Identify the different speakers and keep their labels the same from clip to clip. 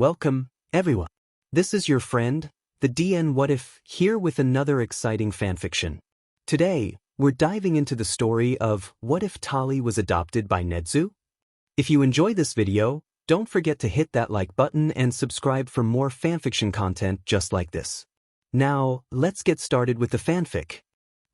Speaker 1: Welcome, everyone. This is your friend, the DN What If, here with another exciting fanfiction. Today, we're diving into the story of What If Tali Was Adopted by Nedzu? If you enjoy this video, don't forget to hit that like button and subscribe for more fanfiction content just like this. Now, let's get started with the fanfic.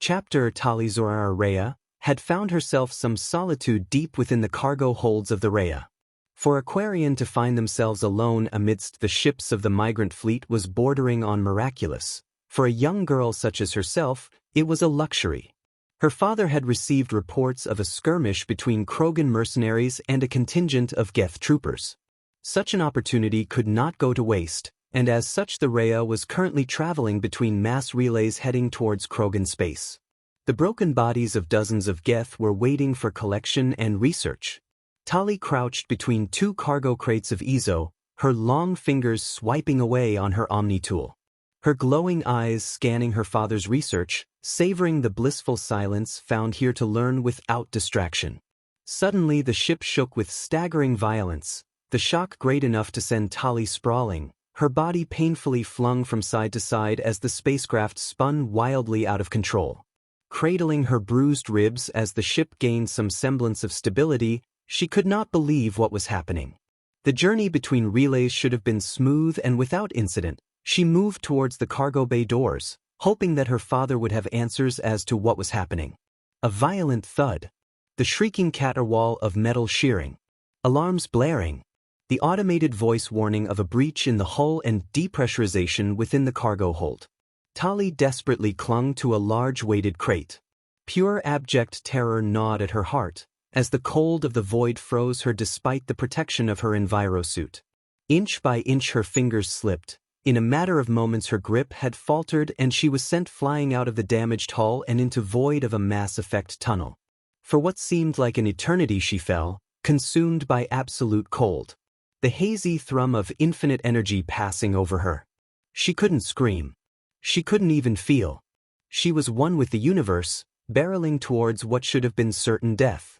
Speaker 1: Chapter Tali Zora Rhea had found herself some solitude deep within the cargo holds of the Rhea. For Aquarian to find themselves alone amidst the ships of the migrant fleet was bordering on miraculous. For a young girl such as herself, it was a luxury. Her father had received reports of a skirmish between Krogan mercenaries and a contingent of Geth troopers. Such an opportunity could not go to waste, and as such the Rhea was currently traveling between mass relays heading towards Krogan space. The broken bodies of dozens of Geth were waiting for collection and research. Tali crouched between two cargo crates of Ezo, her long fingers swiping away on her Omni tool. Her glowing eyes scanning her father's research, savoring the blissful silence found here to learn without distraction. Suddenly the ship shook with staggering violence, the shock great enough to send Tali sprawling, her body painfully flung from side to side as the spacecraft spun wildly out of control. Cradling her bruised ribs as the ship gained some semblance of stability, she could not believe what was happening. The journey between relays should have been smooth and without incident. She moved towards the cargo bay doors, hoping that her father would have answers as to what was happening. A violent thud. The shrieking caterwaul of metal shearing. Alarms blaring. The automated voice warning of a breach in the hull and depressurization within the cargo hold. Tali desperately clung to a large weighted crate. Pure abject terror gnawed at her heart, as the cold of the void froze her despite the protection of her envirosuit. Inch by inch her fingers slipped. In a matter of moments her grip had faltered and she was sent flying out of the damaged hull and into void of a Mass Effect tunnel. For what seemed like an eternity she fell, consumed by absolute cold. The hazy thrum of infinite energy passing over her. She couldn't scream. She couldn't even feel. She was one with the universe, barreling towards what should have been certain death.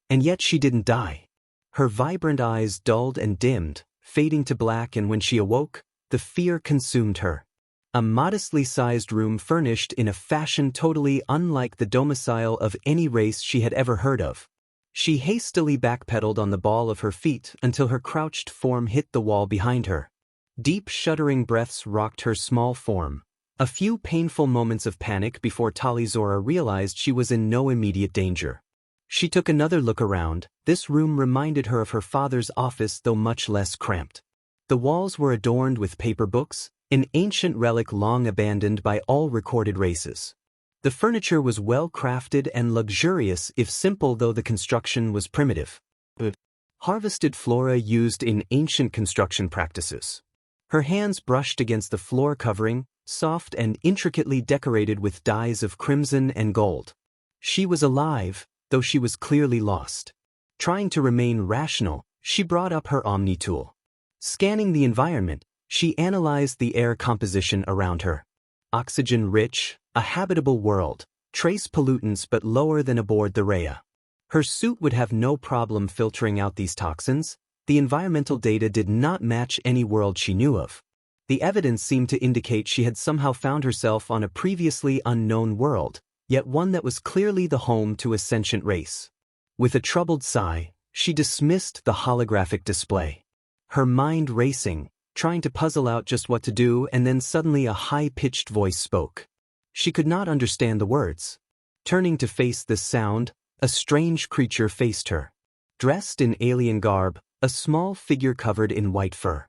Speaker 1: And yet she didn't die. Her vibrant eyes dulled and dimmed, fading to black, and when she awoke, the fear consumed her. A modestly sized room furnished in a fashion totally unlike the domicile of any race she had ever heard of. She hastily backpedaled on the ball of her feet until her crouched form hit the wall behind her. Deep shuddering breaths rocked her small form. A few painful moments of panic before Tali Zora realized she was in no immediate danger. She took another look around. This room reminded her of her father's office, though much less cramped. The walls were adorned with paper books, an ancient relic long abandoned by all recorded races. The furniture was well crafted and luxurious, if simple though the construction was primitive. Harvested flora used in ancient construction practices. Her hands brushed against the floor covering, soft and intricately decorated with dyes of crimson and gold. She was alive, though she was clearly lost. Trying to remain rational, she brought up her Omni tool. Scanning the environment, she analyzed the air composition around her. Oxygen-rich, a habitable world, trace pollutants but lower than aboard the Rhea. Her suit would have no problem filtering out these toxins. The environmental data did not match any world she knew of. The evidence seemed to indicate she had somehow found herself on a previously unknown world, yet one that was clearly the home to a sentient race. With a troubled sigh, she dismissed the holographic display. Her mind racing, trying to puzzle out just what to do, and then suddenly a high-pitched voice spoke. She could not understand the words. Turning to face this sound, a strange creature faced her. Dressed in alien garb, a small figure covered in white fur.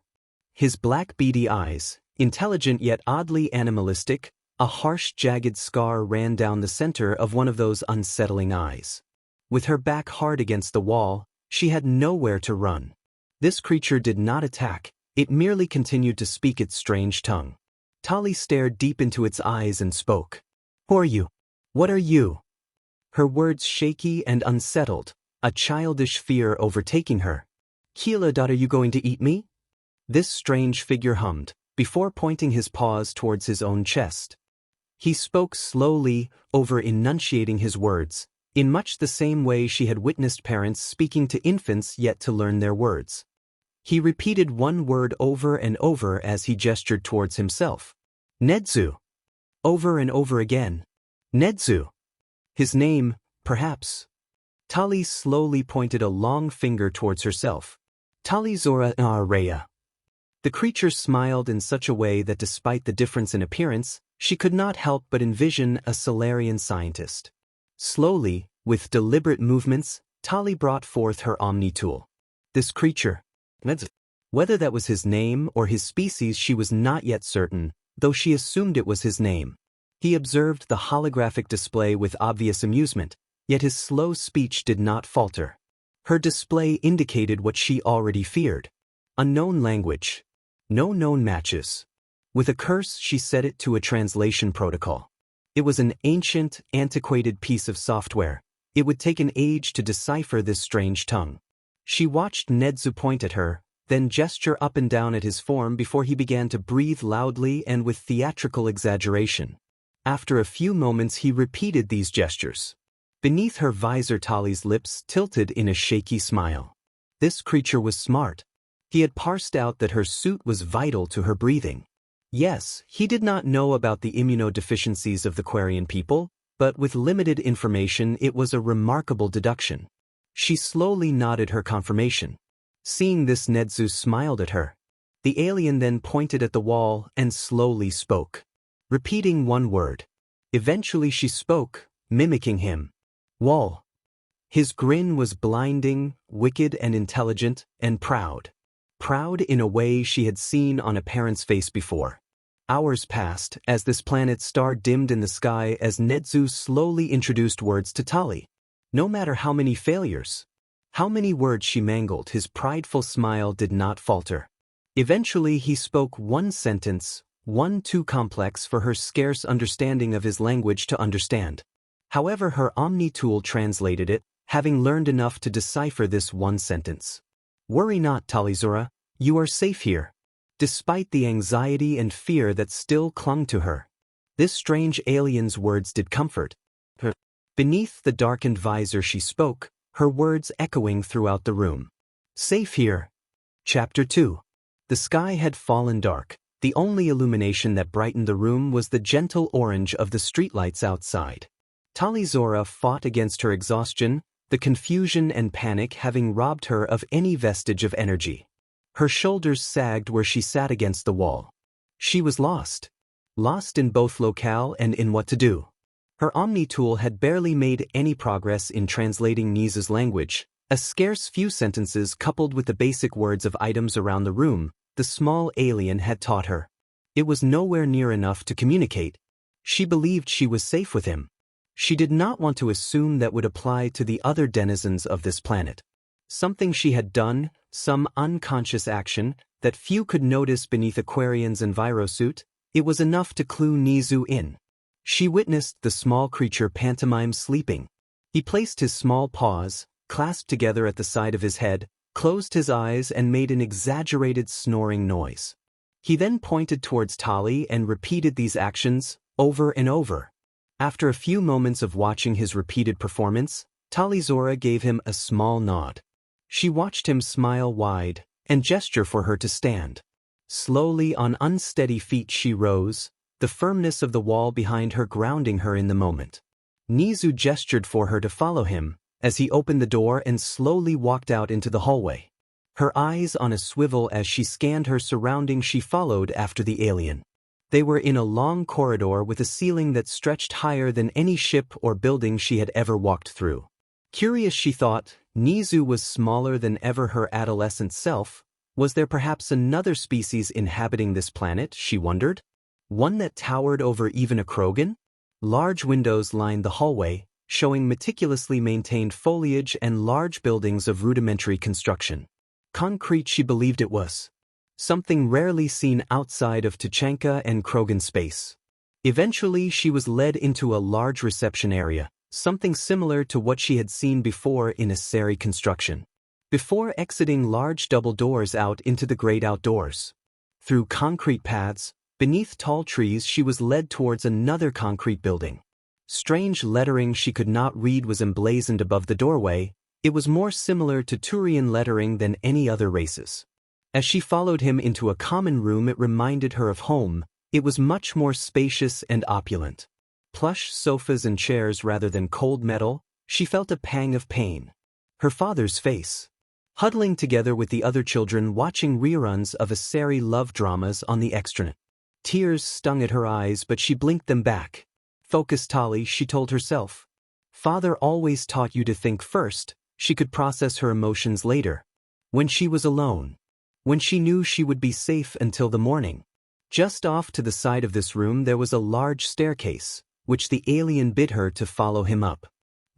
Speaker 1: His black beady eyes, intelligent yet oddly animalistic, a harsh jagged scar ran down the center of one of those unsettling eyes. With her back hard against the wall, she had nowhere to run. This creature did not attack, it merely continued to speak its strange tongue. Tali stared deep into its eyes and spoke. "Who are you? What are you?" Her words shaky and unsettled, a childish fear overtaking her. "Kila, are you going to eat me?" This strange figure hummed, before pointing his paws towards his own chest. He spoke slowly, over-enunciating his words, in much the same way she had witnessed parents speaking to infants yet to learn their words. He repeated one word over and over as he gestured towards himself. Nedzu. Over and over again. Nedzu. His name, perhaps. Tali slowly pointed a long finger towards herself. Tali Zora Rhea. The creature smiled in such a way that despite the difference in appearance, she could not help but envision a Solarian scientist. Slowly, with deliberate movements, Tali brought forth her Omni tool. This creature. Whether that was his name or his species she was not yet certain, though she assumed it was his name. He observed the holographic display with obvious amusement, yet his slow speech did not falter. Her display indicated what she already feared. Unknown language. No known matches. With a curse she set it to a translation protocol. It was an ancient, antiquated piece of software. It would take an age to decipher this strange tongue. She watched Nedzu point at her, then gesture up and down at his form before he began to breathe loudly and with theatrical exaggeration. After a few moments he repeated these gestures. Beneath her visor Tali's lips tilted in a shaky smile. This creature was smart. He had parsed out that her suit was vital to her breathing. Yes, he did not know about the immunodeficiencies of the Quarian people, but with limited information it was a remarkable deduction. She slowly nodded her confirmation. Seeing this, Nedzu smiled at her. The alien then pointed at the wall and slowly spoke, repeating one word. Eventually she spoke, mimicking him. Wall. His grin was blinding, wicked and intelligent, and proud. Proud in a way she had seen on a parent's face before. Hours passed as this planet's star dimmed in the sky as Nedzu slowly introduced words to Tali. No matter how many failures, how many words she mangled, his prideful smile did not falter. Eventually he spoke one sentence, one too complex for her scarce understanding of his language to understand. However, her Omni tool translated it, having learned enough to decipher this one sentence. Worry not, Talizora, you are safe here. Despite the anxiety and fear that still clung to her, this strange alien's words did comfort her. Beneath the darkened visor she spoke, her words echoing throughout the room. Safe here. Chapter 2. The sky had fallen dark. The only illumination that brightened the room was the gentle orange of the streetlights outside. Talizora fought against her exhaustion, the confusion and panic having robbed her of any vestige of energy. Her shoulders sagged where she sat against the wall. She was lost. Lost in both locale and in what to do. Her Omni tool had barely made any progress in translating Nedzu's language. A scarce few sentences coupled with the basic words of items around the room, the small alien had taught her. It was nowhere near enough to communicate. She believed she was safe with him. She did not want to assume that would apply to the other denizens of this planet. Something she had done, some unconscious action, that few could notice beneath Aquarian's envirosuit, it was enough to clue Nedzu in. She witnessed the small creature pantomime sleeping. He placed his small paws, clasped together at the side of his head, closed his eyes and made an exaggerated snoring noise. He then pointed towards Tali and repeated these actions, over and over. After a few moments of watching his repeated performance, Talizora gave him a small nod. She watched him smile wide and gesture for her to stand. Slowly on unsteady feet she rose, the firmness of the wall behind her grounding her in the moment. Nedzu gestured for her to follow him, as he opened the door and slowly walked out into the hallway. Her eyes on a swivel as she scanned her surroundings, she followed after the alien. They were in a long corridor with a ceiling that stretched higher than any ship or building she had ever walked through. Curious, she thought, Nedzu was smaller than ever her adolescent self. Was there perhaps another species inhabiting this planet, she wondered? One that towered over even a Krogan? Large windows lined the hallway, showing meticulously maintained foliage and large buildings of rudimentary construction. Concrete, she believed it was. Something rarely seen outside of Tuchanka and Krogan space. Eventually she was led into a large reception area, something similar to what she had seen before in a Seri construction. Before exiting large double doors out into the great outdoors. Through concrete paths, beneath tall trees she was led towards another concrete building. Strange lettering she could not read was emblazoned above the doorway. It was more similar to Turian lettering than any other races. As she followed him into a common room, it reminded her of home. It was much more spacious and opulent. Plush sofas and chairs rather than cold metal. She felt a pang of pain. Her father's face. Huddling together with the other children watching reruns of Asari love dramas on the extranet. Tears stung at her eyes, but she blinked them back. Focus, Tali, she told herself. Father always taught you to think first. She could process her emotions later. When she was alone. When she knew she would be safe until the morning. Just off to the side of this room there was a large staircase, which the alien bid her to follow him up.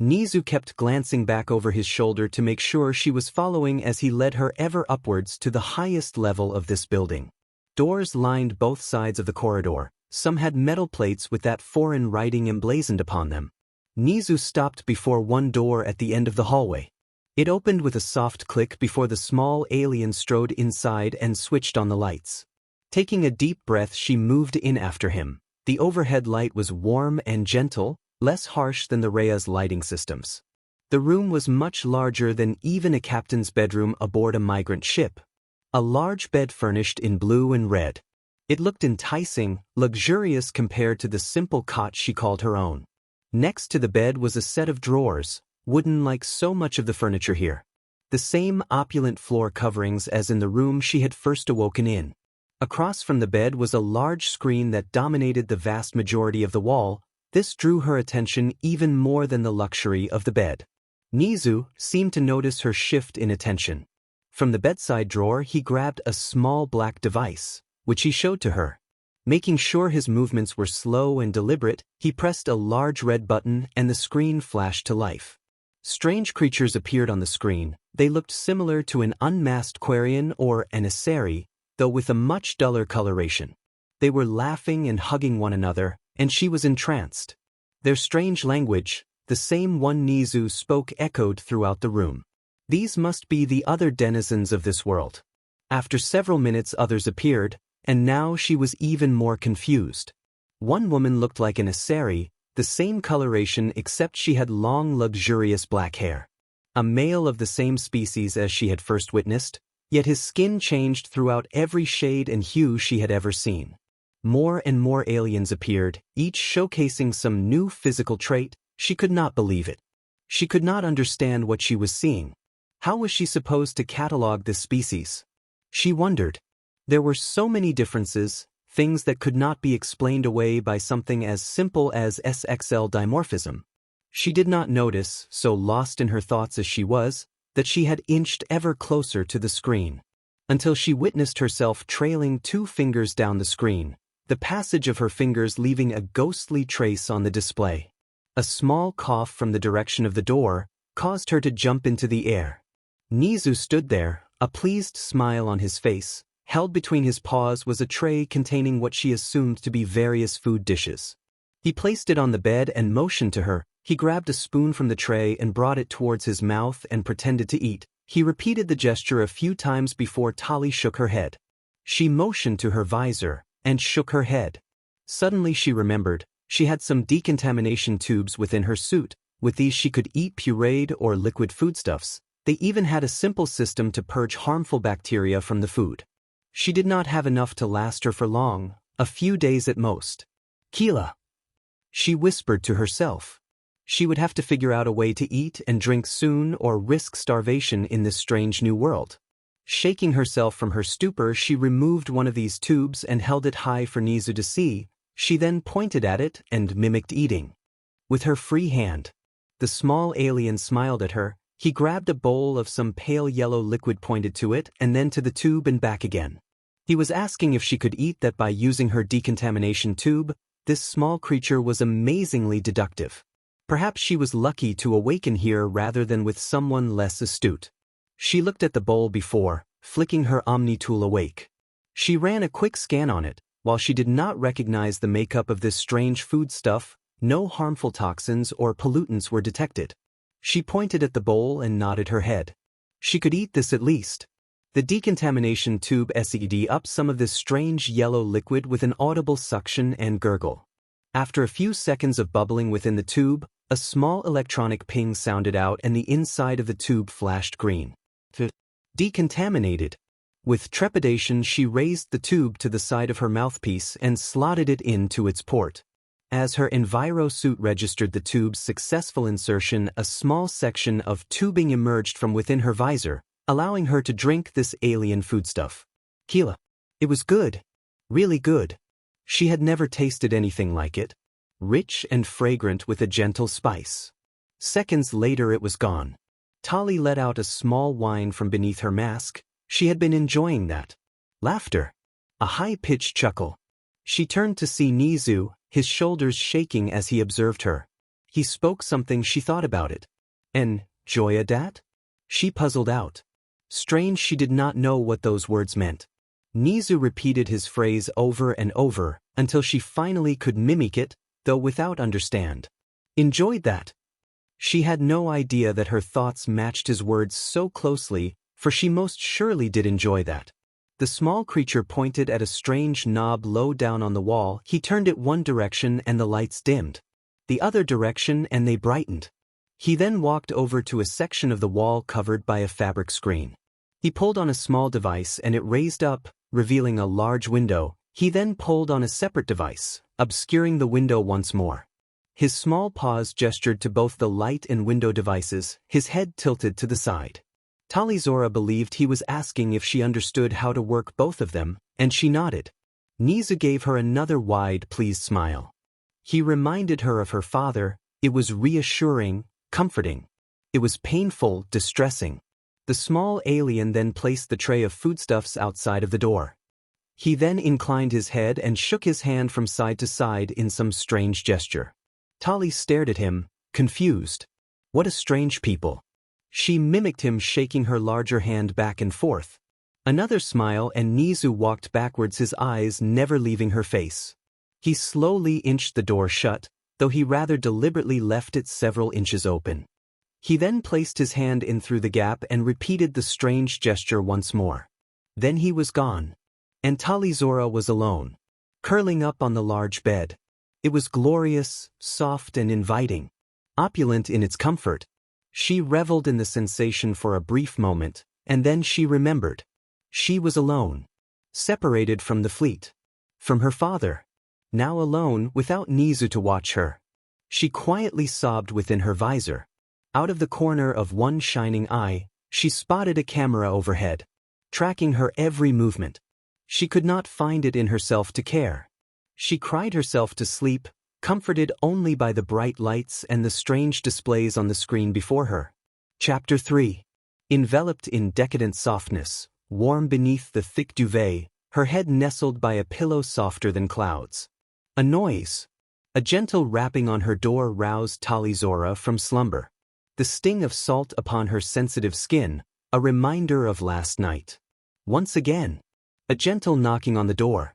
Speaker 1: Nedzu kept glancing back over his shoulder to make sure she was following as he led her ever upwards to the highest level of this building. Doors lined both sides of the corridor. Some had metal plates with that foreign writing emblazoned upon them. Nedzu stopped before one door at the end of the hallway. It opened with a soft click before the small alien strode inside and switched on the lights. Taking a deep breath, she moved in after him. The overhead light was warm and gentle, less harsh than the Rhea's lighting systems. The room was much larger than even a captain's bedroom aboard a migrant ship. A large bed furnished in blue and red. It looked enticing, luxurious compared to the simple cot she called her own. Next to the bed was a set of drawers, wooden like so much of the furniture here. The same opulent floor coverings as in the room she had first awoken in. Across from the bed was a large screen that dominated the vast majority of the wall. This drew her attention even more than the luxury of the bed. Nedzu seemed to notice her shift in attention. From the bedside drawer he grabbed a small black device, which he showed to her. Making sure his movements were slow and deliberate, he pressed a large red button and the screen flashed to life. Strange creatures appeared on the screen. They looked similar to an unmasked Quarian or an Asari, though with a much duller coloration. They were laughing and hugging one another, and she was entranced. Their strange language, the same one Nedzu spoke, echoed throughout the room. These must be the other denizens of this world. After several minutes others appeared, and now she was even more confused. One woman looked like an Asari, the same coloration except she had long luxurious black hair. A male of the same species as she had first witnessed, yet his skin changed throughout every shade and hue she had ever seen. More and more aliens appeared, each showcasing some new physical trait. She could not believe it. She could not understand what she was seeing. How was she supposed to catalog this species? She wondered. There were so many differences, things that could not be explained away by something as simple as SXL dimorphism. She did not notice, so lost in her thoughts as she was, that she had inched ever closer to the screen, until she witnessed herself trailing 2 fingers down the screen, the passage of her fingers leaving a ghostly trace on the display. A small cough from the direction of the door caused her to jump into the air. Nedzu stood there, a pleased smile on his face. Held between his paws was a tray containing what she assumed to be various food dishes. He placed it on the bed and motioned to her. He grabbed a spoon from the tray and brought it towards his mouth and pretended to eat. He repeated the gesture a few times before Tali shook her head. She motioned to her visor and shook her head. Suddenly she remembered, she had some decontamination tubes within her suit. With these she could eat pureed or liquid foodstuffs. They even had a simple system to purge harmful bacteria from the food. She did not have enough to last her for long, a few days at most. Kila. She whispered to herself. She would have to figure out a way to eat and drink soon or risk starvation in this strange new world. Shaking herself from her stupor, she removed one of these tubes and held it high for Nedzu to see. She then pointed at it and mimicked eating. With her free hand. The small alien smiled at her. He grabbed a bowl of some pale yellow liquid, pointed to it, and then to the tube and back again. He was asking if she could eat that by using her decontamination tube. This small creature was amazingly deductive. Perhaps she was lucky to awaken here rather than with someone less astute. She looked at the bowl before, flicking her Omni tool awake. She ran a quick scan on it. While she did not recognize the makeup of this strange food stuff, no harmful toxins or pollutants were detected. She pointed at the bowl and nodded her head. She could eat this at least. The decontamination tube sucked up some of this strange yellow liquid with an audible suction and gurgle. After a few seconds of bubbling within the tube, a small electronic ping sounded out and the inside of the tube flashed green. Decontaminated. With trepidation she raised the tube to the side of her mouthpiece and slotted it into its port. As her enviro suit registered the tube's successful insertion, a small section of tubing emerged from within her visor, allowing her to drink this alien foodstuff. Keela. It was good. Really good. She had never tasted anything like it. Rich and fragrant with a gentle spice. Seconds later it was gone. Tali let out a small whine from beneath her mask. She had been enjoying that. Laughter. A high-pitched chuckle. She turned to see Nedzu, his shoulders shaking as he observed her. He spoke something. She thought about it. "Enjoy dat?" She puzzled out. Strange she did not know what those words meant. Nedzu repeated his phrase over and over, until she finally could mimic it, though without understand. Enjoyed that. She had no idea that her thoughts matched his words so closely, for she most surely did enjoy that. The small creature pointed at a strange knob low down on the wall. He turned it one direction and the lights dimmed. The other direction and they brightened. He then walked over to a section of the wall covered by a fabric screen. He pulled on a small device and it raised up, revealing a large window. He then pulled on a separate device, obscuring the window once more. His small paws gestured to both the light and window devices, his head tilted to the side. Talizora believed he was asking if she understood how to work both of them, and she nodded. Nedzu gave her another wide, pleased smile. He reminded her of her father. It was reassuring, comforting. It was painful, distressing. The small alien then placed the tray of foodstuffs outside of the door. He then inclined his head and shook his hand from side to side in some strange gesture. Tali stared at him, confused. What a strange people. She mimicked him, shaking her larger hand back and forth. Another smile and Nedzu walked backwards, his eyes never leaving her face. He slowly inched the door shut, though he rather deliberately left it several inches open. He then placed his hand in through the gap and repeated the strange gesture once more. Then he was gone. And Talizora was alone, curling up on the large bed. It was glorious, soft and inviting, opulent in its comfort. She reveled in the sensation for a brief moment, and then she remembered. She was alone, separated from the fleet, from her father, now alone without Nedzu to watch her. She quietly sobbed within her visor. Out of the corner of one shining eye, she spotted a camera overhead, tracking her every movement. She could not find it in herself to care. She cried herself to sleep, comforted only by the bright lights and the strange displays on the screen before her. Chapter 3. Enveloped in decadent softness, warm beneath the thick duvet, her head nestled by a pillow softer than clouds. A noise. A gentle rapping on her door roused Talizora from slumber. The sting of salt upon her sensitive skin, a reminder of last night. Once again. A gentle knocking on the door.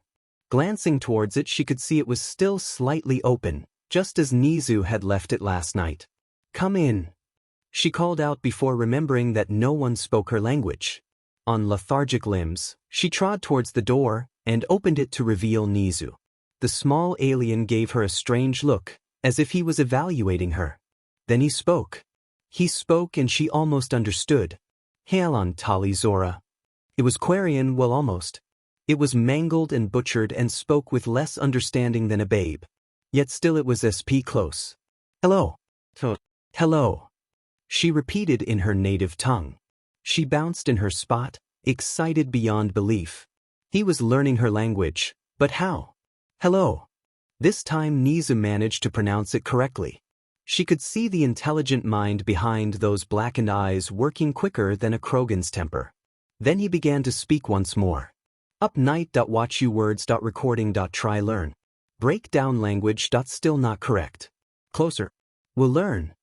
Speaker 1: Glancing towards it, she could see it was still slightly open, just as Nedzu had left it last night. "Come in," she called out before remembering that no one spoke her language. On lethargic limbs, she trod towards the door and opened it to reveal Nedzu. The small alien gave her a strange look, as if he was evaluating her. Then he spoke. He spoke and she almost understood. "Hail on Talizora." It was Quarian, well, almost. It was mangled and butchered and spoke with less understanding than a babe. Yet still it was SP close. "Hello." "Hello," she repeated in her native tongue. She bounced in her spot, excited beyond belief. He was learning her language, but how? "Hello." This time Nedzu managed to pronounce it correctly. She could see the intelligent mind behind those blackened eyes working quicker than a Krogan's temper. Then he began to speak once more. Up night. Watch you words. Recording. Try learn. Breakdown language. Still not correct. Closer. Will learn.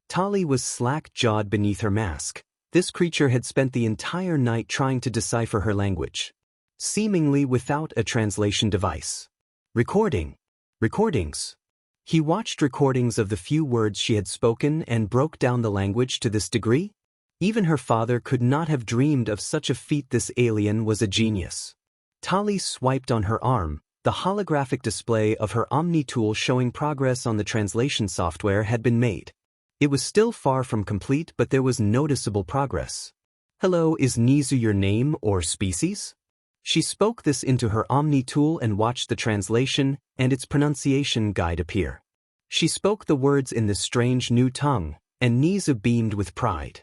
Speaker 1: Tali was slack-jawed beneath her mask. This creature had spent the entire night trying to decipher her language, seemingly without a translation device. Recordings. He watched recordings of the few words she had spoken and broke down the language to this degree. Even her father could not have dreamed of such a feat. This alien was a genius. Tali swiped on her arm. The holographic display of her Omni tool showing progress on the translation software had been made. It was still far from complete, but there was noticeable progress. Hello, is Nedzu your name or species? She spoke this into her Omni tool and watched the translation and its pronunciation guide appear. She spoke the words in this strange new tongue, and Nedzu beamed with pride.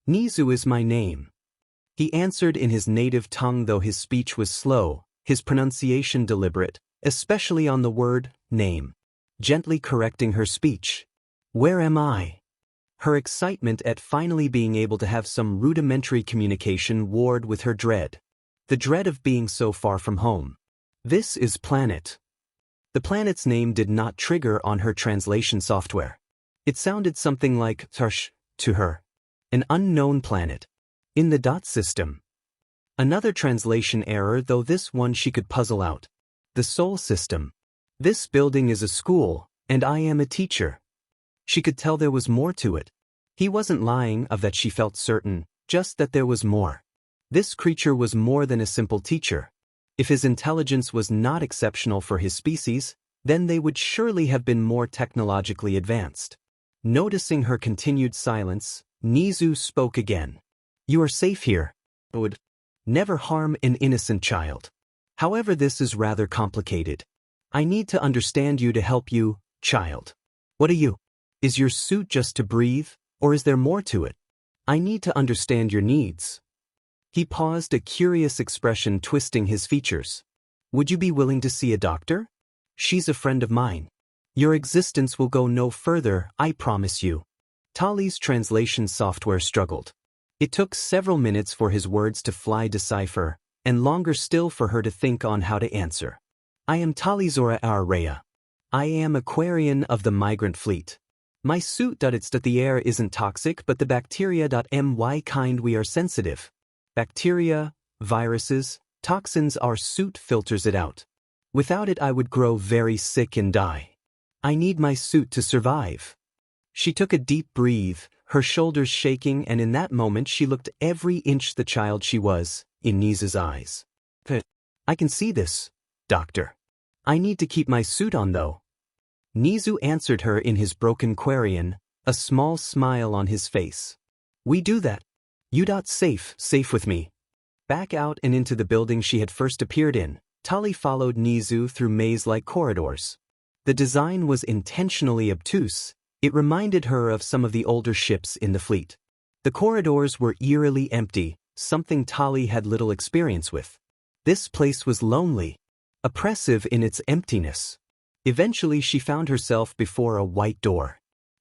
Speaker 1: Nedzu is my name. He answered in his native tongue, though his speech was slow, his pronunciation deliberate, especially on the word name. Gently correcting her speech. Where am I? Her excitement at finally being able to have some rudimentary communication warred with her dread. The dread of being so far from home. This is planet. The planet's name did not trigger on her translation software. It sounded something like Tarsh to her. An unknown planet. In the dot system. Another translation error, though this one she could puzzle out. The Sol system. This building is a school, and I am a teacher. She could tell there was more to it. He wasn't lying, of that she felt certain, just that there was more. This creature was more than a simple teacher. If his intelligence was not exceptional for his species, then they would surely have been more technologically advanced. Noticing her continued silence, Nedzu spoke again. You are safe here. Would never harm an innocent child. However, this is rather complicated. I need to understand you to help you, child. What are you? Is your suit just to breathe, or is there more to it? I need to understand your needs. He paused, a curious expression twisting his features. Would you be willing to see a doctor? She's a friend of mine. Your existence will go no further, I promise you. Tali's translation software struggled. It took several minutes for his words to fly decipher, and longer still for her to think on how to answer. I am Tali Zora Arrea. I am Aquarian of the migrant fleet. My suit. It's that the air isn't toxic, but the bacteria. My kind we are sensitive. Bacteria, viruses, toxins, our suit filters it out. Without it I would grow very sick and die. I need my suit to survive. She took a deep breath, her shoulders shaking, and in that moment she looked every inch the child she was, in Nedzu's eyes. I can see this, doctor. I need to keep my suit on though. Nedzu answered her in his broken Quarian, a small smile on his face. We do that. You. Safe with me. Back out and into the building she had first appeared in, Tali followed Nedzu through maze-like corridors. The design was intentionally obtuse. It reminded her of some of the older ships in the fleet. The corridors were eerily empty, something Tali had little experience with. This place was lonely, oppressive in its emptiness. Eventually she found herself before a white door.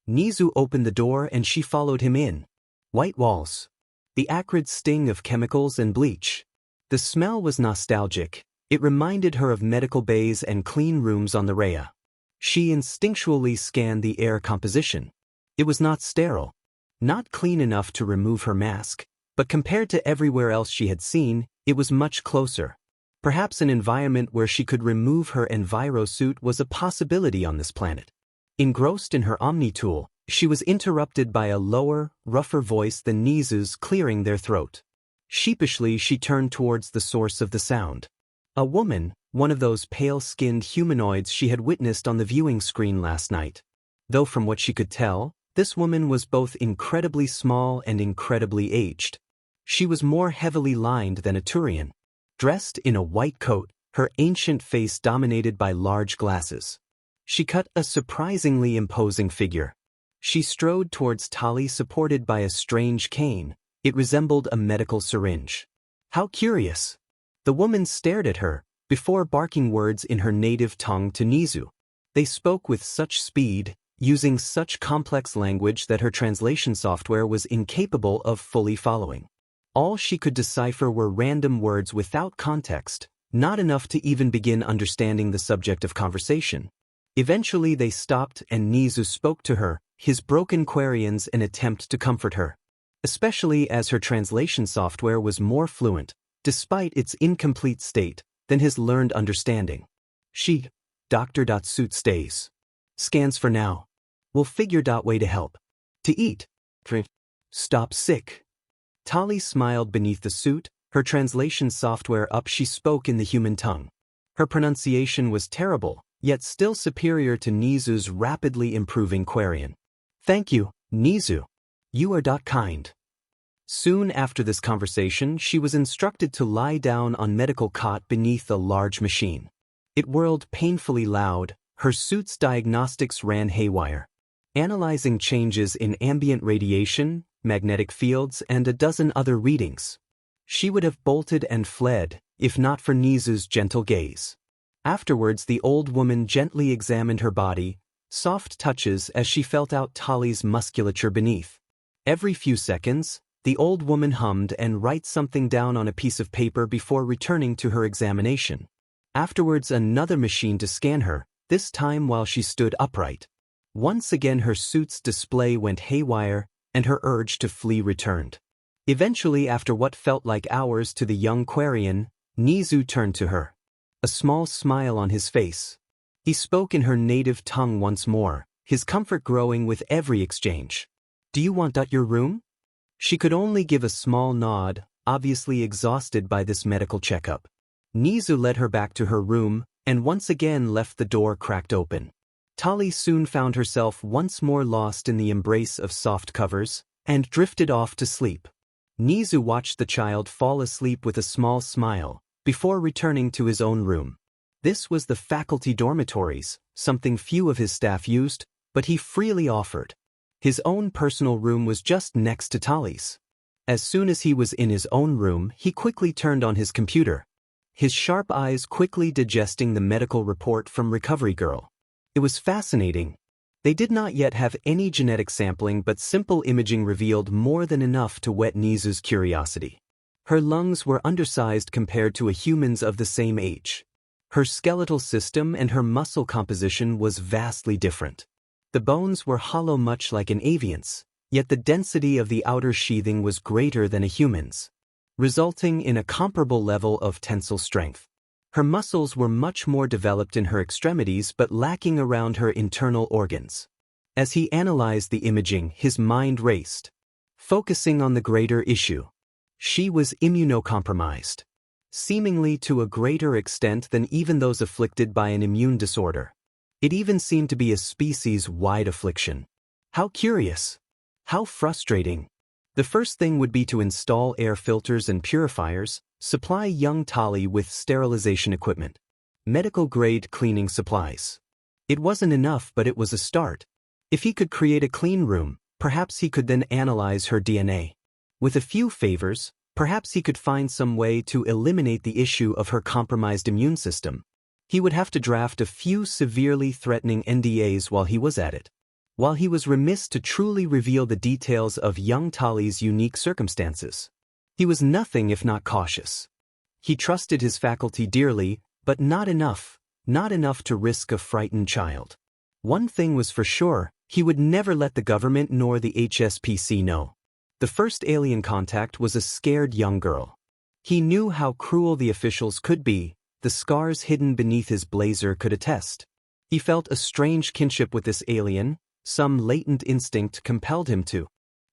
Speaker 1: Nedzu opened the door and she followed him in. White walls. The acrid sting of chemicals and bleach. The smell was nostalgic. It reminded her of medical bays and clean rooms on the Rhea. She instinctually scanned the air composition. It was not sterile. Not clean enough to remove her mask, but compared to everywhere else she had seen, it was much closer. Perhaps an environment where she could remove her envirosuit was a possibility on this planet. Engrossed in her Omni tool, she was interrupted by a lower, rougher voice than Nedzu's clearing their throat. Sheepishly she turned towards the source of the sound. A woman, one of those pale-skinned humanoids she had witnessed on the viewing screen last night. Though from what she could tell, this woman was both incredibly small and incredibly aged. She was more heavily lined than a Turian. Dressed in a white coat, her ancient face dominated by large glasses. She cut a surprisingly imposing figure. She strode towards Tali supported by a strange cane. It resembled a medical syringe. How curious! The woman stared at her, before barking words in her native tongue to Nedzu. They spoke with such speed, using such complex language that her translation software was incapable of fully following. All she could decipher were random words without context, not enough to even begin understanding the subject of conversation. Eventually they stopped and Nedzu spoke to her, his broken Quarians an attempt to comfort her. Especially as her translation software was more fluent, despite its incomplete state, than his learned understanding. She, Dr. Suit stays. Scans for now. We'll figure way to help. To eat. Stop sick. Tali smiled beneath the suit, her translation software up. She spoke in the human tongue. Her pronunciation was terrible, yet still superior to Nedzu's rapidly improving Quarian. Thank you, Nedzu. You are kind. Soon after this conversation, she was instructed to lie down on medical cot beneath a large machine. It whirled painfully loud, her suit's diagnostics ran haywire, analyzing changes in ambient radiation, magnetic fields, and a dozen other readings. She would have bolted and fled, if not for Nedzu's gentle gaze. Afterwards, the old woman gently examined her body, soft touches as she felt out Tali's musculature beneath. Every few seconds, the old woman hummed and wrote something down on a piece of paper before returning to her examination. Afterwards, another machine to scan her, this time while she stood upright. Once again her suit's display went haywire, and her urge to flee returned. Eventually, after what felt like hours to the young Quarian, Nedzu turned to her, a small smile on his face. He spoke in her native tongue once more, his comfort growing with every exchange. "Do you want your room?" She could only give a small nod, obviously exhausted by this medical checkup. Nedzu led her back to her room, and once again left the door cracked open. Tali soon found herself once more lost in the embrace of soft covers, and drifted off to sleep. Nedzu watched the child fall asleep with a small smile, before returning to his own room. This was the faculty dormitories, something few of his staff used, but he freely offered. His own personal room was just next to Tali's. As soon as he was in his own room, he quickly turned on his computer, his sharp eyes quickly digesting the medical report from Recovery Girl. It was fascinating. They did not yet have any genetic sampling, but simple imaging revealed more than enough to whet Nedzu's curiosity. Her lungs were undersized compared to a human's of the same age. Her skeletal system and her muscle composition was vastly different. The bones were hollow much like an avian's, yet the density of the outer sheathing was greater than a human's, resulting in a comparable level of tensile strength. Her muscles were much more developed in her extremities but lacking around her internal organs. As he analyzed the imaging, his mind raced, focusing on the greater issue. She was immunocompromised, seemingly to a greater extent than even those afflicted by an immune disorder. It even seemed to be a species-wide affliction. How curious! How frustrating! The first thing would be to install air filters and purifiers, supply young Tali with sterilization equipment, medical-grade cleaning supplies. It wasn't enough, but it was a start. If he could create a clean room, perhaps he could then analyze her DNA. With a few favors, perhaps he could find some way to eliminate the issue of her compromised immune system. He would have to draft a few severely threatening NDAs while he was at it. While he was remiss to truly reveal the details of young Tali's unique circumstances. He was nothing if not cautious. He trusted his faculty dearly, but not enough to risk a frightened child. One thing was for sure, he would never let the government nor the HSPC know. The first alien contact was a scared young girl. He knew how cruel the officials could be, the scars hidden beneath his blazer could attest. He felt a strange kinship with this alien, some latent instinct compelled him to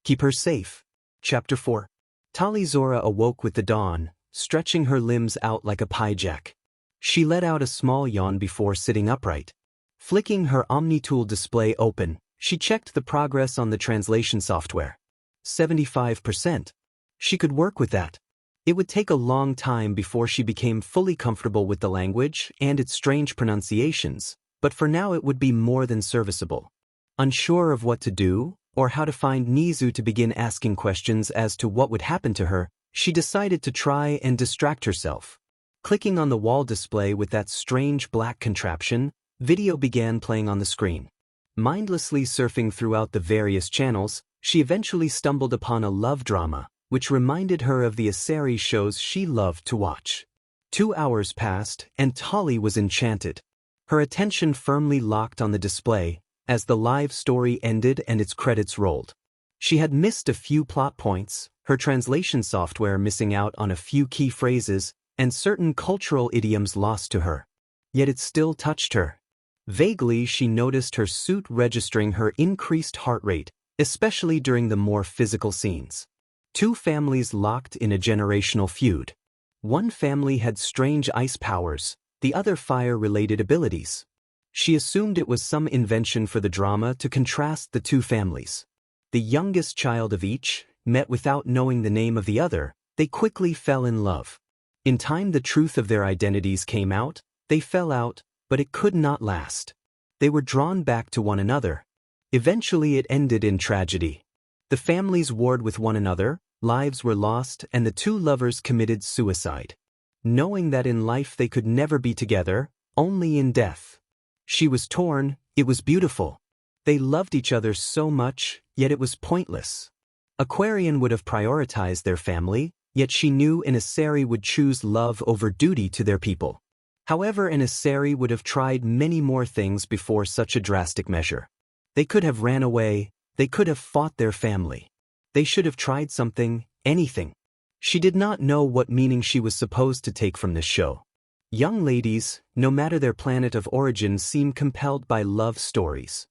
Speaker 1: keep her safe. Chapter 4. Tali Zora awoke with the dawn, stretching her limbs out like a pie jack. She let out a small yawn before sitting upright. Flicking her OmniTool display open, she checked the progress on the translation software. 75%. She could work with that. It would take a long time before she became fully comfortable with the language and its strange pronunciations, but for now it would be more than serviceable. Unsure of what to do, or how to find Nedzu to begin asking questions as to what would happen to her, she decided to try and distract herself. Clicking on the wall display with that strange black contraption, video began playing on the screen. Mindlessly surfing throughout the various channels, she eventually stumbled upon a love drama, which reminded her of the Asari shows she loved to watch. 2 hours passed, and Tali was enchanted. Her attention firmly locked on the display, as the live story ended and its credits rolled. She had missed a few plot points, her translation software missing out on a few key phrases, and certain cultural idioms lost to her. Yet it still touched her. Vaguely, she noticed her suit registering her increased heart rate, especially during the more physical scenes. 2 families locked in a generational feud. One family had strange ice powers, the other fire-related abilities. She assumed it was some invention for the drama to contrast the 2 families. The youngest child of each, met without knowing the name of the other, they quickly fell in love. In time the truth of their identities came out, they fell out, but it could not last. They were drawn back to one another. Eventually it ended in tragedy. The families warred with one another, lives were lost, and the two lovers committed suicide. Knowing that in life they could never be together, only in death. She was torn, it was beautiful. They loved each other so much, yet it was pointless. Aquarian would have prioritized their family, yet she knew an Asari would choose love over duty to their people. However, an Asari would have tried many more things before such a drastic measure. They could have ran away, they could have fought their family. They should have tried something, anything. She did not know what meaning she was supposed to take from this show. Young ladies, no matter their planet of origin, seem compelled by love stories.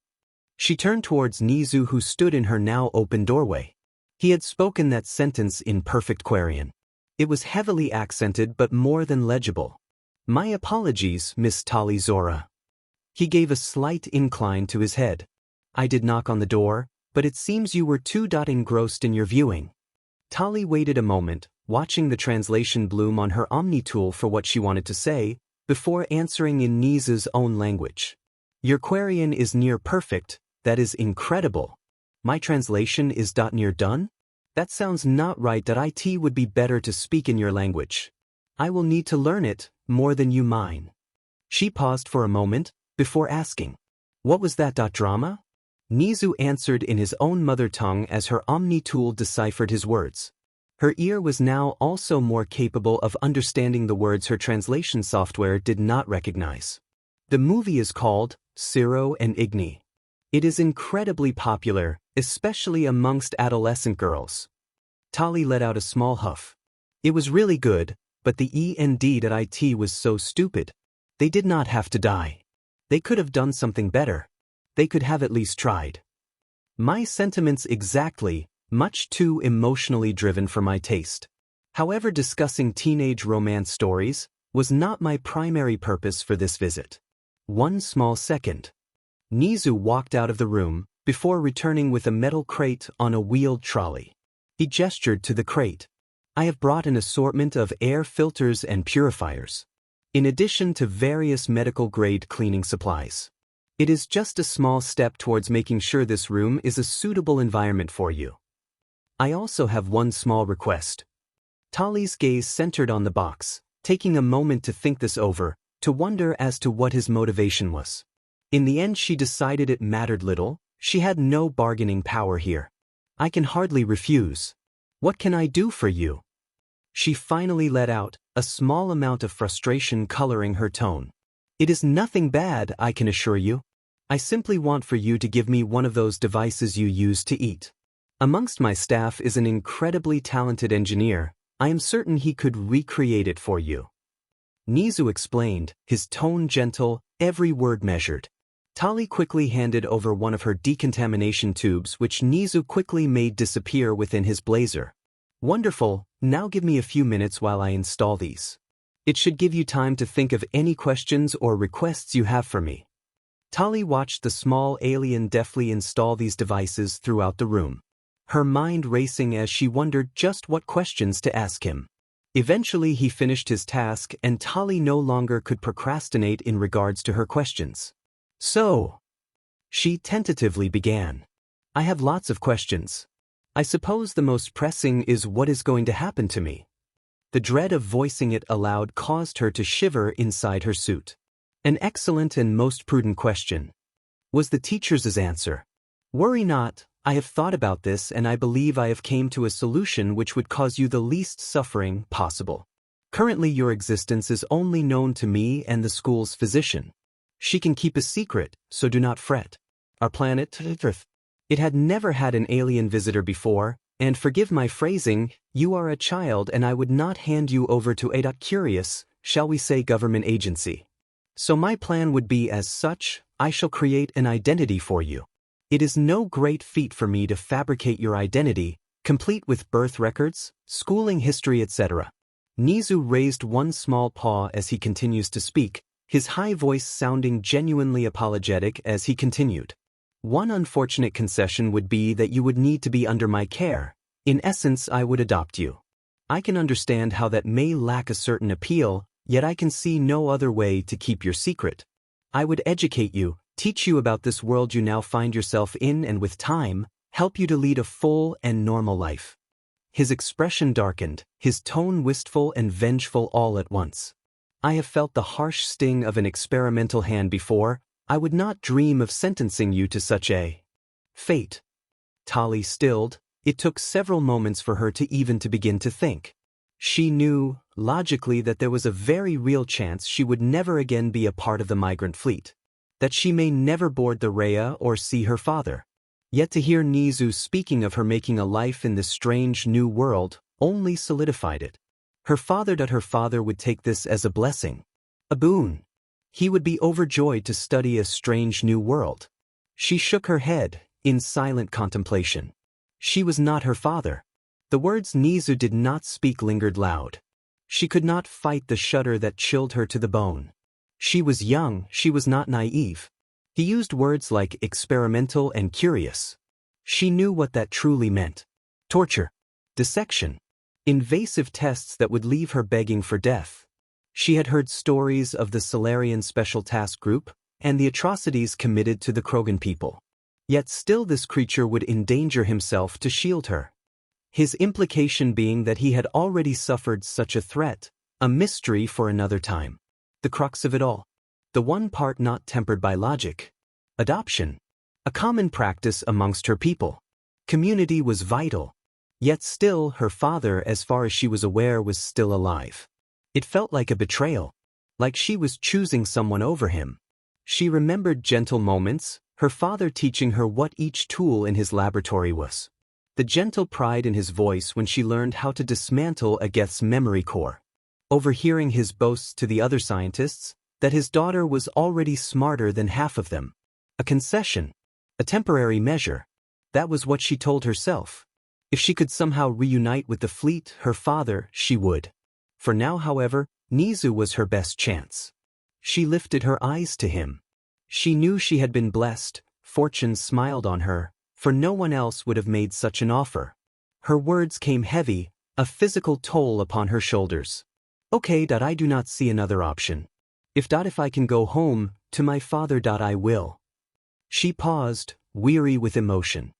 Speaker 1: She turned towards Nedzu, who stood in her now open doorway. He had spoken that sentence in perfect Quarian. It was heavily accented but more than legible. "My apologies, Miss Tali Zora." He gave a slight incline to his head. "I did knock on the door, but it seems you were too engrossed in your viewing." Tali waited a moment, watching the translation bloom on her Omni tool for what she wanted to say, before answering in Nedzu's own language. "Your Quarian is near perfect, that is incredible. My translation is near done? That sounds not right. It would be better to speak in your language. I will need to learn it, more than you mine." She paused for a moment, before asking, "What was that drama?" Nedzu answered in his own mother tongue as her Omni tool deciphered his words. Her ear was now also more capable of understanding the words her translation software did not recognize. The movie is called Ciro and Igni. It is incredibly popular, especially amongst adolescent girls. Tali let out a small huff. It was really good, but the end.it was so stupid. They did not have to die. They could have done something better. They could have at least tried. My sentiments exactly, much too emotionally driven for my taste. However, discussing teenage romance stories was not my primary purpose for this visit. One small second. Nedzu walked out of the room, before returning with a metal crate on a wheeled trolley. He gestured to the crate. "I have brought an assortment of air filters and purifiers, in addition to various medical-grade cleaning supplies. It is just a small step towards making sure this room is a suitable environment for you. I also have one small request." Tali's gaze centered on the box, taking a moment to think this over, to wonder as to what his motivation was. In the end she decided it mattered little, she had no bargaining power here. "I can hardly refuse. What can I do for you?" She finally let out, a small amount of frustration coloring her tone. "It is nothing bad, I can assure you. I simply want for you to give me one of those devices you use to eat. Amongst my staff is an incredibly talented engineer. I am certain he could recreate it for you." Nedzu explained, his tone gentle, every word measured. Tali quickly handed over one of her decontamination tubes, which Nedzu quickly made disappear within his blazer. "Wonderful, now give me a few minutes while I install these. It should give you time to think of any questions or requests you have for me." Tali watched the small alien deftly install these devices throughout the room. Her mind racing as she wondered just what questions to ask him. Eventually he finished his task and Tali no longer could procrastinate in regards to her questions. "So," she tentatively began, "I have lots of questions. I suppose the most pressing is what is going to happen to me." The dread of voicing it aloud caused her to shiver inside her suit. "An excellent and most prudent question," was the teacher's answer. "Worry not, I have thought about this and I believe I have came to a solution which would cause you the least suffering possible. Currently your existence is only known to me and the school's physician. She can keep a secret, so do not fret. Our planet, Earth, it had never had an alien visitor before, and forgive my phrasing, you are a child and I would not hand you over to a curious, shall we say, government agency. So my plan would be as such, I shall create an identity for you. It is no great feat for me to fabricate your identity, complete with birth records, schooling history, etc." Nedzu raised one small paw as he continues to speak, his high voice sounding genuinely apologetic as he continued. "One unfortunate concession would be that you would need to be under my care. In essence, I would adopt you. I can understand how that may lack a certain appeal, yet I can see no other way to keep your secret. I would educate you, teach you about this world you now find yourself in, and with time, help you to lead a full and normal life. His expression darkened, his tone wistful and vengeful all at once. I have felt the harsh sting of an experimental hand before. I would not dream of sentencing you to such a fate. Tali stilled. It took several moments for her to even begin to think. She knew, logically, that there was a very real chance she would never again be a part of the migrant fleet. That she may never board the Rhea or see her father. Yet to hear Nedzu speaking of her making a life in this strange new world only solidified it. Her father would take this as a blessing. A boon. He would be overjoyed to study a strange new world. She shook her head, in silent contemplation. She was not her father. The words Nedzu did not speak lingered loud. She could not fight the shudder that chilled her to the bone. She was young, she was not naive. He used words like experimental and curious. She knew what that truly meant. Torture. Dissection. Invasive tests that would leave her begging for death. She had heard stories of the Solarian Special Task Group and the atrocities committed to the Krogan people. Yet still this creature would endanger himself to shield her. His implication being that he had already suffered such a threat, a mystery for another time. The crux of it all. The one part not tempered by logic. Adoption. A common practice amongst her people. Community was vital. Yet still, her father, as far as she was aware, was still alive. It felt like a betrayal. Like she was choosing someone over him. She remembered gentle moments, her father teaching her what each tool in his laboratory was. The gentle pride in his voice when she learned how to dismantle a Geth's memory core. Overhearing his boasts to the other scientists, that his daughter was already smarter than half of them. A concession. A temporary measure. That was what she told herself. If she could somehow reunite with the fleet, her father, she would. For now, however, Nedzu was her best chance. She lifted her eyes to him. She knew she had been blessed, fortune smiled on her, for no one else would have made such an offer. Her words came heavy, a physical toll upon her shoulders. Okay, I do not see another option. If I can go home, to my father, I will. She paused, weary with emotion.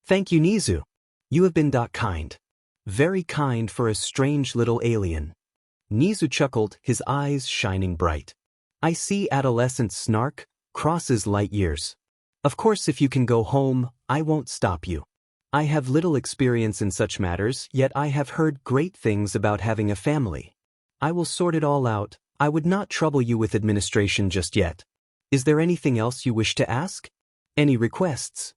Speaker 1: Thank you, Nedzu. You have been kind. Very kind for a strange little alien. Nedzu chuckled, his eyes shining bright. I see adolescent snark, crosses light years. Of course, if you can go home, I won't stop you. I have little experience in such matters, yet I have heard great things about having a family. I will sort it all out. I would not trouble you with administration just yet. Is there anything else you wish to ask? Any requests?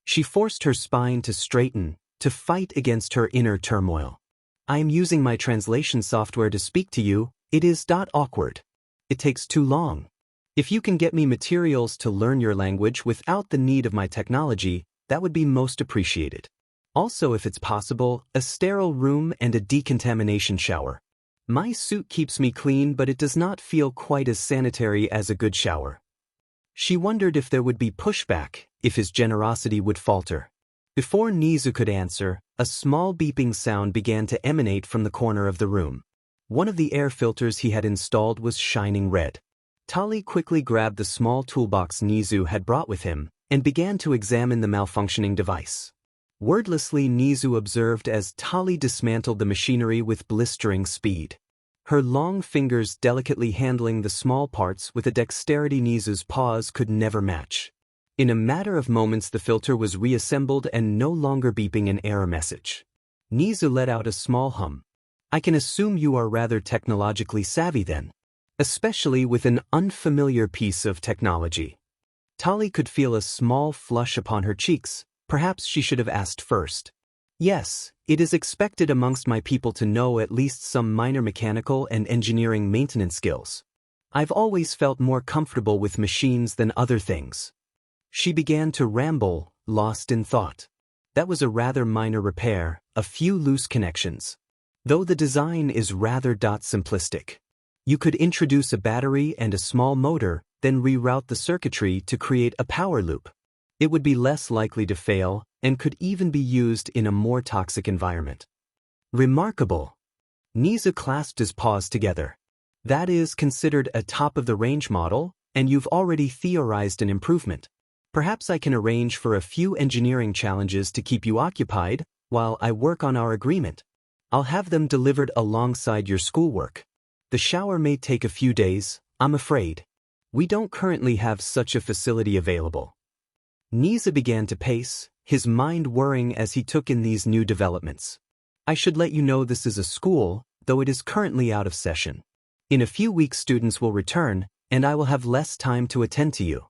Speaker 1: She forced her spine to straighten, to fight against her inner turmoil. I am using my translation software to speak to you. It is awkward. It takes too long. If you can get me materials to learn your language without the need of my technology, that would be most appreciated. Also, if it's possible, a sterile room and a decontamination shower. My suit keeps me clean, but it does not feel quite as sanitary as a good shower. She wondered if there would be pushback, if his generosity would falter. Before Nedzu could answer, a small beeping sound began to emanate from the corner of the room. One of the air filters he had installed was shining red. Tali quickly grabbed the small toolbox Nedzu had brought with him and began to examine the malfunctioning device. Wordlessly, Nedzu observed as Tali dismantled the machinery with blistering speed. Her long fingers delicately handling the small parts with a dexterity Nedzu's paws could never match. In a matter of moments, the filter was reassembled and no longer beeping an error message. Nedzu let out a small hum. I can assume you are rather technologically savvy then. Especially with an unfamiliar piece of technology. Tali could feel a small flush upon her cheeks. Perhaps she should have asked first. Yes, it is expected amongst my people to know at least some minor mechanical and engineering maintenance skills. I've always felt more comfortable with machines than other things. She began to ramble, lost in thought. That was a rather minor repair, a few loose connections. Though the design is rather simplistic. You could introduce a battery and a small motor, then reroute the circuitry to create a power loop. It would be less likely to fail, and could even be used in a more toxic environment. Remarkable. Nedzu clasped his paws together. That is considered a top-of-the-range model, and you've already theorized an improvement. Perhaps I can arrange for a few engineering challenges to keep you occupied while I work on our agreement. I'll have them delivered alongside your schoolwork. The shower may take a few days, I'm afraid. We don't currently have such a facility available. Nedzu began to pace, his mind whirring as he took in these new developments. I should let you know this is a school, though it is currently out of session. In a few weeks students will return, and I will have less time to attend to you.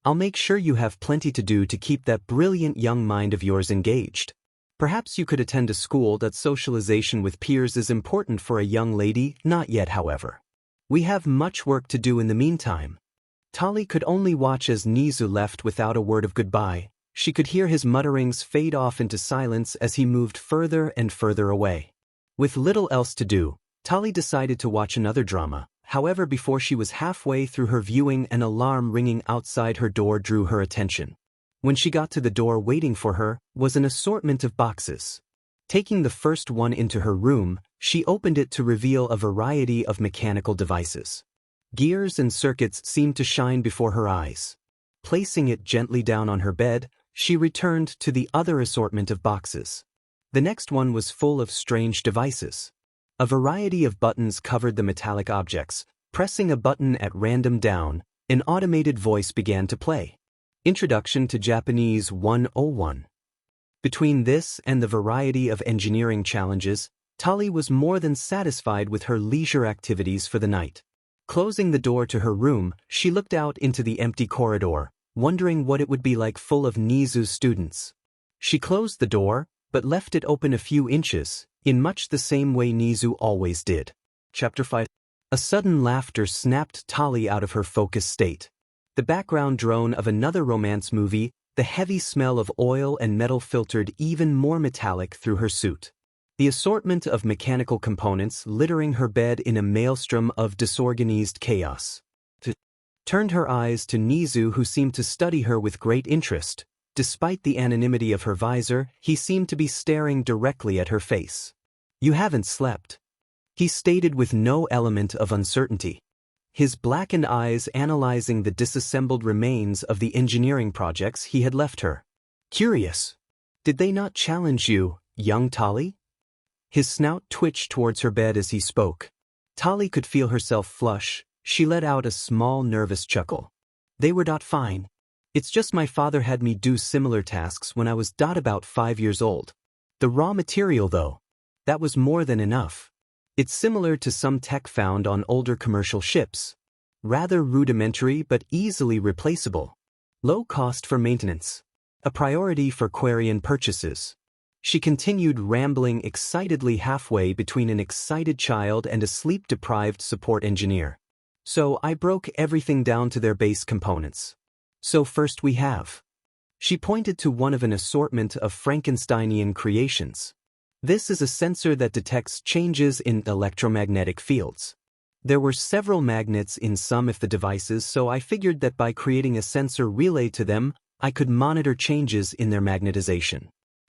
Speaker 1: I'll make sure you have plenty to do to keep that brilliant young mind of yours engaged. Perhaps you could attend a school that socialization with peers is important for a young lady, not yet however. We have much work to do in the meantime. Tali could only watch as Nedzu left without a word of goodbye. She could hear his mutterings fade off into silence as he moved further and further away. With little else to do, Tali decided to watch another drama. However, before she was halfway through her viewing, an alarm ringing outside her door drew her attention. When she got to the door, waiting for her was an assortment of boxes. Taking the first one into her room, she opened it to reveal a variety of mechanical devices. Gears and circuits seemed to shine before her eyes. Placing it gently down on her bed, she returned to the other assortment of boxes. The next one was full of strange devices. A variety of buttons covered the metallic objects. Pressing a button at random down, an automated voice began to play. Introduction to Japanese 101. Between this and the variety of engineering challenges, Tali was more than satisfied with her leisure activities for the night. Closing the door to her room, she looked out into the empty corridor, wondering what it would be like full of Nedzu's students. She closed the door, but left it open a few inches, in much the same way Nedzu always did. Chapter 5. A sudden laughter snapped Tali out of her focused state. The background drone of another romance movie, the heavy smell of oil and metal filtered even more metallic through her suit. The assortment of mechanical components littering her bed in a maelstrom of disorganized chaos. Turned her eyes to Nedzu, who seemed to study her with great interest. Despite the anonymity of her visor, he seemed to be staring directly at her face. You haven't slept, he stated with no element of uncertainty. His blackened eyes analyzing the disassembled remains of the engineering projects he had left her. Curious. Did they not challenge you, young Tali? His snout twitched towards her bed as he spoke. Tali could feel herself flush. She let out a small nervous chuckle. They were not fine. It's just my father had me do similar tasks when I was about 5 years old. The raw material though, that was more than enough. It's similar to some tech found on older commercial ships. Rather rudimentary but easily replaceable. Low cost for maintenance. A priority for Quarian purchases. She continued rambling excitedly halfway between an excited child and a sleep-deprived support engineer. So I broke everything down to their base components. So first we have. She pointed to one of an assortment of Frankensteinian creations. This is a sensor that detects changes in electromagnetic fields. There were several magnets in some of the devices, so I figured that by creating a sensor relay to them, I could monitor changes in their magnetization.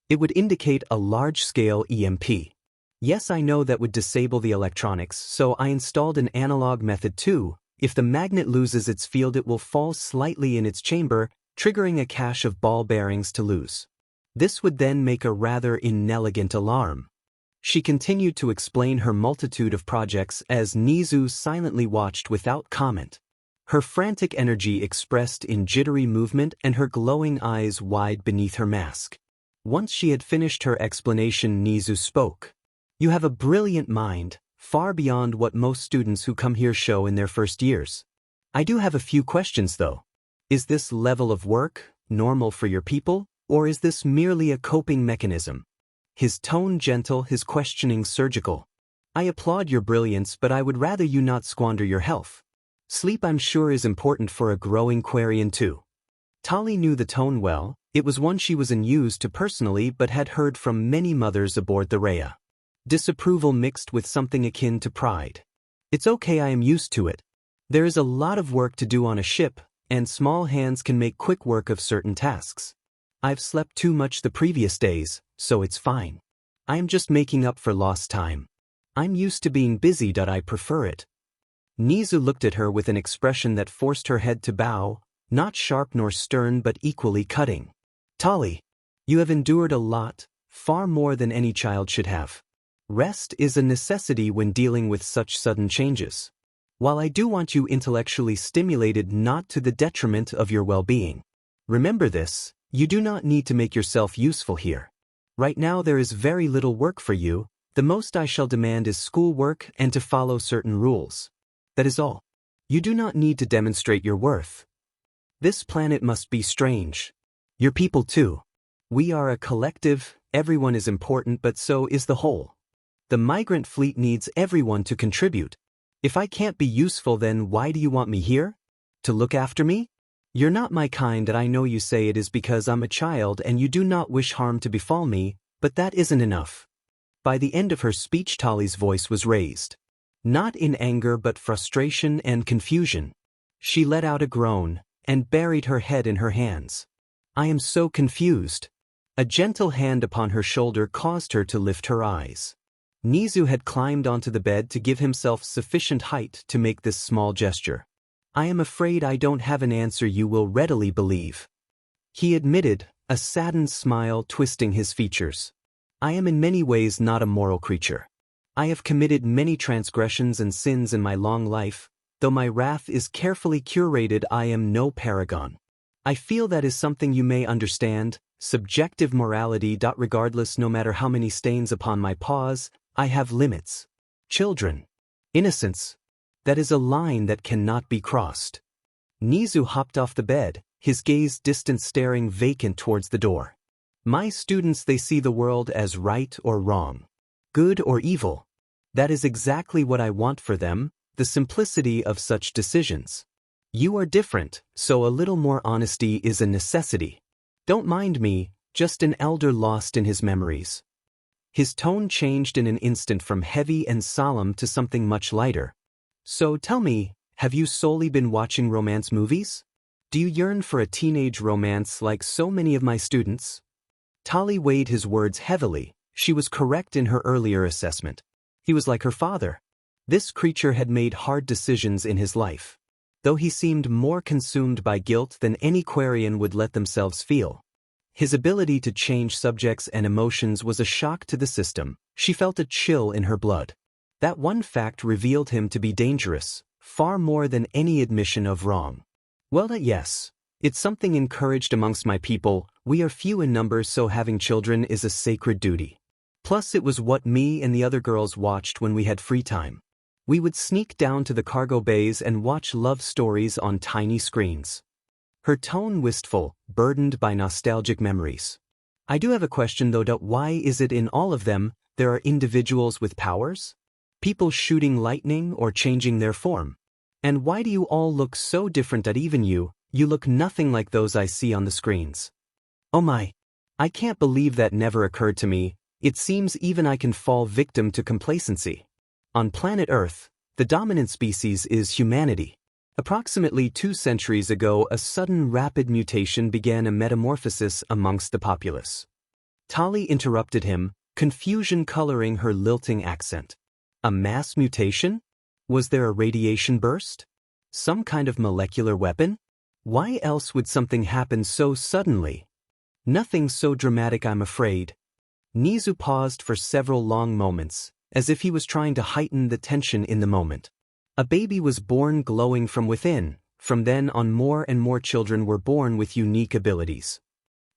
Speaker 1: It would indicate a large-scale EMP. Yes, I know that would disable the electronics, so I installed an analog method too. If the magnet loses its field, it will fall slightly in its chamber, triggering a cache of ball bearings to lose. This would then make a rather inelegant alarm. She continued to explain her multitude of projects as Nedzu silently watched without comment. Her frantic energy expressed in jittery movement and her glowing eyes wide beneath her mask. Once she had finished her explanation, Nedzu spoke. You have a brilliant mind, far beyond what most students who come here show in their first years. I do have a few questions though. Is this level of work normal for your people, or is this merely a coping mechanism? His tone gentle, his questioning surgical. I applaud your brilliance, but I would rather you not squander your health. Sleep, I'm sure, is important for a growing Quarian too. Tali knew the tone well. It was one she was unused to personally but had heard from many mothers aboard the Rhea. Disapproval mixed with something akin to pride. It's okay, I am used to it. There is a lot of work to do on a ship, and small hands can make quick work of certain tasks. I've slept too much the previous days, so it's fine. I am just making up for lost time. I'm used to being busy. I prefer it. Nedzu looked at her with an expression that forced her head to bow, not sharp nor stern but equally cutting. Tali, you have endured a lot, far more than any child should have. Rest is a necessity when dealing with such sudden changes. While I do want you intellectually stimulated, not to the detriment of your well-being. Remember this, you do not need to make yourself useful here. Right now there is very little work for you. The most I shall demand is schoolwork and to follow certain rules. That is all. You do not need to demonstrate your worth. This planet must be strange. Your people too. We are a collective, everyone is important, but so is the whole. The migrant fleet needs everyone to contribute. If I can't be useful, then why do you want me here? To look after me? You're not my kind, and I know you say it is because I'm a child and you do not wish harm to befall me, but that isn't enough. By the end of her speech, Tali's voice was raised. Not in anger but frustration and confusion. She let out a groan and buried her head in her hands. I am so confused. A gentle hand upon her shoulder caused her to lift her eyes. Nedzu had climbed onto the bed to give himself sufficient height to make this small gesture. I am afraid I don't have an answer you will readily believe. He admitted, a saddened smile twisting his features. I am in many ways not a moral creature. I have committed many transgressions and sins in my long life. Though my wrath is carefully curated, I am no paragon. I feel that is something you may understand, subjective morality. Regardless, no matter how many stains upon my paws, I have limits. Children. Innocence. That is a line that cannot be crossed. Nedzu hopped off the bed, his gaze distant, staring vacant towards the door. My students, they see the world as right or wrong, good or evil. That is exactly what I want for them, the simplicity of such decisions. You are different, so a little more honesty is a necessity. Don't mind me, just an elder lost in his memories. His tone changed in an instant from heavy and solemn to something much lighter. So tell me, have you solely been watching romance movies? Do you yearn for a teenage romance like so many of my students? Tali weighed his words heavily. She was correct in her earlier assessment. He was like her father. This creature had made hard decisions in his life. Though he seemed more consumed by guilt than any Quarian would let themselves feel. His ability to change subjects and emotions was a shock to the system. She felt a chill in her blood. That one fact revealed him to be dangerous, far more than any admission of wrong. Well, yes. It's something encouraged amongst my people. We are few in number, so having children is a sacred duty. Plus it was what me and the other girls watched when we had free time. We would sneak down to the cargo bays and watch love stories on tiny screens. Her tone wistful, burdened by nostalgic memories. I do have a question though. Why is it in all of them there are individuals with powers? People shooting lightning or changing their form? And why do you all look so different? Even you look nothing like those I see on the screens. Oh my. I can't believe that never occurred to me. It seems even I can fall victim to complacency. On planet Earth, the dominant species is humanity. Approximately 2 centuries ago, a sudden rapid mutation began a metamorphosis amongst the populace. Tali interrupted him, confusion coloring her lilting accent. A mass mutation? Was there a radiation burst? Some kind of molecular weapon? Why else would something happen so suddenly? Nothing so dramatic, I'm afraid. Nedzu paused for several long moments, as if he was trying to heighten the tension in the moment. A baby was born glowing from within. From then on, more and more children were born with unique abilities.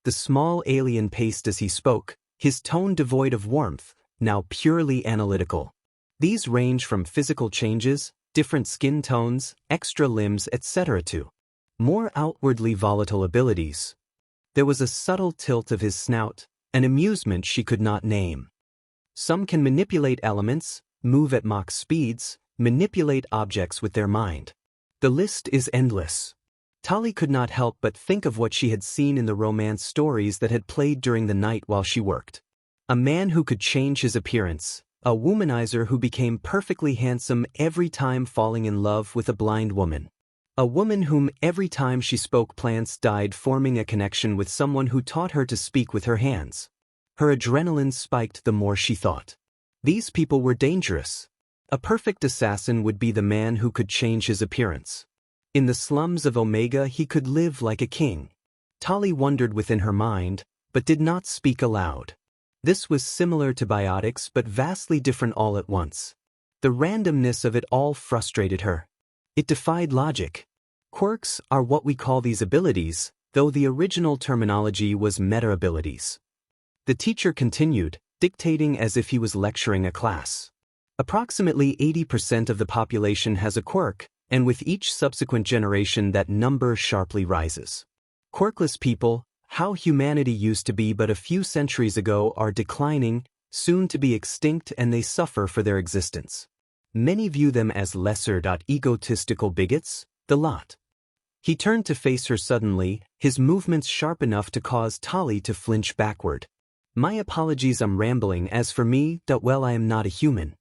Speaker 1: The small alien paced as he spoke, his tone devoid of warmth, now purely analytical. These range from physical changes, different skin tones, extra limbs, etc. to more outwardly volatile abilities. There was a subtle tilt of his snout, an amusement she could not name. Some can manipulate elements, move at Mach speeds, manipulate objects with their mind. The list is endless. Tali could not help but think of what she had seen in the romance stories that had played during the night while she worked. A man who could change his appearance, a womanizer who became perfectly handsome every time falling in love with a blind woman. A woman whom every time she spoke plants died, forming a connection with someone who taught her to speak with her hands. Her adrenaline spiked the more she thought. These people were dangerous. A perfect assassin would be the man who could change his appearance. In the slums of Omega he could live like a king. Tali wondered within her mind, but did not speak aloud. This was similar to biotics but vastly different all at once. The randomness of it all frustrated her. It defied logic. Quirks are what we call these abilities, though the original terminology was meta-abilities. The teacher continued, dictating as if he was lecturing a class. Approximately 80% of the population has a quirk, and with each subsequent generation that number sharply rises. Quirkless people, how humanity used to be but a few centuries ago, are declining, soon to be extinct, and they suffer for their existence. Many view them as lesser, egotistical bigots, the lot. He turned to face her suddenly, his movements sharp enough to cause Tali to flinch backward. My apologies, I'm rambling. As for me, well, I am not a human.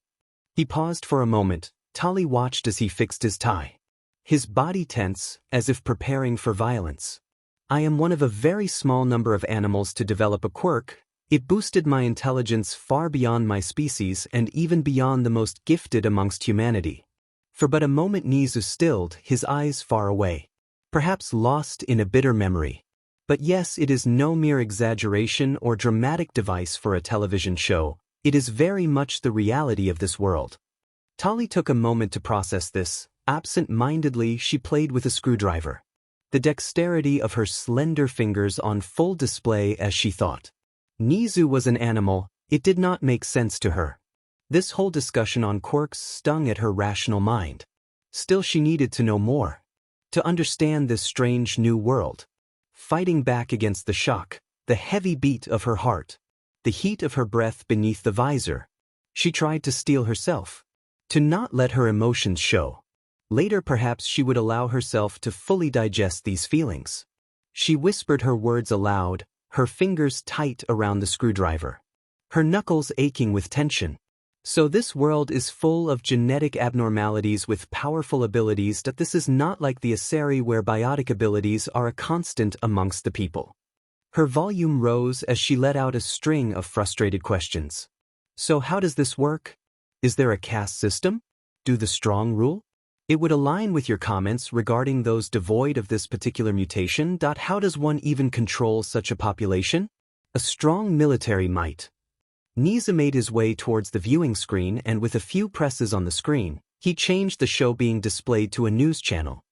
Speaker 1: He paused for a moment. Tali watched as he fixed his tie. His body tense, as if preparing for violence. I am one of a very small number of animals to develop a quirk. It boosted my intelligence far beyond my species and even beyond the most gifted amongst humanity. For but a moment Nedzu stilled, his eyes far away. Perhaps lost in a bitter memory. But yes, it is no mere exaggeration or dramatic device for a television show. It is very much the reality of this world. Tali took a moment to process this. Absent-mindedly, she played with a screwdriver. The dexterity of her slender fingers on full display as she thought. Nedzu was an animal. It did not make sense to her. This whole discussion on quirks stung at her rational mind. Still, she needed to know more. To understand this strange new world. Fighting back against the shock, the heavy beat of her heart, the heat of her breath beneath the visor. She tried to steel herself. To not let her emotions show. Later perhaps she would allow herself to fully digest these feelings. She whispered her words aloud, her fingers tight around the screwdriver. Her knuckles aching with tension. So this world is full of genetic abnormalities with powerful abilities. That this is not like the Asari where biotic abilities are a constant amongst the people. Her volume rose as she let out a string of frustrated questions. So how does this work? Is there a caste system? Do the strong rule? It would align with your comments regarding those devoid of this particular mutation. How does one even control such a population? A strong military might. Nedzu made his way towards the viewing screen, and with a few presses on the screen, he changed the show being displayed to a news channel.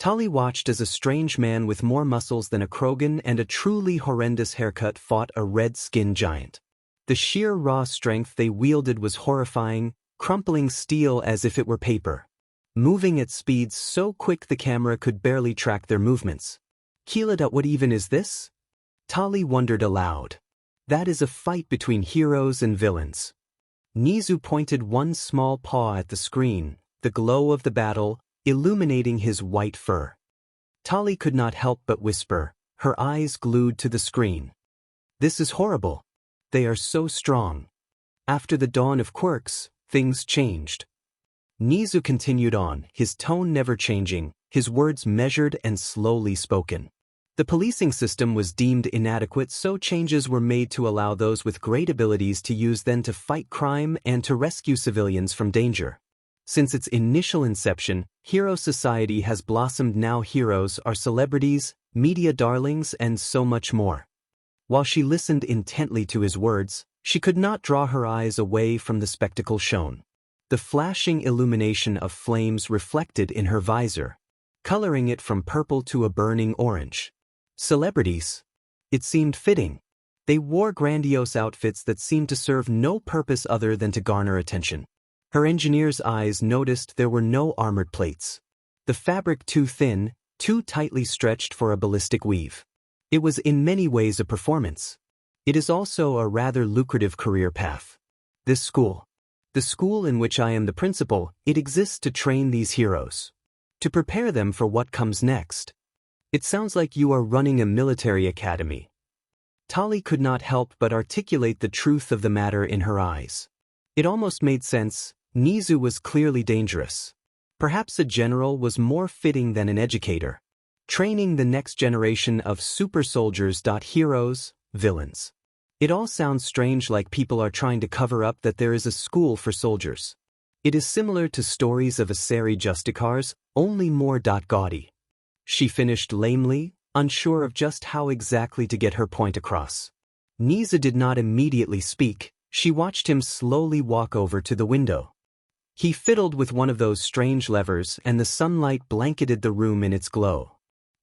Speaker 1: Tali watched as a strange man with more muscles than a Krogan and a truly horrendous haircut fought a red-skinned giant. The sheer raw strength they wielded was horrifying, crumpling steel as if it were paper. Moving at speeds so quick the camera could barely track their movements. Kila, what even is this? Tali wondered aloud. That is a fight between heroes and villains. Nedzu pointed one small paw at the screen, the glow of the battle illuminating his white fur. Tali could not help but whisper, her eyes glued to the screen. This is horrible. They are so strong. After the dawn of quirks, things changed. Nedzu continued on, his tone never changing, his words measured and slowly spoken. The policing system was deemed inadequate, so changes were made to allow those with great abilities to use them to fight crime and to rescue civilians from danger. Since its initial inception, hero society has blossomed. Now heroes are celebrities, media darlings, and so much more. While she listened intently to his words, she could not draw her eyes away from the spectacle shown. The flashing illumination of flames reflected in her visor, coloring it from purple to a burning orange. Celebrities. It seemed fitting. They wore grandiose outfits that seemed to serve no purpose other than to garner attention. Her engineer's eyes noticed there were no armored plates. The fabric too thin, too tightly stretched for a ballistic weave. It was in many ways a performance. It is also a rather lucrative career path. This school. The school in which I am the principal, it exists to train these heroes. To prepare them for what comes next. It sounds like you are running a military academy. Tali could not help but articulate the truth of the matter in her eyes. It almost made sense. Nedzu was clearly dangerous. Perhaps a general was more fitting than an educator, training the next generation of super soldiers. Heroes, villains. It all sounds strange, like people are trying to cover up that there is a school for soldiers. It is similar to stories of a série justicars, only more gaudy. She finished lamely, unsure of just how exactly to get her point across. Nedzu did not immediately speak. She watched him slowly walk over to the window. He fiddled with one of those strange levers, and the sunlight blanketed the room in its glow.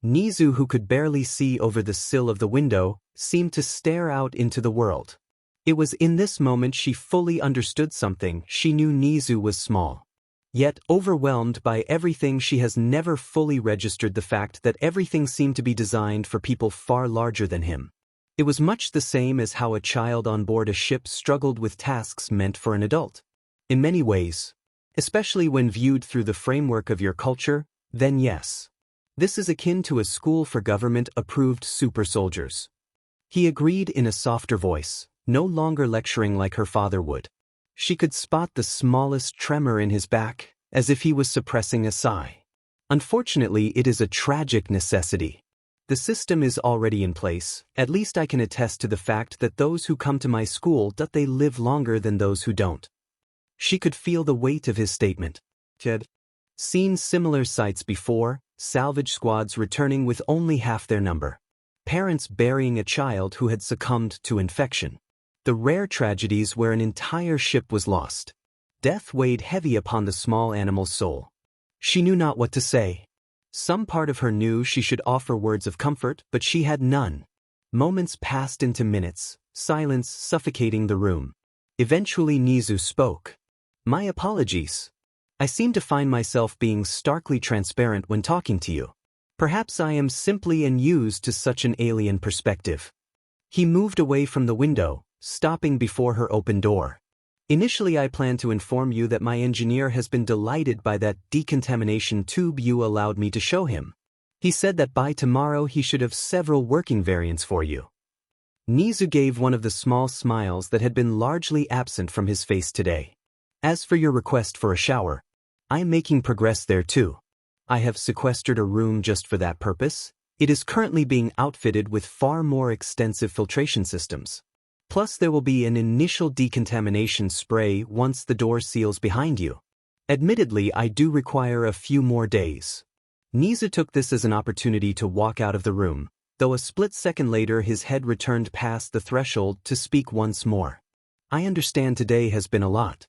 Speaker 1: Nedzu, who could barely see over the sill of the window, seemed to stare out into the world. It was in this moment she fully understood something. She knew Nedzu was small. Yet, overwhelmed by everything, she has never fully registered the fact that everything seemed to be designed for people far larger than him. It was much the same as how a child on board a ship struggled with tasks meant for an adult. In many ways, especially when viewed through the framework of your culture, then yes. This is akin to a school for government-approved super soldiers. He agreed in a softer voice, no longer lecturing like her father would. She could spot the smallest tremor in his back, as if he was suppressing a sigh. Unfortunately, it is a tragic necessity. The system is already in place. At least I can attest to the fact that those who come to my school, that they live longer than those who don't. She could feel the weight of his statement. She had seen similar sights before, salvage squads returning with only half their number. Parents burying a child who had succumbed to infection. The rare tragedies where an entire ship was lost. Death weighed heavy upon the small animal's soul. She knew not what to say. Some part of her knew she should offer words of comfort, but she had none. Moments passed into minutes, silence suffocating the room. Eventually Nedzu spoke. My apologies. I seem to find myself being starkly transparent when talking to you. Perhaps I am simply unused to such an alien perspective. He moved away from the window, stopping before her open door. Initially I planned to inform you that my engineer has been delighted by that decontamination tube you allowed me to show him. He said that by tomorrow he should have several working variants for you. Nedzu gave one of the small smiles that had been largely absent from his face today. As for your request for a shower, I am making progress there too. I have sequestered a room just for that purpose. It is currently being outfitted with far more extensive filtration systems. Plus there will be an initial decontamination spray once the door seals behind you. Admittedly, I do require a few more days. Nedzu took this as an opportunity to walk out of the room, though a split second later his head returned past the threshold to speak once more. I understand today has been a lot.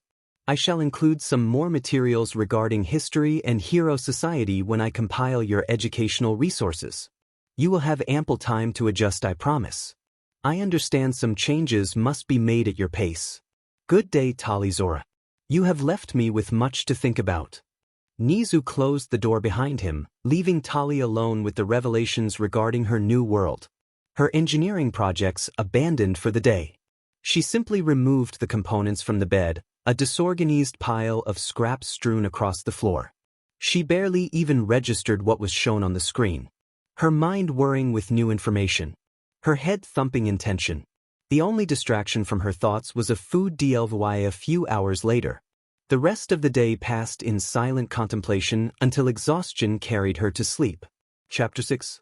Speaker 1: I shall include some more materials regarding history and hero society when I compile your educational resources. You will have ample time to adjust, I promise. I understand some changes must be made at your pace. Good day, Tali Zora. You have left me with much to think about. Nedzu closed the door behind him, leaving Tali alone with the revelations regarding her new world. Her engineering projects abandoned for the day. She simply removed the components from the bed, a disorganized pile of scraps strewn across the floor. She barely even registered what was shown on the screen. Her mind whirring with new information. Her head thumping in tension. The only distraction from her thoughts was a food DLVY a few hours later. The rest of the day passed in silent contemplation until exhaustion carried her to sleep. Chapter 6.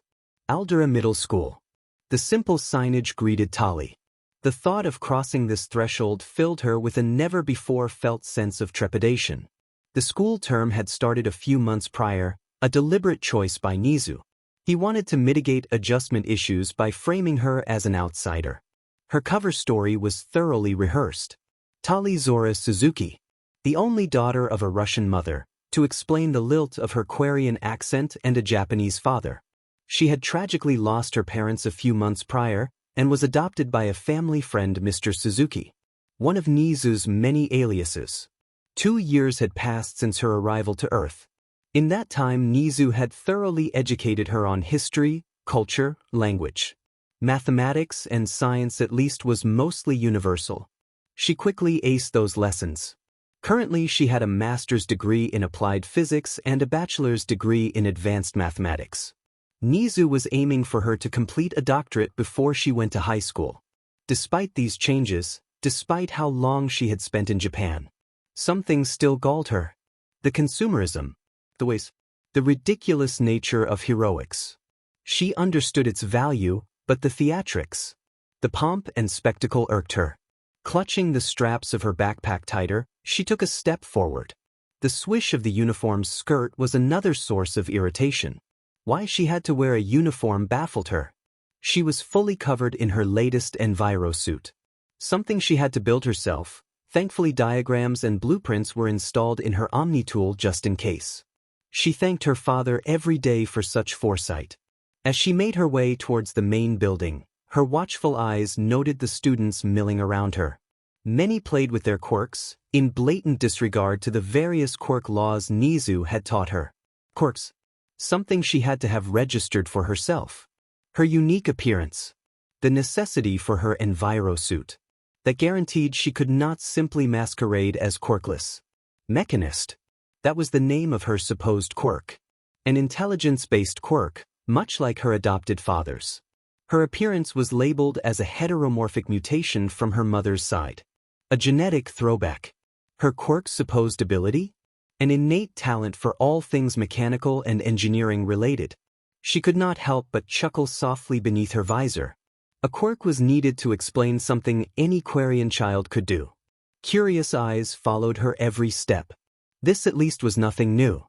Speaker 1: Aldera Middle School. The simple signage greeted Tali. The thought of crossing this threshold filled her with a never-before-felt sense of trepidation. The school term had started a few months prior, a deliberate choice by Nedzu. He wanted to mitigate adjustment issues by framing her as an outsider. Her cover story was thoroughly rehearsed. Tali Zora Suzuki, the only daughter of a Russian mother, to explain the lilt of her Quarian accent and a Japanese father. She had tragically lost her parents a few months prior and was adopted by a family friend, Mr. Suzuki, one of Nedzu's many aliases. 2 years had passed since her arrival to Earth. In that time, Nedzu had thoroughly educated her on history, culture, language. Mathematics and science at least was mostly universal. She quickly aced those lessons. Currently, she had a master's degree in applied physics and a bachelor's degree in advanced mathematics. Nedzu was aiming for her to complete a doctorate before she went to high school. Despite these changes, despite how long she had spent in Japan, some things still galled her. The consumerism, the ways. The ridiculous nature of heroics. She understood its value, but the theatrics. The pomp and spectacle irked her. Clutching the straps of her backpack tighter, she took a step forward. The swish of the uniform's skirt was another source of irritation. Why she had to wear a uniform baffled her. She was fully covered in her latest Enviro suit. Something she had to build herself. Thankfully, diagrams and blueprints were installed in her Omni-tool just in case. She thanked her father every day for such foresight. As she made her way towards the main building, her watchful eyes noted the students milling around her. Many played with their quirks, in blatant disregard to the various quirk laws Nedzu had taught her. Quirks. Something she had to have registered for herself. Her unique appearance. The necessity for her Enviro suit. That guaranteed she could not simply masquerade as Quirkless. Mechanist. That was the name of her supposed quirk. An intelligence-based quirk, much like her adopted father's. Her appearance was labeled as a heteromorphic mutation from her mother's side. A genetic throwback. Her quirk's supposed ability? An innate talent for all things mechanical and engineering related. She could not help but chuckle softly beneath her visor. A quirk was needed to explain something any Quarian child could do. Curious eyes followed her every step. This at least was nothing new.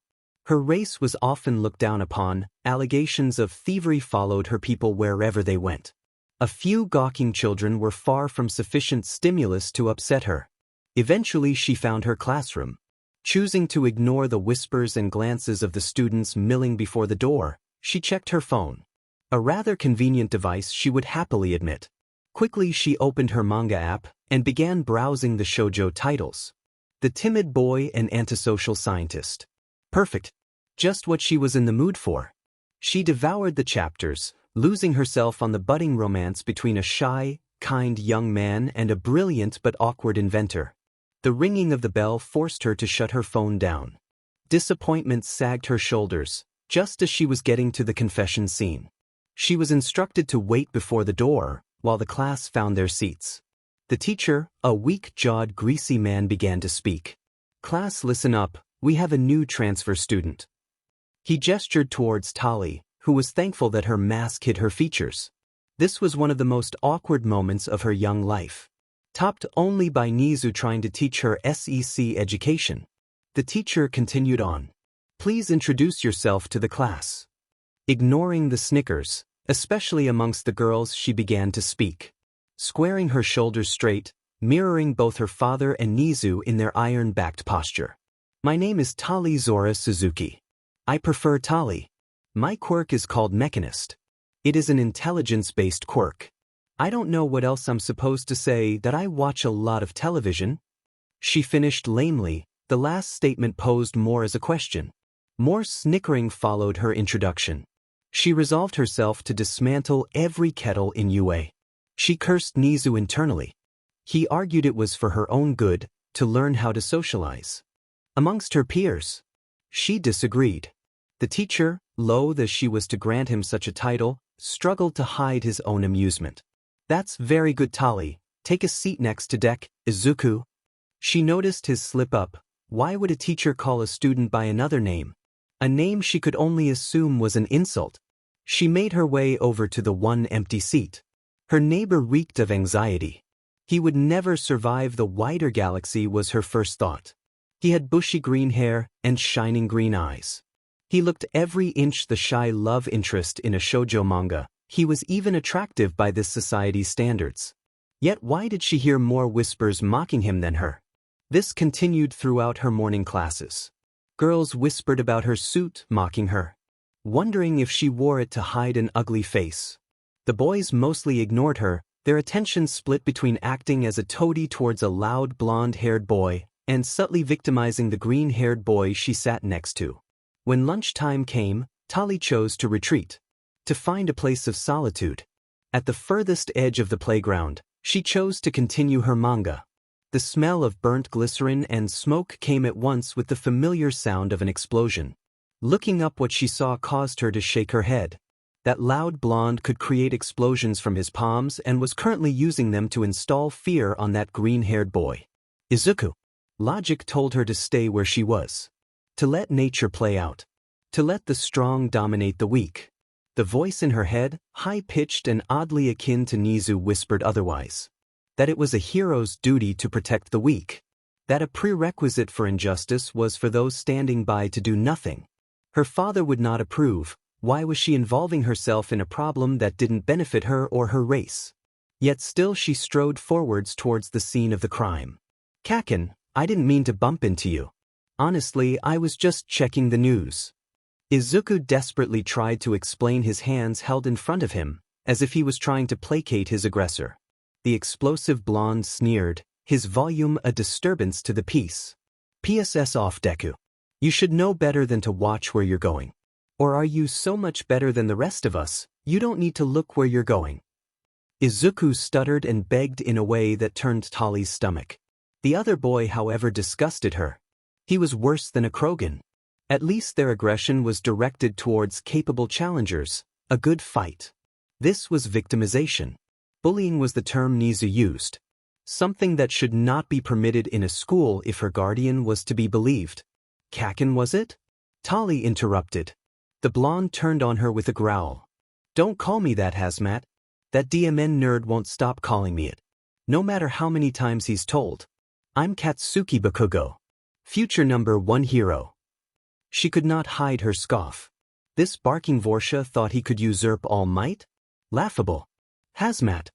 Speaker 1: Her race was often looked down upon, allegations of thievery followed her people wherever they went. A few gawking children were far from sufficient stimulus to upset her. Eventually she found her classroom. Choosing to ignore the whispers and glances of the students milling before the door, she checked her phone. A rather convenient device she would happily admit. Quickly she opened her manga app and began browsing the shoujo titles. The Timid Boy and Antisocial Scientist. Perfect. Just what she was in the mood for. She devoured the chapters, losing herself on the budding romance between a shy, kind young man and a brilliant but awkward inventor. The ringing of the bell forced her to shut her phone down. Disappointment sagged her shoulders, just as she was getting to the confession scene. She was instructed to wait before the door, while the class found their seats. The teacher, a weak-jawed, greasy man, began to speak. "Class, listen up, we have a new transfer student." He gestured towards Tali, who was thankful that her mask hid her features. This was one of the most awkward moments of her young life. Topped only by Nedzu trying to teach her SEC education. The teacher continued on. "Please introduce yourself to the class." Ignoring the snickers, especially amongst the girls, she began to speak. Squaring her shoulders straight, mirroring both her father and Nedzu in their iron-backed posture. "My name is Tali Zora Suzuki. I prefer Tali. My quirk is called Mechanist. It is an intelligence-based quirk. I don't know what else I'm supposed to say, that I watch a lot of television." She finished lamely, the last statement posed more as a question. More snickering followed her introduction. She resolved herself to dismantle every kettle in UA. She cursed Nedzu internally. He argued it was for her own good, to learn how to socialize. Amongst her peers. She disagreed. The teacher, loath as she was to grant him such a title, struggled to hide his own amusement. "That's very good, Tali. Take a seat next to Dek, Izuku." She noticed his slip up. Why would a teacher call a student by another name? A name she could only assume was an insult. She made her way over to the one empty seat. Her neighbor reeked of anxiety. He would never survive the wider galaxy was her first thought. He had bushy green hair and shining green eyes. He looked every inch the shy love interest in a shoujo manga. He was even attractive by this society's standards. Yet why did she hear more whispers mocking him than her? This continued throughout her morning classes. Girls whispered about her suit, mocking her, wondering if she wore it to hide an ugly face. The boys mostly ignored her, their attention split between acting as a toady towards a loud blonde-haired boy and subtly victimizing the green-haired boy she sat next to. When lunchtime came, Tali chose to retreat, to find a place of solitude. At the furthest edge of the playground, she chose to continue her manga. The smell of burnt glycerin and smoke came at once with the familiar sound of an explosion. Looking up, what she saw caused her to shake her head. That loud blonde could create explosions from his palms and was currently using them to install fear on that green-haired boy. Izuku. Logic told her to stay where she was. To let nature play out. To let the strong dominate the weak. The voice in her head, high-pitched and oddly akin to Nedzu, whispered otherwise. That it was a hero's duty to protect the weak. That a prerequisite for injustice was for those standing by to do nothing. Her father would not approve. Why was she involving herself in a problem that didn't benefit her or her race? Yet still she strode forwards towards the scene of the crime. Kaken, I didn't mean to bump into you. Honestly, I was just checking the news. Izuku desperately tried to explain, his hands held in front of him, as if he was trying to placate his aggressor. The explosive blonde sneered, his volume a disturbance to the peace. PSS off, Deku. You should know better than to watch where you're going. Or are you so much better than the rest of us, you don't need to look where you're going? Izuku stuttered and begged in a way that turned Tali's stomach. The other boy, however, disgusted her. He was worse than a Krogan. At least their aggression was directed towards capable challengers, a good fight. This was victimization. Bullying was the term Nedzu used. Something that should not be permitted in a school if her guardian was to be believed. Kaken, was it? Tali interrupted. The blonde turned on her with a growl. Don't call me that, Hazmat. That DMN nerd won't stop calling me it. No matter how many times he's told. I'm Katsuki Bakugo. Future #1 hero. She could not hide her scoff. This barking Vorsha thought he could usurp all might? Laughable. Hazmat.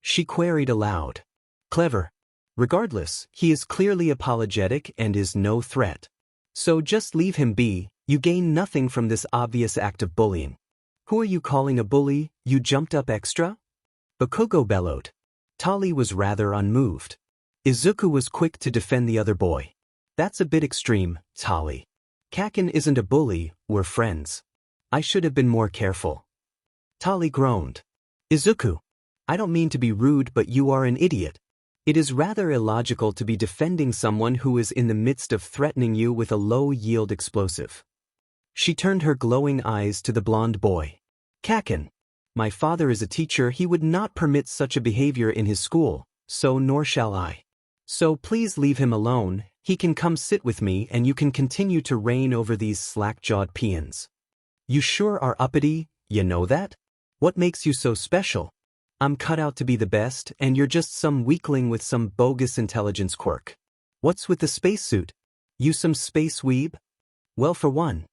Speaker 1: She queried aloud. Clever. Regardless, he is clearly apologetic and is no threat. So just leave him be, you gain nothing from this obvious act of bullying. Who are you calling a bully, you jumped up extra? Bakugo bellowed. Tali was rather unmoved. Izuku was quick to defend the other boy. That's a bit extreme, Tali. Kaken isn't a bully, we're friends. I should have been more careful. Tali groaned. Izuku. I don't mean to be rude, but you are an idiot. It is rather illogical to be defending someone who is in the midst of threatening you with a low-yield explosive. She turned her glowing eyes to the blonde boy. Kaken. My father is a teacher, he would not permit such a behavior in his school, so nor shall I. So please leave him alone, he can come sit with me and you can continue to reign over these slack-jawed peons. You sure are uppity, you know that? What makes you so special? I'm cut out to be the best and you're just some weakling with some bogus intelligence quirk. What's with the spacesuit? You some space weeb? Well, for one,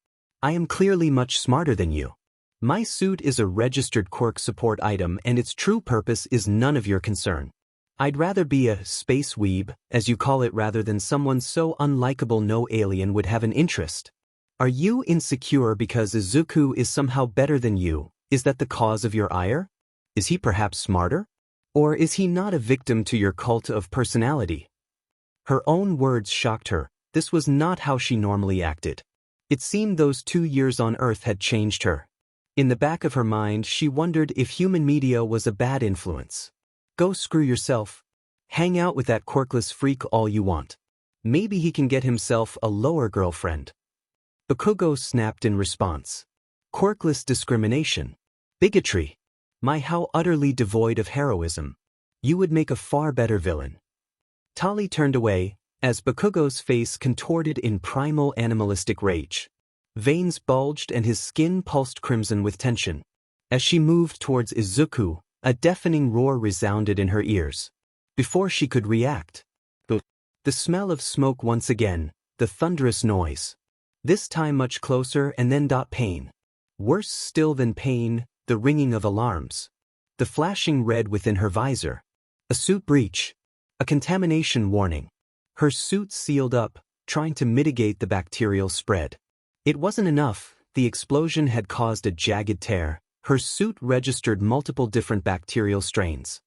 Speaker 1: I am clearly much smarter than you. My suit is a registered quirk support item and its true purpose is none of your concern. I'd rather be a space weeb, as you call it, rather than someone so unlikable no alien would have an interest. Are you insecure because Izuku is somehow better than you? Is that the cause of your ire? Is he perhaps smarter? Or is he not a victim to your cult of personality? Her own words shocked her. This was not how she normally acted. It seemed those 2 years on Earth had changed her. In the back of her mind, she wondered if human media was a bad influence. Go screw yourself. Hang out with that Quirkless freak all you want. Maybe he can get himself a lower girlfriend. Bakugo snapped in response. Quirkless discrimination. Bigotry. My, how utterly devoid of heroism. You would make a far better villain. Tali turned away, as Bakugo's face contorted in primal animalistic rage. Veins bulged and his skin pulsed crimson with tension. As she moved towards Izuku, a deafening roar resounded in her ears. Before she could react, the smell of smoke once again, the thunderous noise. This time much closer and then pain. Worse still than pain, the ringing of alarms. The flashing red within her visor. A suit breach. A contamination warning. Her suit sealed up, trying to mitigate the bacterial spread. It wasn't enough, the explosion had caused a jagged tear. Her suit registered multiple different bacterial strains.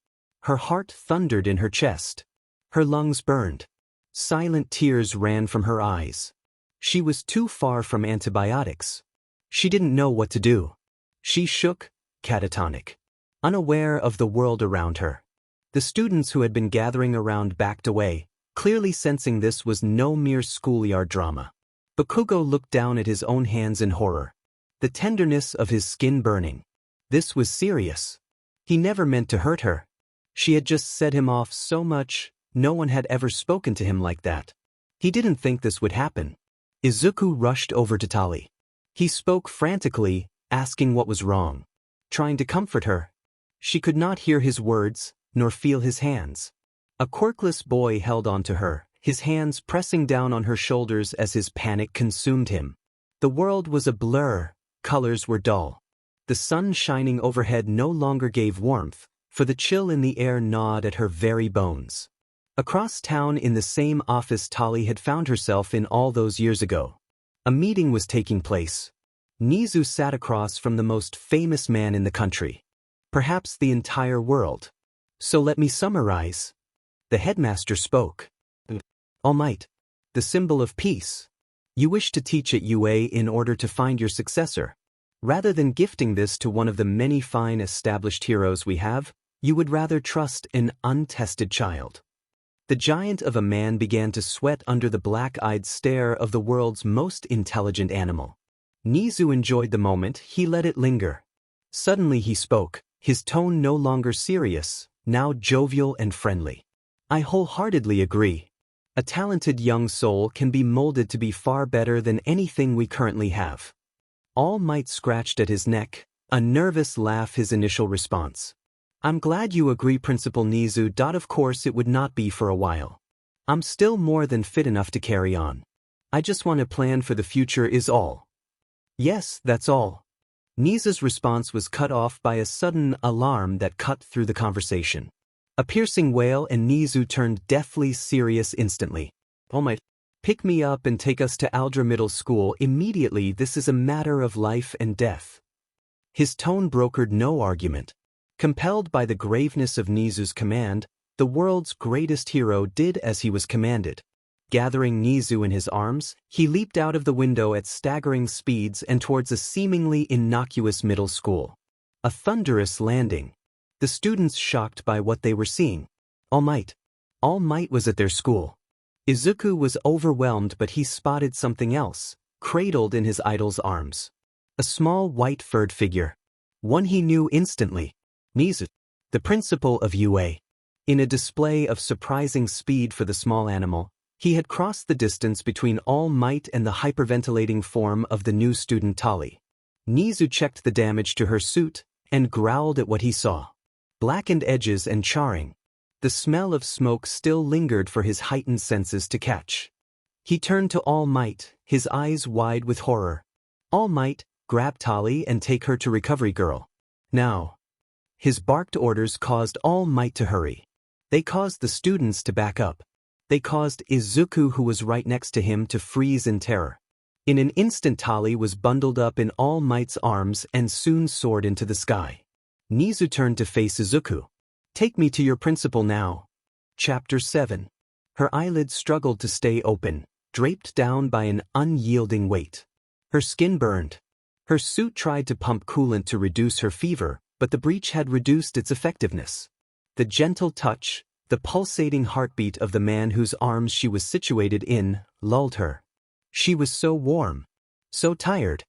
Speaker 1: Her heart thundered in her chest. Her lungs burned. Silent tears ran from her eyes. She was too far from antibiotics. She didn't know what to do. She shook, catatonic, unaware of the world around her. The students who had been gathering around backed away, clearly sensing this was no mere schoolyard drama. Bakugo looked down at his own hands in horror. The tenderness of his skin burning. This was serious. He never meant to hurt her. She had just set him off so much, no one had ever spoken to him like that. He didn't think this would happen. Izuku rushed over to Tali. He spoke frantically, asking what was wrong. Trying to comfort her. She could not hear his words, nor feel his hands. A quirkless boy held on to her, his hands pressing down on her shoulders as his panic consumed him. The world was a blur, colors were dull. The sun shining overhead no longer gave warmth, for the chill in the air gnawed at her very bones. Across town in the same office Tali had found herself in all those years ago. A meeting was taking place. Nedzu sat across from the most famous man in the country. Perhaps the entire world. So let me summarize. The headmaster spoke. All Might, the symbol of peace. You wish to teach at UA in order to find your successor. Rather than gifting this to one of the many fine established heroes we have, you would rather trust an untested child. The giant of a man began to sweat under the black-eyed stare of the world's most intelligent animal. Nedzu enjoyed the moment, he let it linger. Suddenly he spoke, his tone no longer serious, now jovial and friendly. I wholeheartedly agree. A talented young soul can be molded to be far better than anything we currently have. All Might scratched at his neck, a nervous laugh his initial response. I'm glad you agree, Principal Nedzu. Of course it would not be for a while. I'm still more than fit enough to carry on. I just want to plan for the future is all. Yes, that's all. Nedzu's response was cut off by a sudden alarm that cut through the conversation. A piercing wail and Nedzu turned deathly serious instantly. All Might, pick me up and take us to Aldra Middle School immediately. This is a matter of life and death. His tone brokered no argument. Compelled by the graveness of Nedzu's command, the world's greatest hero did as he was commanded. Gathering Nedzu in his arms, he leaped out of the window at staggering speeds and towards a seemingly innocuous middle school. A thunderous landing. The students shocked by what they were seeing. All Might was at their school. Izuku was overwhelmed, but he spotted something else, cradled in his idol's arms. A small white furred figure. One he knew instantly. Nedzu, the principal of UA. In a display of surprising speed for the small animal, he had crossed the distance between All Might and the hyperventilating form of the new student Tali. Nedzu checked the damage to her suit and growled at what he saw. Blackened edges and charring. The smell of smoke still lingered for his heightened senses to catch. He turned to All Might, his eyes wide with horror. All Might, grab Tali and take her to Recovery Girl. Now. His barked orders caused All Might to hurry. They caused the students to back up. They caused Izuku, who was right next to him, to freeze in terror. In an instant Tali was bundled up in All Might's arms and soon soared into the sky. Nedzu turned to face Izuku. Take me to your principal now. Chapter 7. Her eyelids struggled to stay open, draped down by an unyielding weight. Her skin burned. Her suit tried to pump coolant to reduce her fever, but the breach had reduced its effectiveness. The gentle touch, the pulsating heartbeat of the man whose arms she was situated in, lulled her. She was so warm, so tired.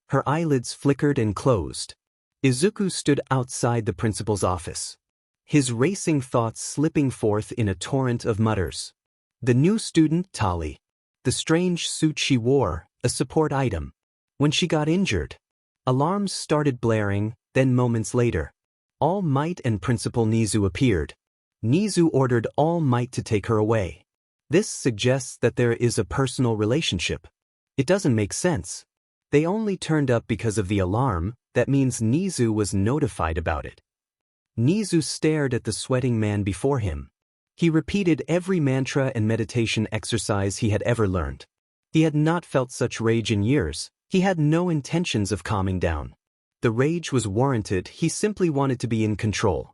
Speaker 1: Her eyelids flickered and closed. Izuku stood outside the principal's office. His racing thoughts slipping forth in a torrent of mutters. The new student, Tali. The strange suit she wore, a support item. When she got injured. Alarms started blaring. Then moments later, All Might and Principal Nedzu appeared. Nedzu ordered All Might to take her away. This suggests that there is a personal relationship. It doesn't make sense. They only turned up because of the alarm, that means Nedzu was notified about it. Nedzu stared at the sweating man before him. He repeated every mantra and meditation exercise he had ever learned. He had not felt such rage in years. He had no intentions of calming down. The rage was warranted, he simply wanted to be in control.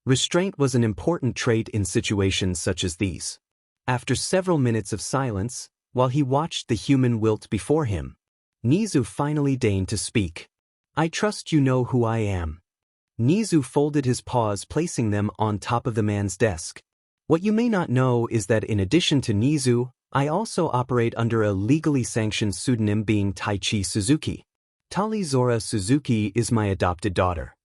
Speaker 1: Restraint was an important trait in situations such as these. After several minutes of silence, while he watched the human wilt before him, Nedzu finally deigned to speak. I trust you know who I am. Nedzu folded his paws, placing them on top of the man's desk. What you may not know is that in addition to Nedzu, I also operate under a legally sanctioned pseudonym being Taichi Suzuki. Tali Zora Suzuki is my adopted daughter.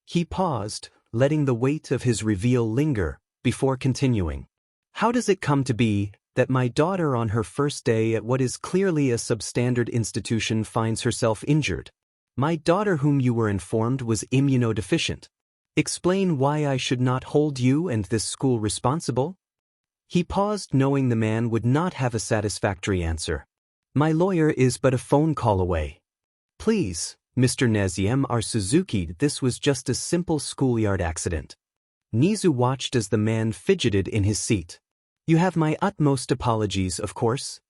Speaker 1: He paused, letting the weight of his reveal linger, before continuing. How does it come to be that my daughter on her first day at what is clearly a substandard institution finds herself injured. My daughter, whom you were informed was immunodeficient. Explain why I should not hold you and this school responsible?" He paused, knowing the man would not have a satisfactory answer. "My lawyer is but a phone call away." "Please, Mr. Nedzu Suzuki, this was just a simple schoolyard accident." Nedzu watched as the man fidgeted in his seat. "You have my utmost apologies, of course."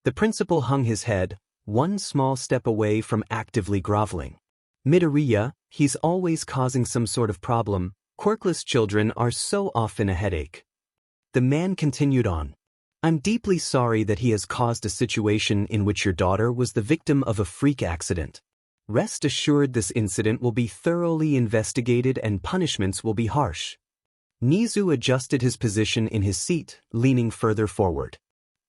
Speaker 1: The principal hung his head, one small step away from actively groveling. "Midoriya, he's always causing some sort of problem. Quirkless children are so often a headache." The man continued on. "I'm deeply sorry that he has caused a situation in which your daughter was the victim of a freak accident. Rest assured this incident will be thoroughly investigated and punishments will be harsh." Nedzu adjusted his position in his seat, leaning further forward.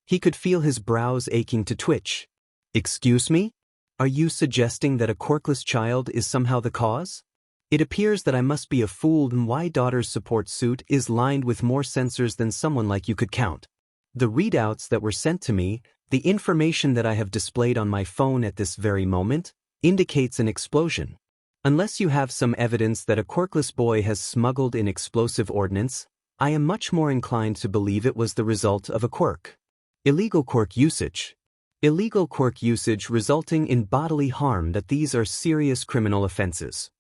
Speaker 1: He could feel his brows aching to twitch. "Excuse me? Are you suggesting that a quirkless child is somehow the cause? It appears that I must be a fool, and my daughter's support suit is lined with more sensors than someone like you could count. The readouts that were sent to me, the information that I have displayed on my phone at this very moment, indicates an explosion. Unless you have some evidence that a quirkless boy has smuggled in explosive ordnance, I am much more inclined to believe it was the result of a quirk. Illegal quirk usage. Illegal quirk usage resulting in bodily harm, that these are serious criminal offenses."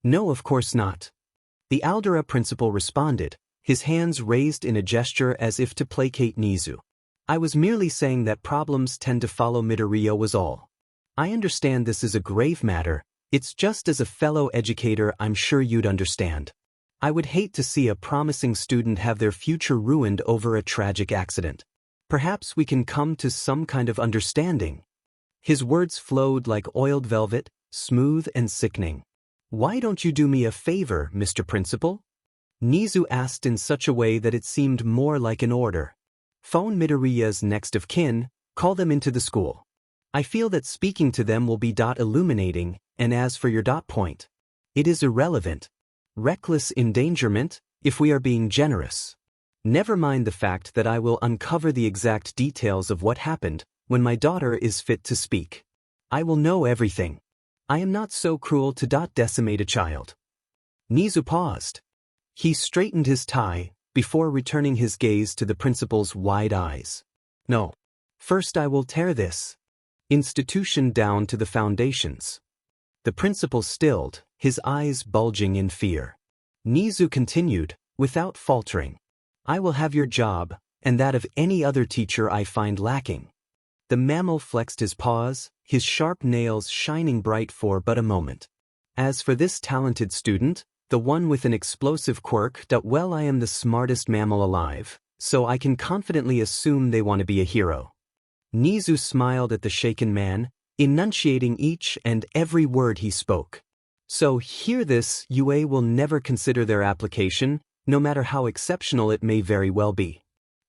Speaker 1: "No, of course not." The Aldera principal responded, his hands raised in a gesture as if to placate Nedzu. "I was merely saying that problems tend to follow Midoriya was all. I understand this is a grave matter. It's just, as a fellow educator, I'm sure you'd understand. I would hate to see a promising student have their future ruined over a tragic accident. Perhaps we can come to some kind of understanding." His words flowed like oiled velvet, smooth and sickening. "Why don't you do me a favor, Mr. Principal?" Nedzu asked in such a way that it seemed more like an order. "Phone Midoriya's next of kin, call them into the school. I feel that speaking to them will be illuminating, and as for your point, it is irrelevant. Reckless endangerment, if we are being generous. Never mind the fact that I will uncover the exact details of what happened when my daughter is fit to speak. I will know everything. I am not so cruel to decimate a child." Nedzu paused. He straightened his tie before returning his gaze to the principal's wide eyes. "No. First I will tear this institution down to the foundations." The principal stilled, his eyes bulging in fear. Nedzu continued, without faltering. "I will have your job, and that of any other teacher I find lacking." The mammal flexed his paws, his sharp nails shining bright for but a moment. "As for this talented student, the one with an explosive quirk, well, I am the smartest mammal alive, so I can confidently assume they want to be a hero." Nedzu smiled at the shaken man, enunciating each and every word he spoke. "So hear this, UA will never consider their application, no matter how exceptional it may very well be.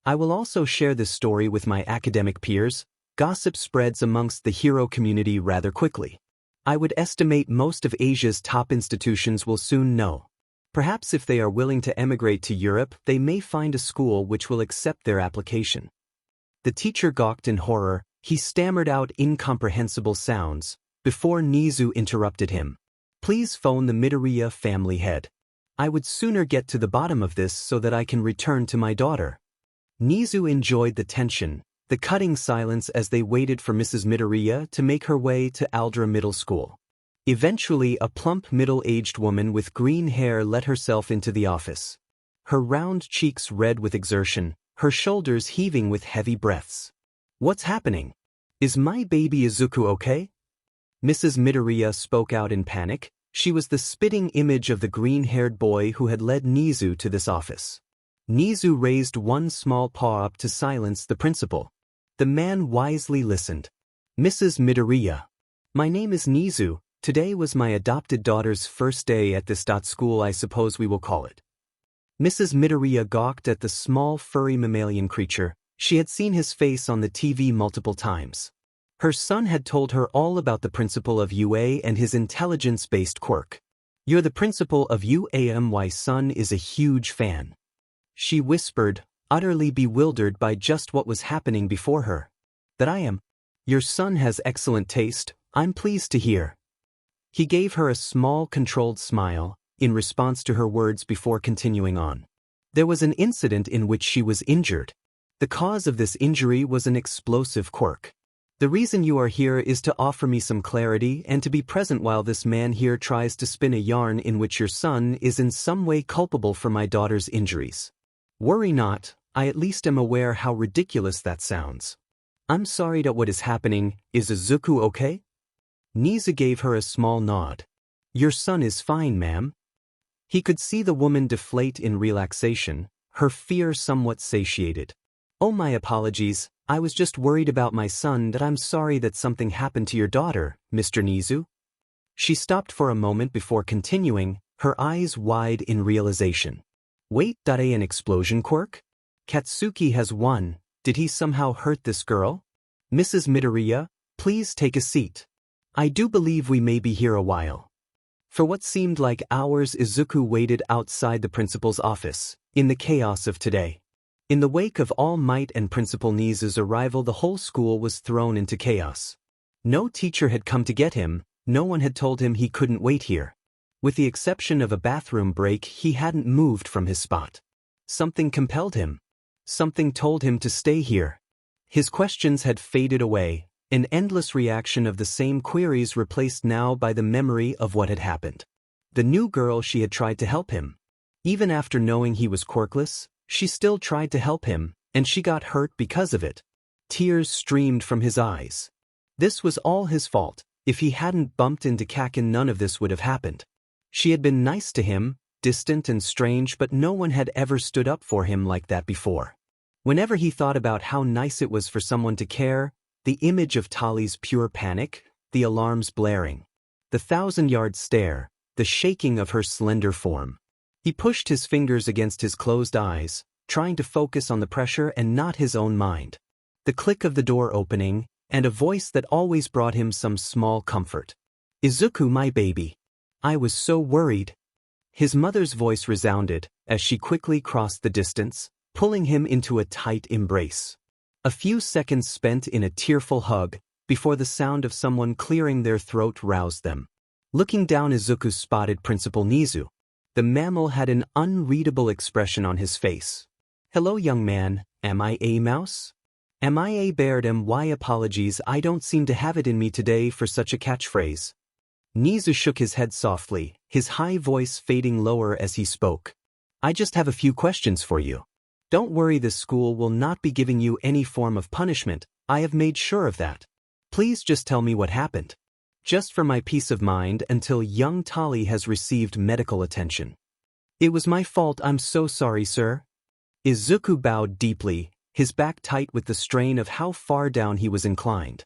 Speaker 1: I will also share this story with my academic peers. Gossip spreads amongst the hero community rather quickly. I would estimate most of Asia's top institutions will soon know. Perhaps if they are willing to emigrate to Europe, they may find a school which will accept their application." The teacher gawked in horror. He stammered out incomprehensible sounds before Nedzu interrupted him. "Please phone the Midoriya family head. I would sooner get to the bottom of this so that I can return to my daughter." Nedzu enjoyed the tension, the cutting silence as they waited for Mrs. Midoriya to make her way to Aldera Middle School. Eventually, a plump middle-aged woman with green hair let herself into the office. Her round cheeks red with exertion, her shoulders heaving with heavy breaths. "What's happening? Is my baby Izuku okay?" Mrs. Midoriya spoke out in panic. She was the spitting image of the green-haired boy who had led Nedzu to this office. Nedzu raised one small paw up to silence the principal. The man wisely listened. "Mrs. Midoriya, my name is Nedzu. Today was my adopted daughter's first day at this school, I suppose we will call it." Mrs. Midoriya gawked at the small furry mammalian creature. She had seen his face on the TV multiple times. Her son had told her all about the principal of UA and his intelligence-based quirk. "You're the principal of UA, my son is a huge fan." She whispered, utterly bewildered by just what was happening before her. That I am. Your son has excellent taste, I'm pleased to hear. He gave her a small controlled smile, in response to her words before continuing on. There was an incident in which she was injured. The cause of this injury was an explosive quirk. The reason you are here is to offer me some clarity and to be present while this man here tries to spin a yarn in which your son is in some way culpable for my daughter's injuries. Worry not, I at least am aware how ridiculous that sounds. I'm sorry that what is happening. Is Izuku okay? Nedzu gave her a small nod. Your son is fine, ma'am. He could see the woman deflate in relaxation, her fear somewhat satiated. Oh, my apologies, I was just worried about my son. That I'm sorry that something happened to your daughter, Mr. Nedzu. She stopped for a moment before continuing, her eyes wide in realization. Wait, an explosion quirk? Katsuki has one. Did he somehow hurt this girl? Mrs. Midoriya, please take a seat. I do believe we may be here a while. For what seemed like hours, Izuku waited outside the principal's office, in the chaos of today. In the wake of All Might and Principal Nedzu's arrival, the whole school was thrown into chaos. No teacher had come to get him, no one had told him he couldn't wait here. With the exception of a bathroom break, he hadn't moved from his spot. Something compelled him. Something told him to stay here. His questions had faded away, an endless reaction of the same queries replaced now by the memory of what had happened. The new girl, she had tried to help him. Even after knowing he was quirkless, she still tried to help him, and she got hurt because of it. Tears streamed from his eyes. This was all his fault. If he hadn't bumped into Kaken, none of this would have happened. She had been nice to him, distant and strange, but no one had ever stood up for him like that before. Whenever he thought about how nice it was for someone to care, the image of Tali's pure panic, the alarms blaring, the 1,000-yard stare, the shaking of her slender form. He pushed his fingers against his closed eyes, trying to focus on the pressure and not his own mind. The click of the door opening, and a voice that always brought him some small comfort. Izuku, my baby. I was so worried. His mother's voice resounded, as she quickly crossed the distance, pulling him into a tight embrace. A few seconds spent in a tearful hug, before the sound of someone clearing their throat roused them. Looking down, Izuku spotted Principal Nedzu. The mammal had an unreadable expression on his face. Hello, young man, am I a mouse? Am I a bear? My apologies, I don't seem to have it in me today for such a catchphrase. Nedzu shook his head softly, his high voice fading lower as he spoke. I just have a few questions for you. Don't worry, this school will not be giving you any form of punishment, I have made sure of that. Please just tell me what happened. Just for my peace of mind until young Tali has received medical attention. It was my fault, I'm so sorry, sir. Izuku bowed deeply, his back tight with the strain of how far down he was inclined.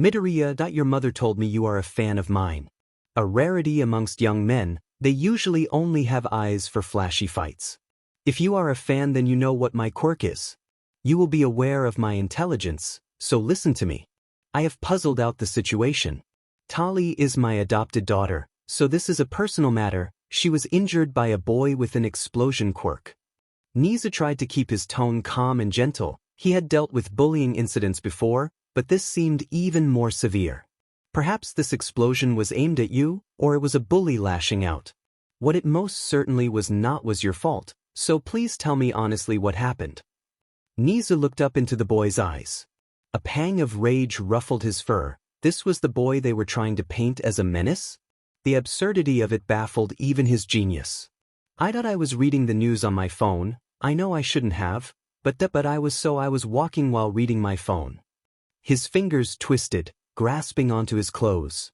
Speaker 1: Midoriya, your mother told me you are a fan of mine. A rarity amongst young men, they usually only have eyes for flashy fights. If you are a fan, then you know what my quirk is. You will be aware of my intelligence, so listen to me. I have puzzled out the situation. Tali is my adopted daughter, so this is a personal matter. She was injured by a boy with an explosion quirk. Nedzu tried to keep his tone calm and gentle. He had dealt with bullying incidents before, but this seemed even more severe. Perhaps this explosion was aimed at you, or it was a bully lashing out. What it most certainly was not was your fault, so please tell me honestly what happened. Nedzu looked up into the boy's eyes. A pang of rage ruffled his fur. This was the boy they were trying to paint as a menace? The absurdity of it baffled even his genius. I thought I was reading the news on my phone. I know I shouldn't have, but I was walking while reading my phone. His fingers twisted, grasping onto his clothes.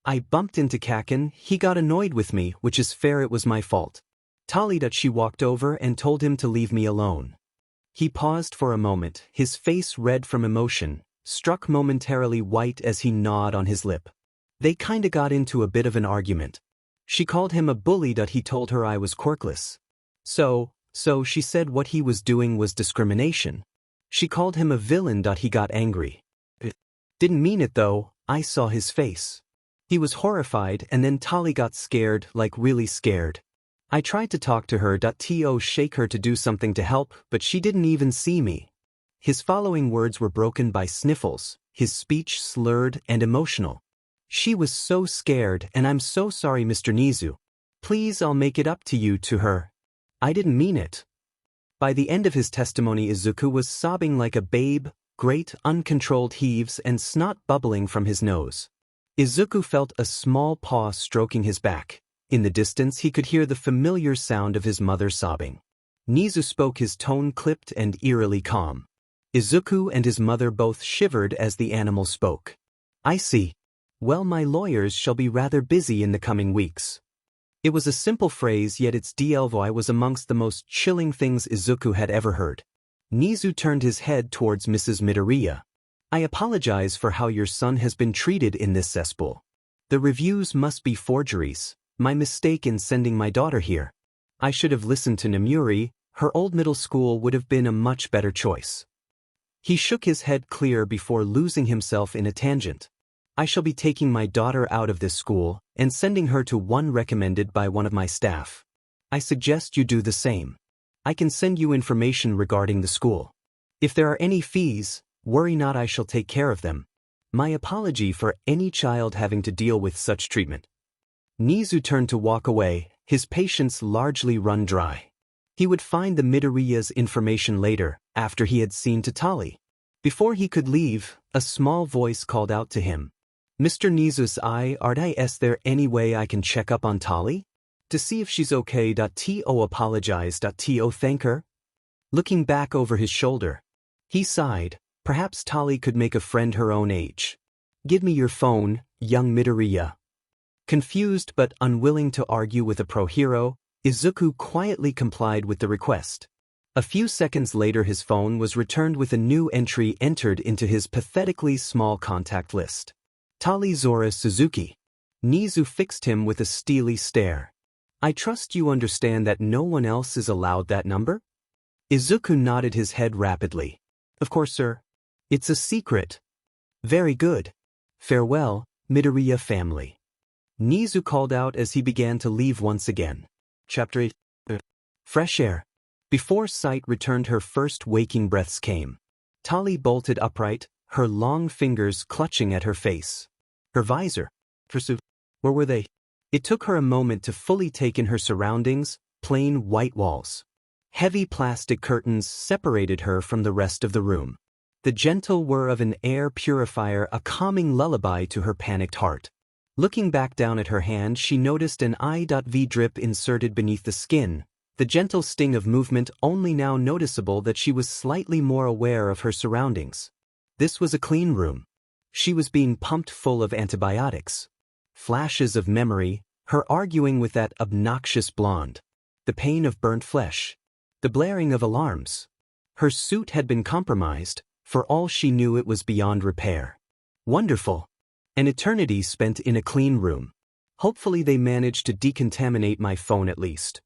Speaker 1: I bumped into Kaken, he got annoyed with me, which is fair, it was my fault. Tali, she walked over and told him to leave me alone. He paused for a moment, his face red from emotion, struck momentarily white as he gnawed on his lip. They kinda got into a bit of an argument. She called him a bully, he told her I was quirkless. So she said what he was doing was discrimination. She called him a villain, he got angry. Didn't mean it though, I saw his face. He was horrified, and then Tali got scared, like really scared. I tried to talk to her, to shake her to do something to help, but she didn't even see me. His following words were broken by sniffles, his speech slurred and emotional. She was so scared, and I'm so sorry, Mr. Nedzu. Please, I'll make it up to you, to her. I didn't mean it. By the end of his testimony, Izuku was sobbing like a babe, great uncontrolled heaves and snot bubbling from his nose. Izuku felt a small paw stroking his back. In the distance he could hear the familiar sound of his mother sobbing. Nedzu spoke, his tone clipped and eerily calm. Izuku and his mother both shivered as the animal spoke. I see. Well, my lawyers shall be rather busy in the coming weeks. It was a simple phrase, yet its DLVI was amongst the most chilling things Izuku had ever heard. Nedzu turned his head towards Mrs. Midoriya. I apologize for how your son has been treated in this cesspool. The reviews must be forgeries. My mistake in sending my daughter here. I should have listened to Namuri. Her old middle school would have been a much better choice. He shook his head clear before losing himself in a tangent. I shall be taking my daughter out of this school and sending her to one recommended by one of my staff. I suggest you do the same. I can send you information regarding the school. If there are any fees, worry not, I shall take care of them. My apology for any child having to deal with such treatment. Nedzu turned to walk away, his patience largely run dry. He would find the Midoriya's information later, after he had seen to Tali. Before he could leave, a small voice called out to him. Mr. Nedzu's is there any way I can check up on Tali? To see if she's okay. To apologize. To thank her? Looking back over his shoulder, he sighed. Perhaps Tali could make a friend her own age. Give me your phone, young Midoriya. Confused but unwilling to argue with a pro-hero, Izuku quietly complied with the request. A few seconds later his phone was returned with a new entry entered into his pathetically small contact list. Tali Zora Suzuki. Nedzu fixed him with a steely stare. I trust you understand that no one else is allowed that number? Izuku nodded his head rapidly. Of course, sir. It's a secret. Very good. Farewell, Midoriya family. Nedzu called out as he began to leave once again. Chapter 8. Fresh air. Before sight returned, her first waking breaths came. Tali bolted upright, her long fingers clutching at her face. Her visor. Where were they? It took her a moment to fully take in her surroundings, plain white walls. Heavy plastic curtains separated her from the rest of the room. The gentle whir of an air purifier, a calming lullaby to her panicked heart. Looking back down at her hand, she noticed an IV drip inserted beneath the skin, the gentle sting of movement only now noticeable that she was slightly more aware of her surroundings. This was a clean room. She was being pumped full of antibiotics. Flashes of memory, her arguing with that obnoxious blonde. The pain of burnt flesh. The blaring of alarms. Her suit had been compromised. For all she knew, it was beyond repair. Wonderful. An eternity spent in a clean room. Hopefully they managed to decontaminate my phone at least.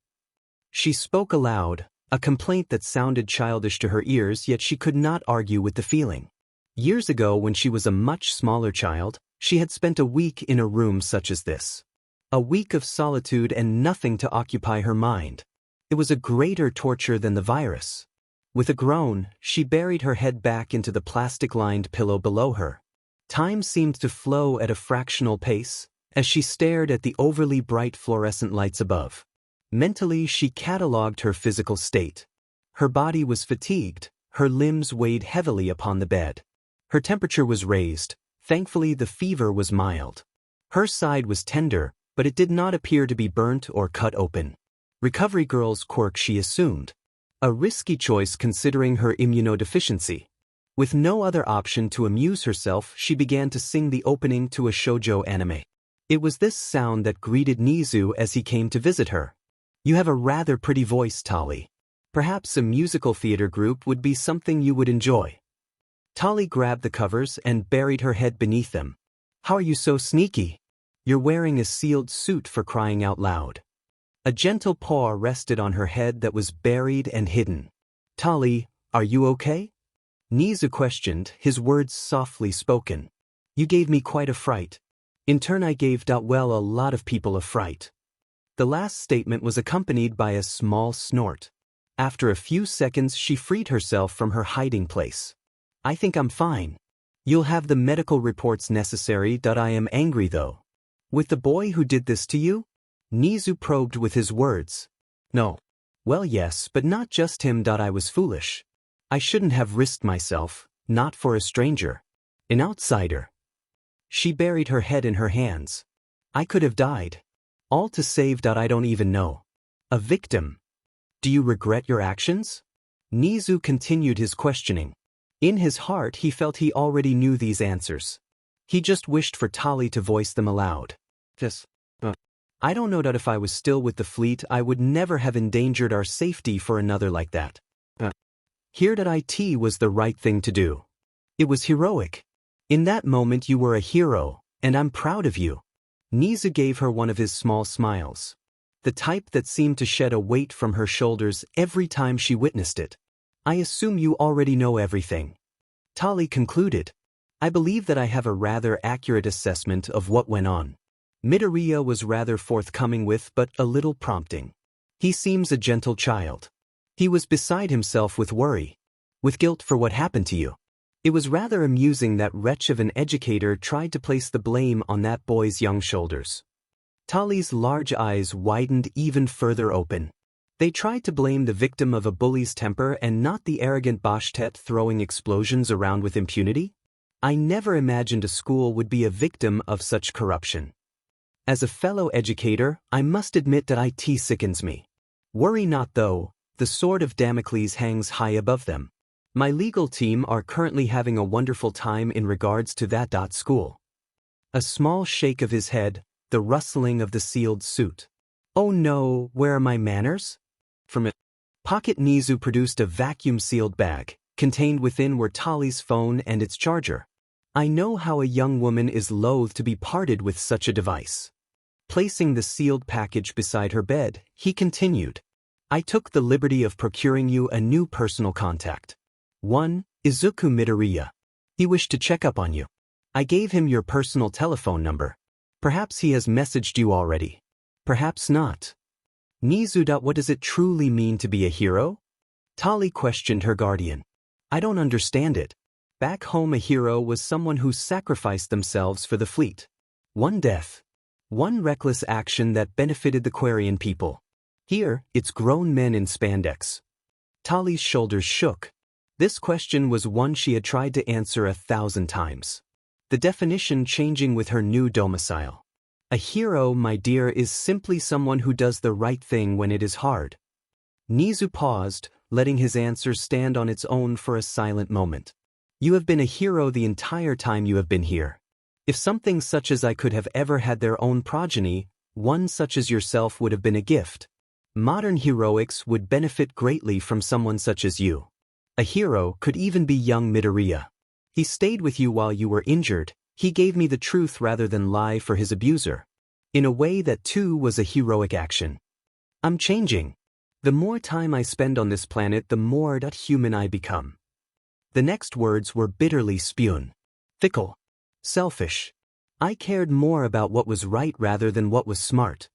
Speaker 1: She spoke aloud, a complaint that sounded childish to her ears, yet she could not argue with the feeling. Years ago, when she was a much smaller child, she had spent a week in a room such as this. A week of solitude and nothing to occupy her mind. It was a greater torture than the virus. With a groan, she buried her head back into the plastic-lined pillow below her. Time seemed to flow at a fractional pace, as she stared at the overly bright fluorescent lights above. Mentally, she catalogued her physical state. Her body was fatigued, her limbs weighed heavily upon the bed. Her temperature was raised. Thankfully, the fever was mild. Her side was tender, but it did not appear to be burnt or cut open. Recovery girl's quirk, she assumed. A risky choice considering her immunodeficiency. With no other option to amuse herself, she began to sing the opening to a shoujo anime. It was this sound that greeted Nedzu as he came to visit her. You have a rather pretty voice, Tali. Perhaps a musical theater group would be something you would enjoy. Tali grabbed the covers and buried her head beneath them. How are you so sneaky? You're wearing a sealed suit, for crying out loud. A gentle paw rested on her head that was buried and hidden. Tali, are you okay? Nedzu questioned, his words softly spoken. You gave me quite a fright. In turn I gave a lot of people a fright. The last statement was accompanied by a small snort. After a few seconds she freed herself from her hiding place. I think I'm fine. You'll have the medical reports necessary. I am angry though. With the boy who did this to you? Nedzu probed with his words. No. Well yes, but not just him. I was foolish. I shouldn't have risked myself, not for a stranger. An outsider. She buried her head in her hands. I could have died. All to save. I don't even know. A victim. Do you regret your actions? Nedzu continued his questioning. In his heart he felt he already knew these answers. He just wished for Tali to voice them aloud. I don't know. If I was still with the fleet I would never have endangered our safety for another like that. Here it was the right thing to do. It was heroic. In that moment you were a hero, and I'm proud of you. Nedzu gave her one of his small smiles. The type that seemed to shed a weight from her shoulders every time she witnessed it. I assume you already know everything. Tali concluded. I believe that I have a rather accurate assessment of what went on. Midoriya was rather forthcoming with but a little prompting. He seems a gentle child. He was beside himself with worry. With guilt for what happened to you. It was rather amusing that wretch of an educator tried to place the blame on that boy's young shoulders. Tali's large eyes widened even further open. They tried to blame the victim of a bully's temper and not the arrogant Bashtet throwing explosions around with impunity? I never imagined a school would be a victim of such corruption. As a fellow educator, I must admit that it sickens me. Worry not though, the sword of Damocles hangs high above them. My legal team are currently having a wonderful time in regards to that. School. A small shake of his head, the rustling of the sealed suit. Oh no, where are my manners? From a pocket Nedzu produced a vacuum-sealed bag. Contained within were Tali's phone and its charger. I know how a young woman is loath to be parted with such a device. Placing the sealed package beside her bed, he continued. I took the liberty of procuring you a new personal contact. One, Izuku Midoriya. He wished to check up on you. I gave him your personal telephone number. Perhaps he has messaged you already. Perhaps not. Nedzu. What does it truly mean to be a hero? Tali questioned her guardian. I don't understand it. Back home a hero was someone who sacrificed themselves for the fleet. One death. One reckless action that benefited the Quarian people. Here, it's grown men in spandex. Tali's shoulders shook. This question was one she had tried to answer 1,000 times. The definition changing with her new domicile. A hero, my dear, is simply someone who does the right thing when it is hard. Nedzu paused, letting his answer stand on its own for a silent moment. You have been a hero the entire time you have been here. If something such as I could have ever had their own progeny, one such as yourself would have been a gift. Modern heroics would benefit greatly from someone such as you. A hero could even be young Midoriya. He stayed with you while you were injured. He gave me the truth rather than lie for his abuser. In a way that too was a heroic action. I'm changing. The more time I spend on this planet the more human I become. The next words were bitterly spun. Fickle. Selfish. I cared more about what was right rather than what was smart.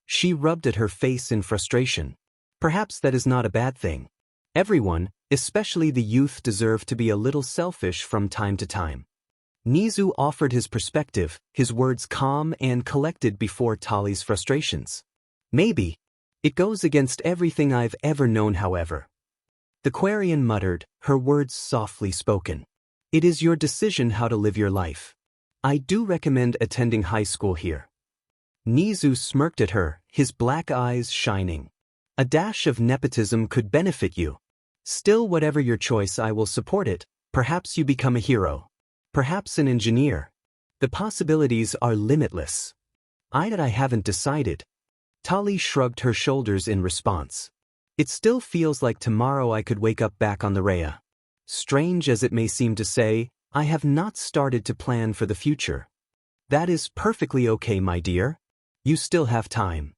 Speaker 1: She rubbed at her face in frustration. Perhaps that is not a bad thing. Everyone, especially the youth, deserve to be a little selfish from time to time. Nedzu offered his perspective, his words calm and collected before Tali's frustrations. Maybe. It goes against everything I've ever known, however. The Quarian muttered, her words softly spoken. It is your decision how to live your life. I do recommend attending high school here. Nedzu smirked at her, his black eyes shining. A dash of nepotism could benefit you. Still, whatever your choice, I will support it. Perhaps you become a hero. Perhaps an engineer. The possibilities are limitless. I haven't decided. Tali shrugged her shoulders in response. It still feels like tomorrow I could wake up back on the Rhea. Strange as it may seem to say, I have not started to plan for the future. That is perfectly okay, my dear. You still have time.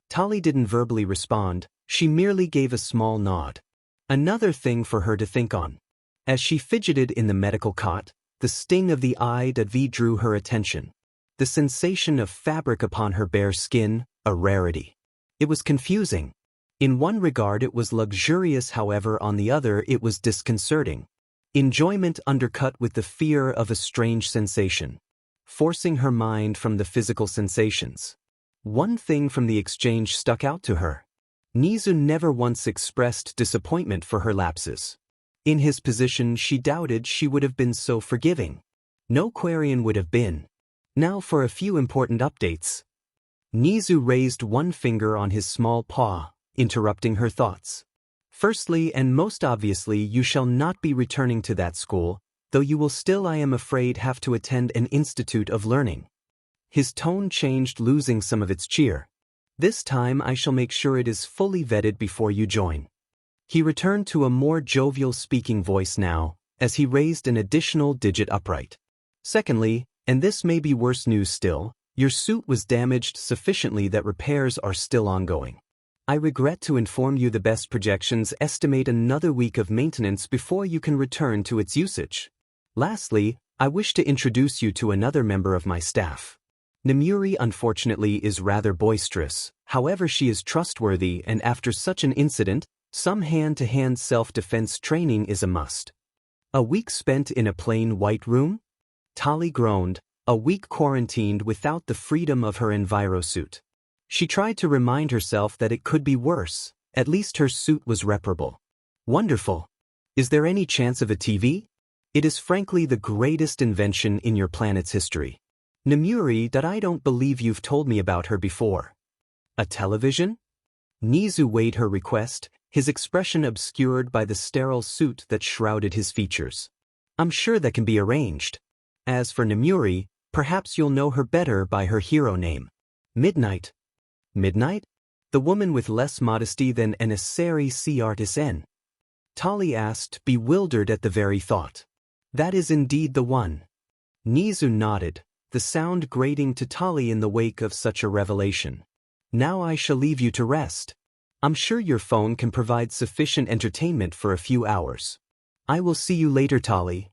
Speaker 1: Tali didn't verbally respond, she merely gave a small nod. Another thing for her to think on. As she fidgeted in the medical cot, the sting of the IDV drew her attention. the sensation of fabric upon her bare skin, a rarity. It was confusing. In one regard it was luxurious, however on the other it was disconcerting. Enjoyment undercut with the fear of a strange sensation, forcing her mind from the physical sensations. One thing from the exchange stuck out to her. Nedzu never once expressed disappointment for her lapses. In his position she doubted she would have been so forgiving. No Quarian would have been. Now for a few important updates. Nedzu raised one finger on his small paw, interrupting her thoughts. Firstly and most obviously, you shall not be returning to that school, though you will still, I am afraid, have to attend an institute of learning. His tone changed, losing some of its cheer. This time I shall make sure it is fully vetted before you join. He returned to a more jovial speaking voice now, as he raised an additional digit upright. Secondly, and this may be worse news still, your suit was damaged sufficiently that repairs are still ongoing. I regret to inform you the best projections estimate another week of maintenance before you can return to its usage. Lastly, I wish to introduce you to another member of my staff. Nemuri unfortunately is rather boisterous, however she is trustworthy, and after such an incident, some hand-to-hand self-defense training is a must. A week spent in a plain white room? Tali groaned, a week quarantined without the freedom of her envirosuit. She tried to remind herself that it could be worse, at least her suit was reparable. Wonderful. Is there any chance of a TV? It is frankly the greatest invention in your planet's history. Nemuri, that I don't believe you've told me about her before. A television? Nedzu weighed her request, his expression obscured by the sterile suit that shrouded his features. I'm sure that can be arranged. As for Nemuri, perhaps you'll know her better by her hero name. Midnight. Midnight? The woman with less modesty than an Asari sea artist N. Tali asked, bewildered at the very thought. That is indeed the one. Nedzu nodded, the sound grating to Tali in the wake of such a revelation. Now I shall leave you to rest. I'm sure your phone can provide sufficient entertainment for a few hours. I will see you later, Tali.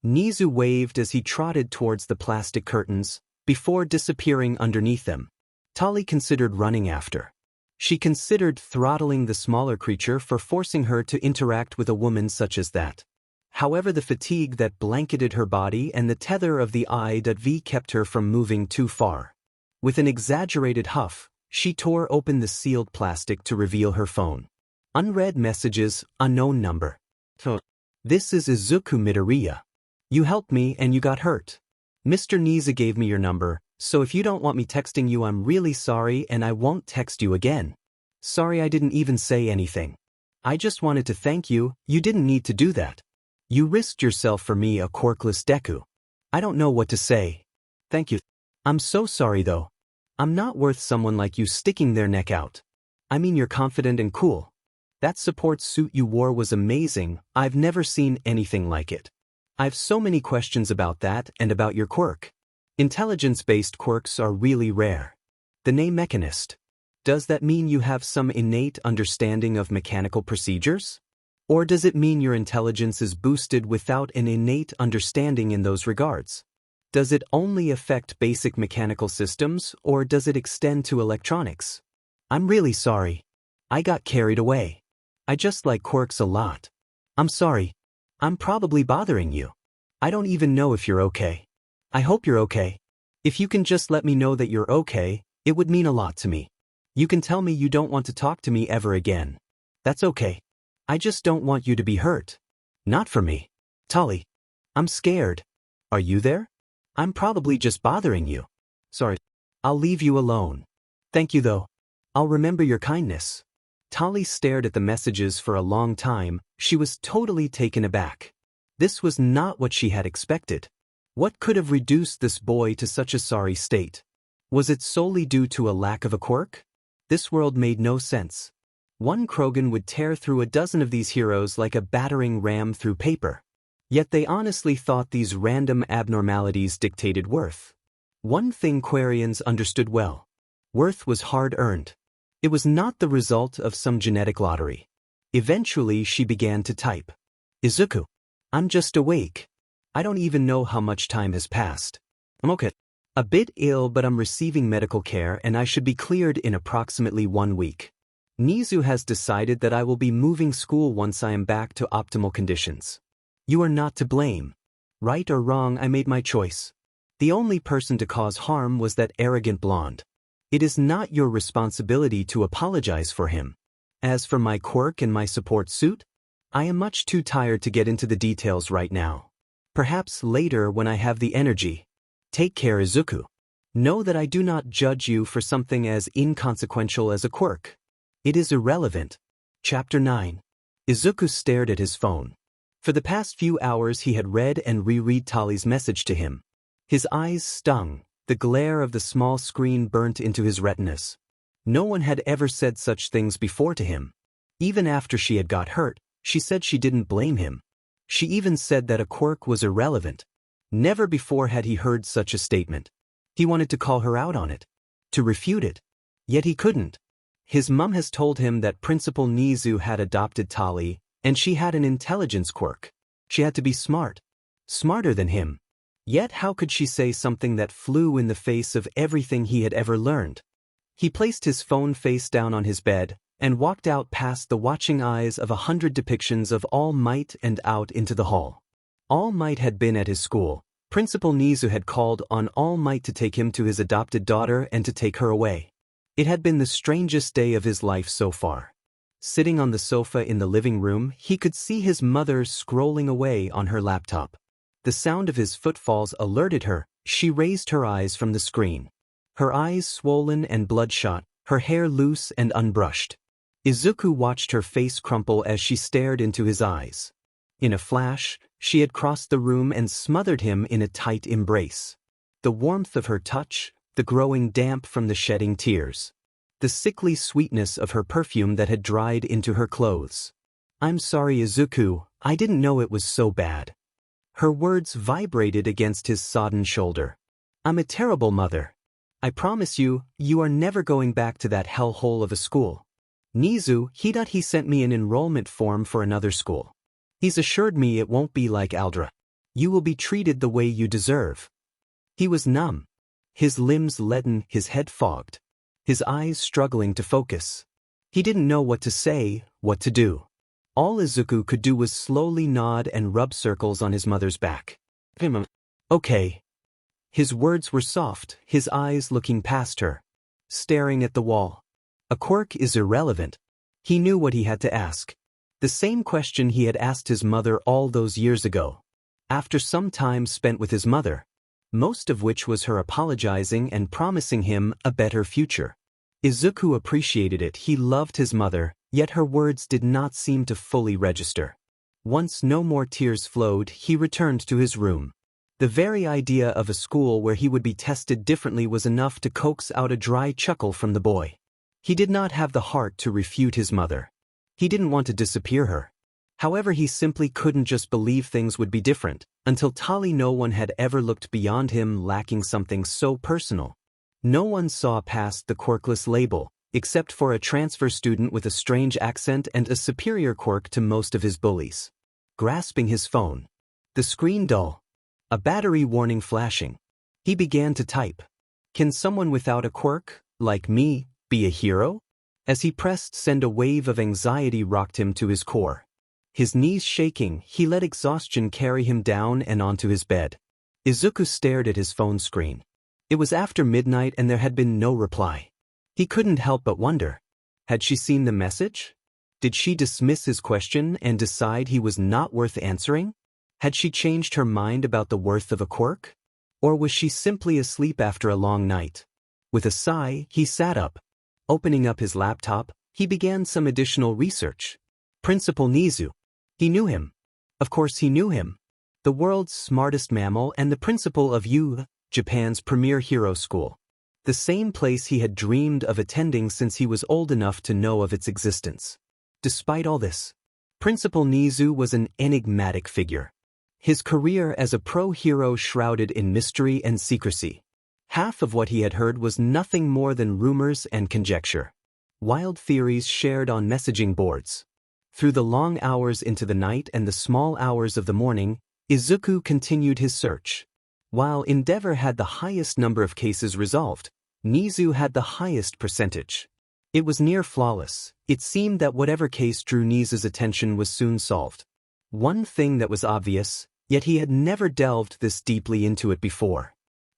Speaker 1: Nedzu waved as he trotted towards the plastic curtains, before disappearing underneath them. Tali considered running after. She considered throttling the smaller creature for forcing her to interact with a woman such as that. However, the fatigue that blanketed her body and the tether of the IV kept her from moving too far. With an exaggerated huff, she tore open the sealed plastic to reveal her phone. Unread messages, unknown number. This is Izuku Midoriya. You helped me and you got hurt. Mr. Nedzu gave me your number, so if you don't want me texting you, I'm really sorry and I won't text you again. Sorry I didn't even say anything. I just wanted to thank you, you didn't need to do that. You risked yourself for me, a Quirkless Deku. I don't know what to say. Thank you. I'm so sorry though. I'm not worth someone like you sticking their neck out. I mean, you're confident and cool. That support suit you wore was amazing, I've never seen anything like it. I've so many questions about that and about your quirk. Intelligence-based quirks are really rare. The name Mechanist. Does that mean you have some innate understanding of mechanical procedures? Or does it mean your intelligence is boosted without an innate understanding in those regards? Does it only affect basic mechanical systems, or does it extend to electronics? I'm really sorry. I got carried away. I just like quirks a lot. I'm sorry. I'm probably bothering you. I don't even know if you're okay. I hope you're okay. If you can just let me know that you're okay, it would mean a lot to me. You can tell me you don't want to talk to me ever again. That's okay. I just don't want you to be hurt. Not for me. Tali. I'm scared. Are you there? I'm probably just bothering you. Sorry. I'll leave you alone. Thank you though. I'll remember your kindness. Tali stared at the messages for a long time, she was totally taken aback. This was not what she had expected. What could have reduced this boy to such a sorry state? Was it solely due to a lack of a quirk? This world made no sense. One Krogan would tear through a dozen of these heroes like a battering ram through paper. Yet they honestly thought these random abnormalities dictated worth. One thing Quarians understood well. Worth was hard-earned. It was not the result of some genetic lottery. Eventually she began to type. Izuku. I'm just awake. I don't even know how much time has passed. I'm okay. A bit ill, but I'm receiving medical care and I should be cleared in approximately 1 week. Nedzu has decided that I will be moving school once I am back to optimal conditions. You are not to blame. Right or wrong, I made my choice. The only person to cause harm was that arrogant blonde. It is not your responsibility to apologize for him. As for my quirk and my support suit, I am much too tired to get into the details right now. Perhaps later when I have the energy. Take care, Izuku. Know that I do not judge you for something as inconsequential as a quirk. It is irrelevant. Chapter 9. Izuku stared at his phone. For the past few hours he had read and reread Tali's message to him. His eyes stung, the glare of the small screen burnt into his retinas. No one had ever said such things before to him. Even after she had got hurt, she said she didn't blame him. She even said that a quirk was irrelevant. Never before had he heard such a statement. He wanted to call her out on it, to refute it. Yet he couldn't. His mum has told him that Principal Nedzu had adopted Tali, and she had an intelligence quirk. She had to be smart. Smarter than him. Yet how could she say something that flew in the face of everything he had ever learned? He placed his phone face down on his bed, and walked out past the watching eyes of 100 depictions of All Might and out into the hall. All Might had been at his school. Principal Nedzu had called on All Might to take him to his adopted daughter and to take her away. It had been the strangest day of his life so far. Sitting on the sofa in the living room, he could see his mother scrolling away on her laptop. The sound of his footfalls alerted her. She raised her eyes from the screen. Her eyes swollen and bloodshot, her hair loose and unbrushed. Izuku watched her face crumple as she stared into his eyes. In a flash, she had crossed the room and smothered him in a tight embrace. The warmth of her touch, the growing damp from the shedding tears. The sickly sweetness of her perfume that had dried into her clothes. I'm sorry, Izuku, I didn't know it was so bad. Her words vibrated against his sodden shoulder. I'm a terrible mother. I promise you, you are never going back to that hellhole of a school. Nedzu, he sent me an enrollment form for another school. He's assured me it won't be like Aldra. You will be treated the way you deserve. He was numb. His limbs leaden, his head fogged. His eyes struggling to focus. He didn't know what to say, what to do. All Izuku could do was slowly nod and rub circles on his mother's back. Okay. His words were soft, his eyes looking past her. Staring at the wall. A quirk is irrelevant. He knew what he had to ask. The same question he had asked his mother all those years ago. After some time spent with his mother. Most of which was her apologizing and promising him a better future. Izuku appreciated it. He loved his mother, yet her words did not seem to fully register. Once no more tears flowed, he returned to his room. The very idea of a school where he would be tested differently was enough to coax out a dry chuckle from the boy. He did not have the heart to refute his mother. He didn't want to disappear her. However, he simply couldn't just believe things would be different. Until Tali, no one had ever looked beyond him, lacking something so personal. No one saw past the Quirkless label, except for a transfer student with a strange accent and a superior quirk to most of his bullies. Grasping his phone. The screen dull. A battery warning flashing. He began to type. Can someone without a quirk, like me, be a hero? As he pressed send, a wave of anxiety rocked him to his core. His knees shaking, he let exhaustion carry him down and onto his bed. Izuku stared at his phone screen. It was after midnight and there had been no reply. He couldn't help but wonder. Had she seen the message? Did she dismiss his question and decide he was not worth answering? Had she changed her mind about the worth of a quirk? Or was she simply asleep after a long night? With a sigh, he sat up. Opening up his laptop, he began some additional research. Principal Nedzu. He knew him. Of course he knew him. The world's smartest mammal and the principal of U, Japan's premier hero school. The same place he had dreamed of attending since he was old enough to know of its existence. Despite all this, Principal Nedzu was an enigmatic figure. His career as a pro-hero shrouded in mystery and secrecy. Half of what he had heard was nothing more than rumors and conjecture. Wild theories shared on messaging boards. Through the long hours into the night and the small hours of the morning, Izuku continued his search. While Endeavor had the highest number of cases resolved, Nedzu had the highest percentage. It was near flawless. It seemed that whatever case drew Nedzu's attention was soon solved. One thing that was obvious, yet he had never delved this deeply into it before.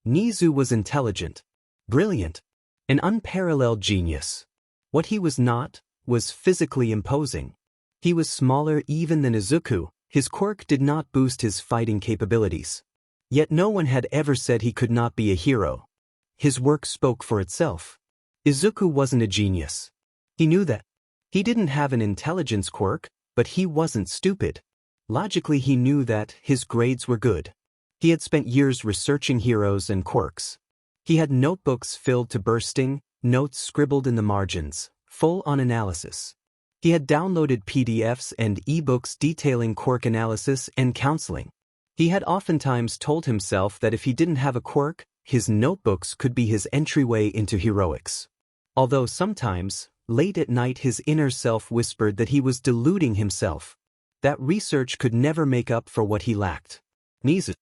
Speaker 1: Nedzu was intelligent, brilliant, an unparalleled genius. What he was not was physically imposing. He was smaller even than Izuku. His quirk did not boost his fighting capabilities. Yet no one had ever said he could not be a hero. His work spoke for itself. Izuku wasn't a genius. He knew that. He didn't have an intelligence quirk, but he wasn't stupid. Logically, he knew that his grades were good. He had spent years researching heroes and quirks. He had notebooks filled to bursting, notes scribbled in the margins, full on analysis. He had downloaded PDFs and ebooks detailing quirk analysis and counseling. He had oftentimes told himself that if he didn't have a quirk, his notebooks could be his entryway into heroics. Although sometimes, late at night, his inner self whispered that he was deluding himself. That research could never make up for what he lacked. Nedzu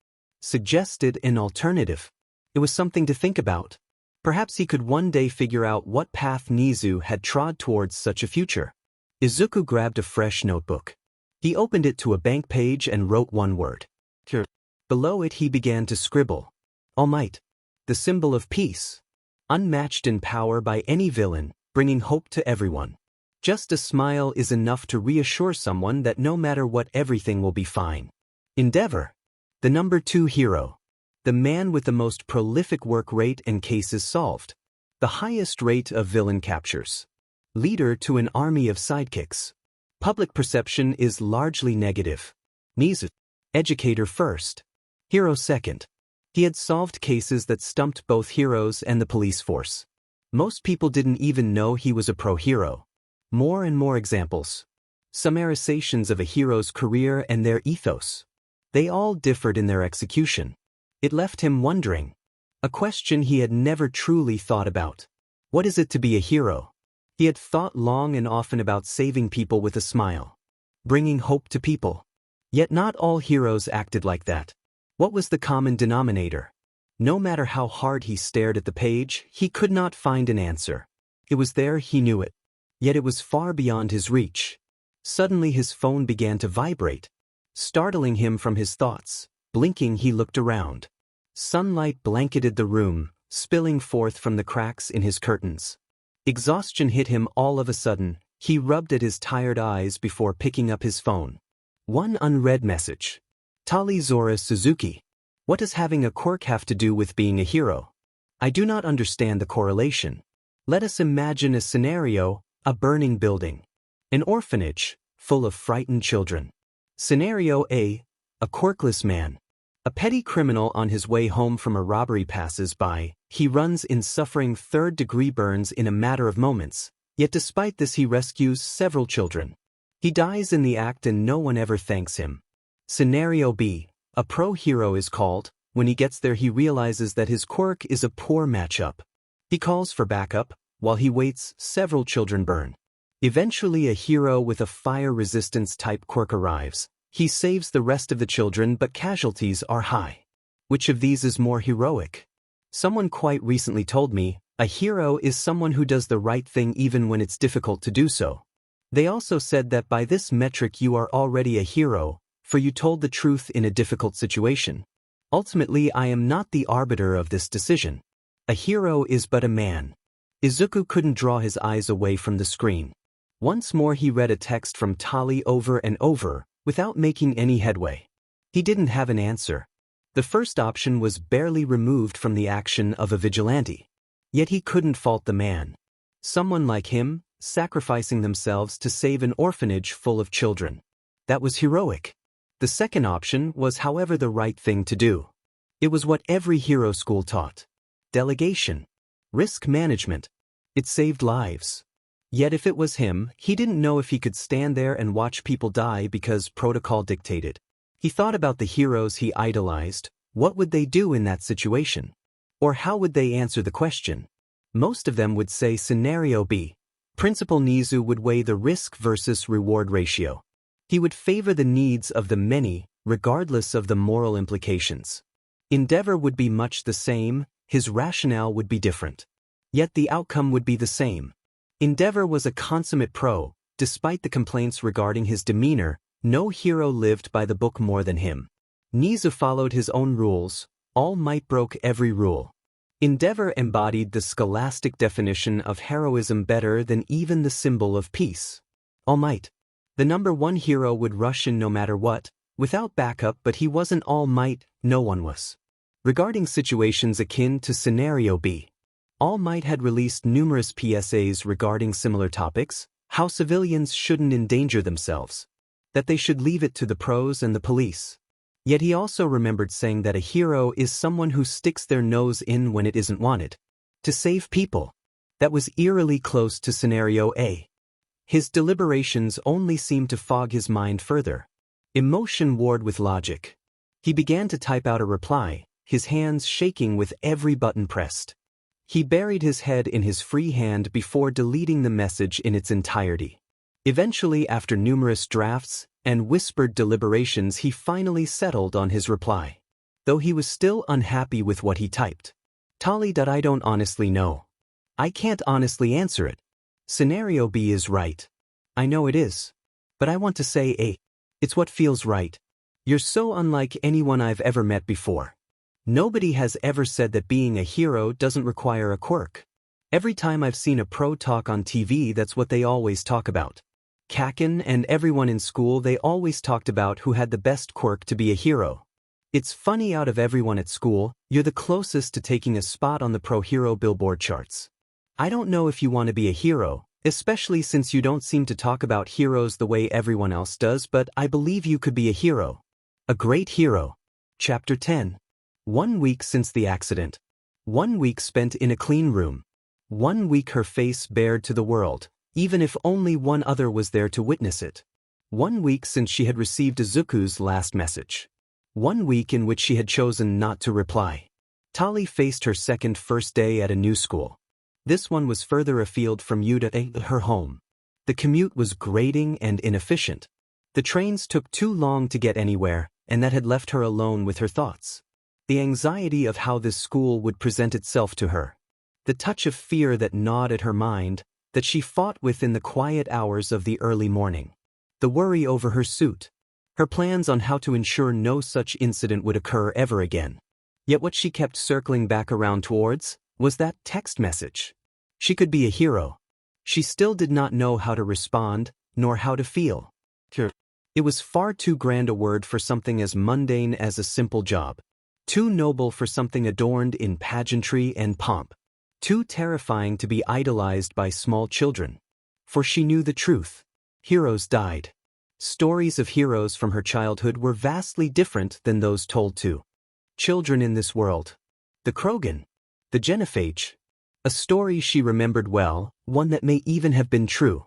Speaker 1: suggested an alternative. It was something to think about. Perhaps he could one day figure out what path Nedzu had trod towards such a future. Izuku grabbed a fresh notebook. He opened it to a blank page and wrote one word. Cure. Below it he began to scribble. All Might. The symbol of peace. Unmatched in power by any villain, bringing hope to everyone. Just a smile is enough to reassure someone that no matter what, everything will be fine. Endeavor. The number 2 hero. The man with the most prolific work rate and cases solved. The highest rate of villain captures. Leader to an army of sidekicks. Public perception is largely negative. Nedzu. Educator first. Hero second. He had solved cases that stumped both heroes and the police force. Most people didn't even know he was a pro-hero. More and more examples. Summarizations of a hero's career and their ethos. They all differed in their execution. It left him wondering. A question he had never truly thought about. What is it to be a hero? He had thought long and often about saving people with a smile. Bringing hope to people. Yet not all heroes acted like that. What was the common denominator? No matter how hard he stared at the page, he could not find an answer. It was there, he knew it. Yet it was far beyond his reach. Suddenly his phone began to vibrate. Startling him from his thoughts, blinking he looked around. Sunlight blanketed the room, spilling forth from the cracks in his curtains. Exhaustion hit him all of a sudden. He rubbed at his tired eyes before picking up his phone. One unread message. Tali Zora Suzuki. What does having a quirk have to do with being a hero? I do not understand the correlation. Let us imagine a scenario, a burning building. An orphanage, full of frightened children. Scenario A, a quirkless man. A petty criminal on his way home from a robbery passes by. He runs in suffering third-degree burns in a matter of moments, yet despite this he rescues several children. He dies in the act and no one ever thanks him. Scenario B, a pro-hero is called. When he gets there he realizes that his quirk is a poor matchup. He calls for backup. While he waits, several children burn. Eventually a hero with a fire resistance type quirk arrives. He saves the rest of the children, but casualties are high. Which of these is more heroic? Someone quite recently told me, a hero is someone who does the right thing even when it's difficult to do so. They also said that by this metric you are already a hero, for you told the truth in a difficult situation. Ultimately, I am not the arbiter of this decision. A hero is but a man. Izuku couldn't draw his eyes away from the screen. Once more he read a text from Tali over and over, without making any headway. He didn't have an answer. The first option was barely removed from the action of a vigilante. Yet he couldn't fault the man. Someone like him, sacrificing themselves to save an orphanage full of children. That was heroic. The second option was, however, the right thing to do. It was what every hero school taught. Delegation. Risk management. It saved lives. Yet if it was him, he didn't know if he could stand there and watch people die because protocol dictated. He thought about the heroes he idolized. What would they do in that situation? Or how would they answer the question? Most of them would say scenario B. Principal Nedzu would weigh the risk versus reward ratio. He would favor the needs of the many, regardless of the moral implications. Endeavor would be much the same, his rationale would be different. Yet the outcome would be the same. Endeavor was a consummate pro. Despite the complaints regarding his demeanor, no hero lived by the book more than him. Nedzu followed his own rules. All Might broke every rule. Endeavor embodied the scholastic definition of heroism better than even the symbol of peace. All Might. The number one hero would rush in no matter what, without backup, but he wasn't All Might, no one was. Regarding situations akin to Scenario B, All Might had released numerous PSAs regarding similar topics, how civilians shouldn't endanger themselves, that they should leave it to the pros and the police. Yet he also remembered saying that a hero is someone who sticks their nose in when it isn't wanted. To save people. That was eerily close to Scenario A. His deliberations only seemed to fog his mind further. Emotion warred with logic. He began to type out a reply, his hands shaking with every button pressed. He buried his head in his free hand before deleting the message in its entirety. Eventually, after numerous drafts and whispered deliberations, he finally settled on his reply. Though he was still unhappy with what he typed. Tali. I don't honestly know. I can't honestly answer it. Scenario B is right. I know it is. But I want to say A. It's what feels right. You're so unlike anyone I've ever met before. Nobody has ever said that being a hero doesn't require a quirk. Every time I've seen a pro talk on TV, that's what they always talk about. Kakin and everyone in school, they always talked about who had the best quirk to be a hero. It's funny, out of everyone at school, you're the closest to taking a spot on the pro-hero billboard charts. I don't know if you want to be a hero, especially since you don't seem to talk about heroes the way everyone else does, but I believe you could be a hero. A great hero. Chapter 10. 1 week since the accident. 1 week spent in a clean room. 1 week her face bared to the world, even if only one other was there to witness it. 1 week since she had received Izuku's last message. 1 week in which she had chosen not to reply. Tali faced her second first day at a new school. This one was further afield from Yuta, her home. The commute was grating and inefficient. The trains took too long to get anywhere, and that had left her alone with her thoughts. The anxiety of how this school would present itself to her. The touch of fear that gnawed at her mind, that she fought with in the quiet hours of the early morning. The worry over her suit. Her plans on how to ensure no such incident would occur ever again. Yet what she kept circling back around towards was that text message. She could be a hero. She still did not know how to respond, nor how to feel. It was far too grand a word for something as mundane as a simple job. Too noble for something adorned in pageantry and pomp. Too terrifying to be idolized by small children. For she knew the truth. Heroes died. Stories of heroes from her childhood were vastly different than those told to children in this world. The Krogan. The Genophage. A story she remembered well, one that may even have been true.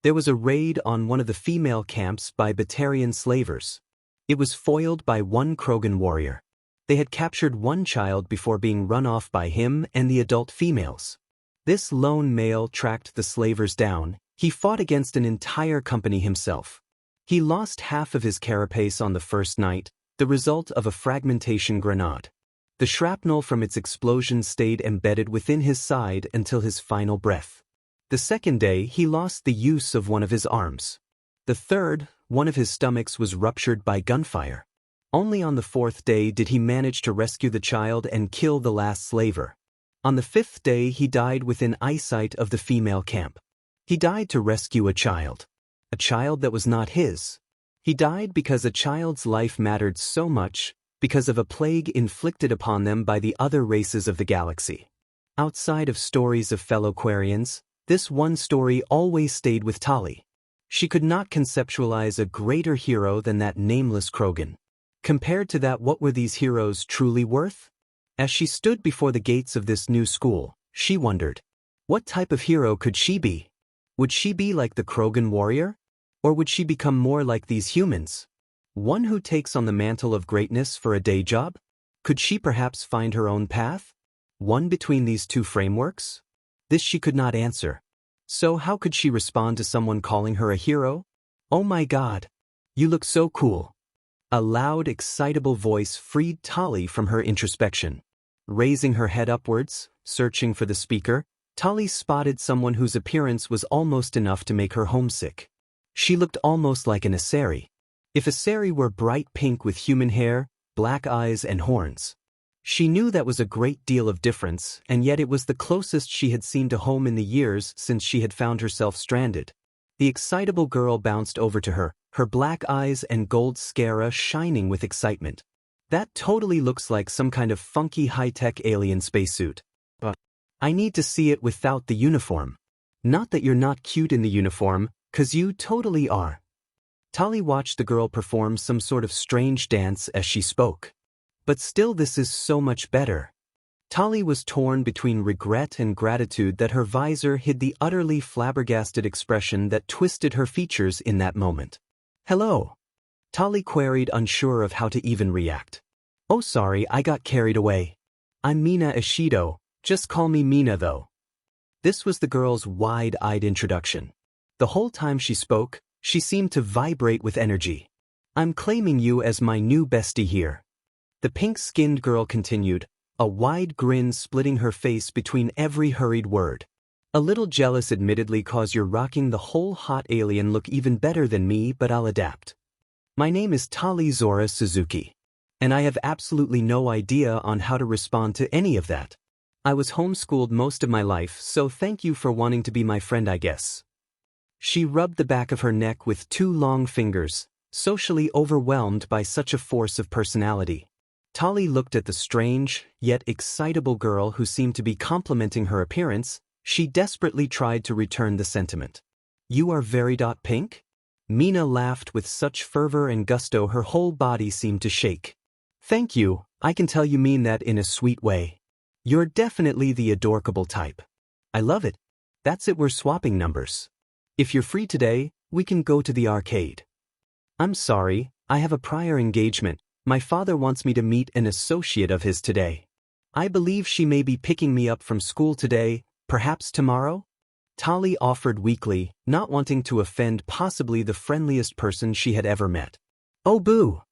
Speaker 1: There was a raid on one of the female camps by Batarian slavers. It was foiled by one Krogan warrior. They had captured one child before being run off by him and the adult females. This lone male tracked the slavers down. He fought against an entire company himself. He lost half of his carapace on the first night, the result of a fragmentation grenade. The shrapnel from its explosion stayed embedded within his side until his final breath. The second day, he lost the use of one of his arms. The third, one of his stomachs was ruptured by gunfire. Only on the fourth day did he manage to rescue the child and kill the last slaver. On the fifth day, he died within eyesight of the female camp. He died to rescue a child that was not his. He died because a child's life mattered so much, because of a plague inflicted upon them by the other races of the galaxy. Outside of stories of fellow Quarians, this one story always stayed with Tali. She could not conceptualize a greater hero than that nameless Krogan. Compared to that, what were these heroes truly worth? As she stood before the gates of this new school, she wondered, what type of hero could she be? Would she be like the Krogan warrior? Or would she become more like these humans? One who takes on the mantle of greatness for a day job? Could she perhaps find her own path? One between these two frameworks? This she could not answer. So how could she respond to someone calling her a hero? Oh my God! You look so cool. A loud, excitable voice freed Tali from her introspection. Raising her head upwards, searching for the speaker, Tali spotted someone whose appearance was almost enough to make her homesick. She looked almost like an Asari. If Asari were bright pink with human hair, black eyes and horns. She knew that was a great deal of difference, and yet it was the closest she had seen to home in the years since she had found herself stranded. The excitable girl bounced over to her, her black eyes and gold scara shining with excitement. That totally looks like some kind of funky high-tech alien spacesuit. But I need to see it without the uniform. Not that you're not cute in the uniform, 'cause you totally are. Tali watched the girl perform some sort of strange dance as she spoke. But still, this is so much better. Tali was torn between regret and gratitude that her visor hid the utterly flabbergasted expression that twisted her features in that moment. "Hello?" Tali queried, unsure of how to even react. "Oh, sorry, I got carried away. I'm Mina Ishido, just call me Mina though." This was the girl's wide-eyed introduction. The whole time she spoke, she seemed to vibrate with energy. "I'm claiming you as my new bestie here." The pink-skinned girl continued, a wide grin splitting her face between every hurried word. "A little jealous admittedly, 'cause you're rocking the whole hot alien look even better than me, but I'll adapt. My name is Tali Zora Suzuki. And I have absolutely no idea on how to respond to any of that. I was homeschooled most of my life, so thank you for wanting to be my friend, I guess." She rubbed the back of her neck with two long fingers, socially overwhelmed by such a force of personality. Tali looked at the strange, yet excitable girl who seemed to be complimenting her appearance. She desperately tried to return the sentiment. "You are very pink?" Mina laughed with such fervor and gusto her whole body seemed to shake. "Thank you, I can tell you mean that in a sweet way. You're definitely the adorable type. I love it. That's it, we're swapping numbers. If you're free today, we can go to the arcade." "I'm sorry, I have a prior engagement. My father wants me to meet an associate of his today. I believe she may be picking me up from school today, perhaps tomorrow?" Tali offered weakly, not wanting to offend possibly the friendliest person she had ever met. "Oh boo!"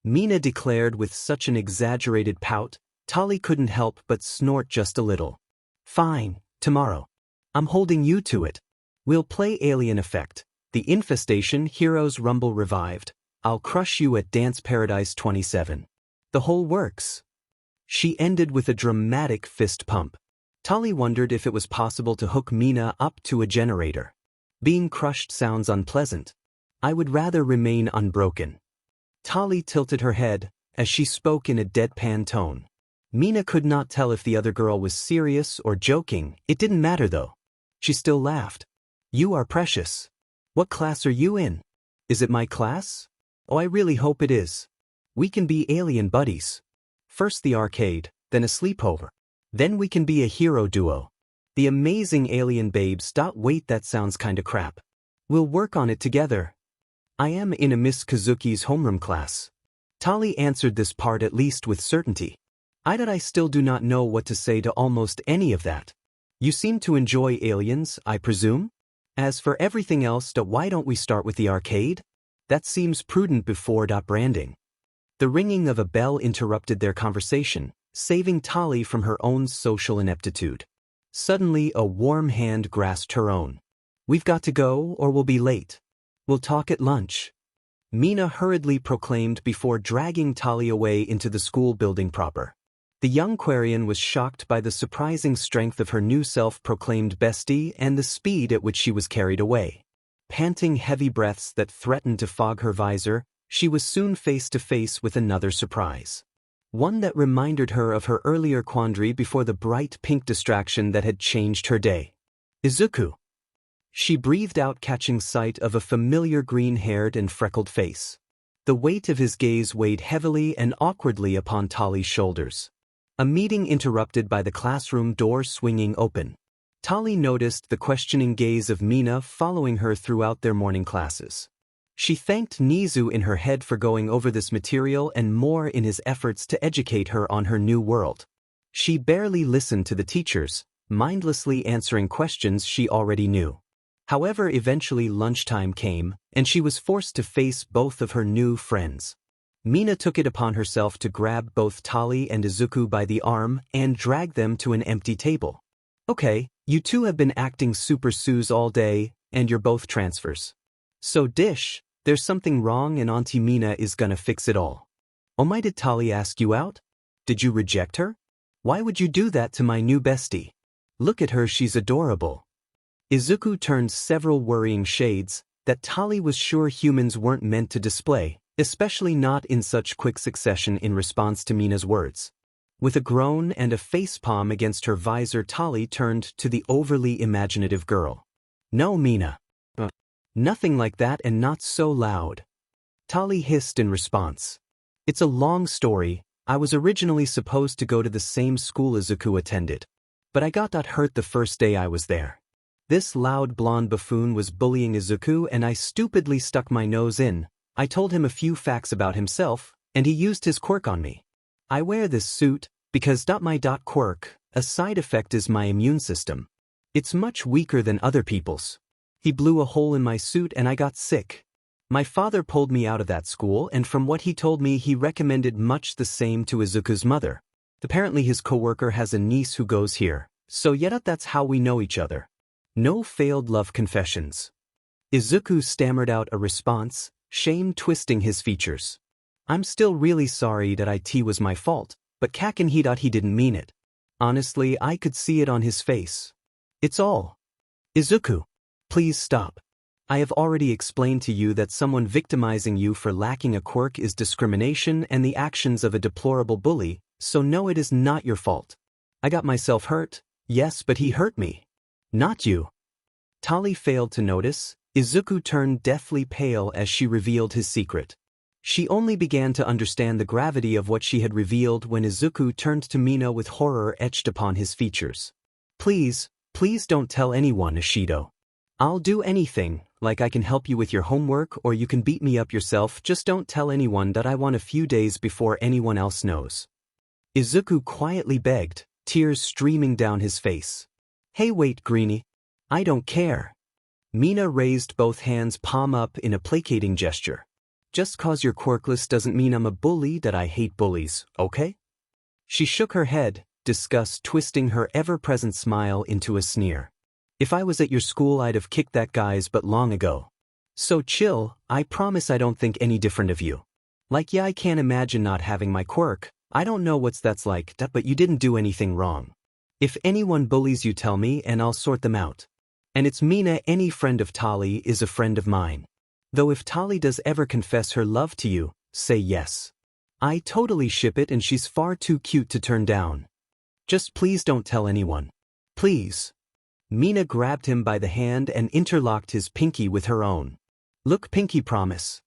Speaker 1: Mina declared with such an exaggerated pout, Tali couldn't help but snort just a little. "Fine, tomorrow. I'm holding you to it. We'll play Alien Effect, the Infestation Heroes Rumble revived. I'll crush you at Dance Paradise 27. The whole works." She ended with a dramatic fist pump. Tali wondered if it was possible to hook Mina up to a generator. Being crushed sounds unpleasant. I would rather remain unbroken. Tali tilted her head as she spoke in a deadpan tone. Mina could not tell if the other girl was serious or joking. It didn't matter though. She still laughed. "You are precious. What class are you in? Is it my class? Oh, I really hope it is. We can be alien buddies. First the arcade, then a sleepover. Then we can be a hero duo. The amazing alien babes. Wait, that sounds kinda crap. We'll work on it together. I am in a Miss Kazuki's homeroom class." Tali answered this part at least with certainty. I still do not know what to say to almost any of that. "You seem to enjoy aliens, I presume? As for everything else, why don't we start with the arcade? That seems prudent before branding." The ringing of a bell interrupted their conversation, saving Tali from her own social ineptitude. Suddenly, a warm hand grasped her own. "We've got to go, or we'll be late. We'll talk at lunch," Mina hurriedly proclaimed before dragging Tali away into the school building proper. The young Quarian was shocked by the surprising strength of her new self-proclaimed bestie and the speed at which she was carried away. Panting heavy breaths that threatened to fog her visor, she was soon face to face with another surprise. One that reminded her of her earlier quandary before the bright pink distraction that had changed her day. "Izuku." She breathed out, catching sight of a familiar green-haired and freckled face. The weight of his gaze weighed heavily and awkwardly upon Tali's shoulders. A meeting interrupted by the classroom door swinging open. Tali noticed the questioning gaze of Mina following her throughout their morning classes. She thanked Nedzu in her head for going over this material and more in his efforts to educate her on her new world. She barely listened to the teachers, mindlessly answering questions she already knew. However, eventually lunchtime came, and she was forced to face both of her new friends. Mina took it upon herself to grab both Tali and Izuku by the arm and drag them to an empty table. Okay, you two have been acting super sus all day, and you're both transfers. So there's something wrong and Auntie Mina is gonna fix it all. Oh my, did Tali ask you out? Did you reject her? Why would you do that to my new bestie? Look at her, she's adorable. Izuku turned several worrying shades that Tali was sure humans weren't meant to display, especially not in such quick succession in response to Mina's words. With a groan and a facepalm against her visor, Tali turned to the overly imaginative girl. No, Mina. Nothing like that, and not so loud. Tali hissed in response. It's a long story. I was originally supposed to go to the same school Izuku attended. But I got hurt the first day I was there. This loud blonde buffoon was bullying Izuku and I stupidly stuck my nose in. I told him a few facts about himself, and he used his quirk on me. I wear this suit because my quirk, a side effect, is my immune system. It's much weaker than other people's. He blew a hole in my suit and I got sick. My father pulled me out of that school, and from what he told me, he recommended much the same to Izuku's mother. Apparently his coworker has a niece who goes here, so that's how we know each other. No failed love confessions. Izuku stammered out a response, shame twisting his features. I'm still really sorry that it was my fault, but Kaken he didn't mean it. Honestly, I could see it on his face. It's all. Izuku. Please stop. I have already explained to you that someone victimizing you for lacking a quirk is discrimination and the actions of a deplorable bully, so no, it is not your fault. I got myself hurt, yes, but he hurt me. Not you. Tali failed to notice. Izuku turned deathly pale as she revealed his secret. She only began to understand the gravity of what she had revealed when Izuku turned to Mina with horror etched upon his features. Please don't tell anyone, Ishido. I'll do anything, like I can help you with your homework or you can beat me up yourself, just don't tell anyone that I want a few days before anyone else knows. Izuku quietly begged, tears streaming down his face. Hey wait, Greenie. I don't care. Mina raised both hands palm up in a placating gesture. Just cause you're quirkless doesn't mean I'm a bully, that I hate bullies, okay? She shook her head, disgust twisting her ever-present smile into a sneer. If I was at your school I'd have kicked that guy's butt long ago. So chill, I promise I don't think any different of you. Like I can't imagine not having my quirk, I don't know what's that's like, but you didn't do anything wrong. If anyone bullies you tell me and I'll sort them out. And it's Mina, any friend of Tali is a friend of mine. Though if Tali does ever confess her love to you, say yes. I totally ship it and she's far too cute to turn down. Just please don't tell anyone. Please. Mina grabbed him by the hand and interlocked his pinky with her own. Look, pinky promise.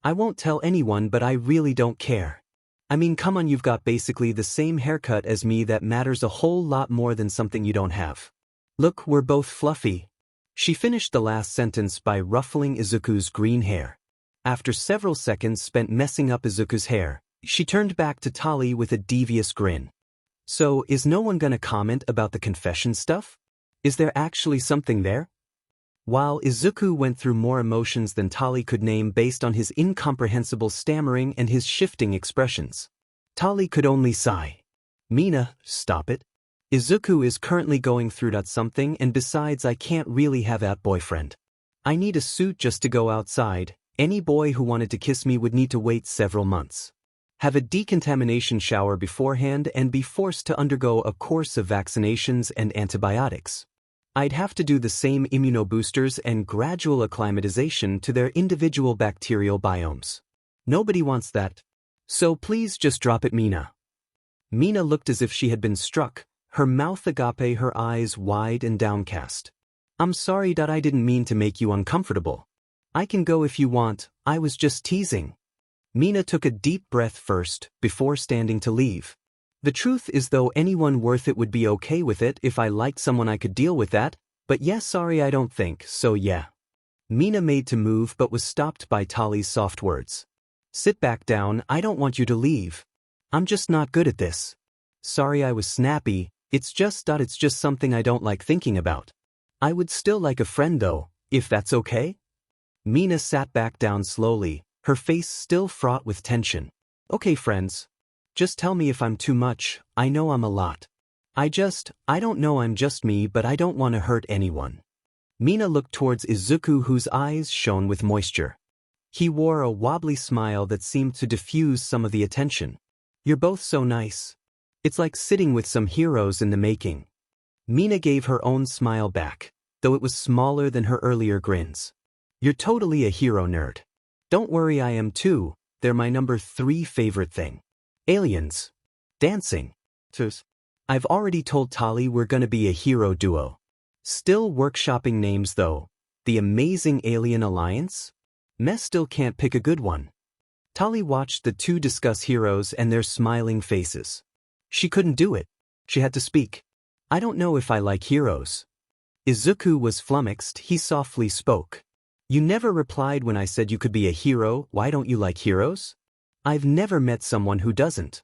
Speaker 1: I won't tell anyone, but I really don't care. I mean, come on, you've got basically the same haircut as me, that matters a whole lot more than something you don't have. Look, we're both fluffy. She finished the last sentence by ruffling Izuku's green hair. After several seconds spent messing up Izuku's hair, she turned back to Tali with a devious grin. So, is no one gonna comment about the confession stuff? Is there actually something there? While Izuku went through more emotions than Tali could name based on his incomprehensible stammering and his shifting expressions, Tali could only sigh. Mina, stop it. Izuku is currently going through something, and besides I can't really have that boyfriend. I need a suit just to go outside. Any boy who wanted to kiss me would need to wait several months. Have a decontamination shower beforehand and be forced to undergo a course of vaccinations and antibiotics. I'd have to do the same immunoboosters and gradual acclimatization to their individual bacterial biomes. Nobody wants that. So please just drop it, Mina. Mina looked as if she had been struck, her mouth agape, her eyes wide and downcast. I'm sorry that I didn't mean to make you uncomfortable. I can go if you want, I was just teasing. Mina took a deep breath first, before standing to leave. The truth is, though, anyone worth it would be okay with it. If I liked someone I could deal with that, but sorry I don't think so. Mina made to move but was stopped by Tali's soft words. Sit back down, I don't want you to leave. I'm just not good at this. Sorry I was snappy, it's just something I don't like thinking about. I would still like a friend though, if that's okay? Mina sat back down slowly, her face still fraught with tension. Okay friends. Just tell me if I'm too much, I know I'm a lot. I don't know I'm just me but I don't want to hurt anyone. Mina looked towards Izuku whose eyes shone with moisture. He wore a wobbly smile that seemed to diffuse some of the attention. You're both so nice. It's like sitting with some heroes in the making. Mina gave her own smile back, though it was smaller than her earlier grins. You're totally a hero nerd. Don't worry I am too, they're my number 3 favorite thing. Aliens. Dancing. Tus. I've already told Tali we're gonna be a hero duo. Still workshopping names though. The Amazing Alien Alliance? Mess still can't pick a good one. Tali watched the two discuss heroes and their smiling faces. She couldn't do it. She had to speak. I don't know if I like heroes. Izuku was flummoxed, he softly spoke. You never replied when I said you could be a hero, why don't you like heroes? I've never met someone who doesn't.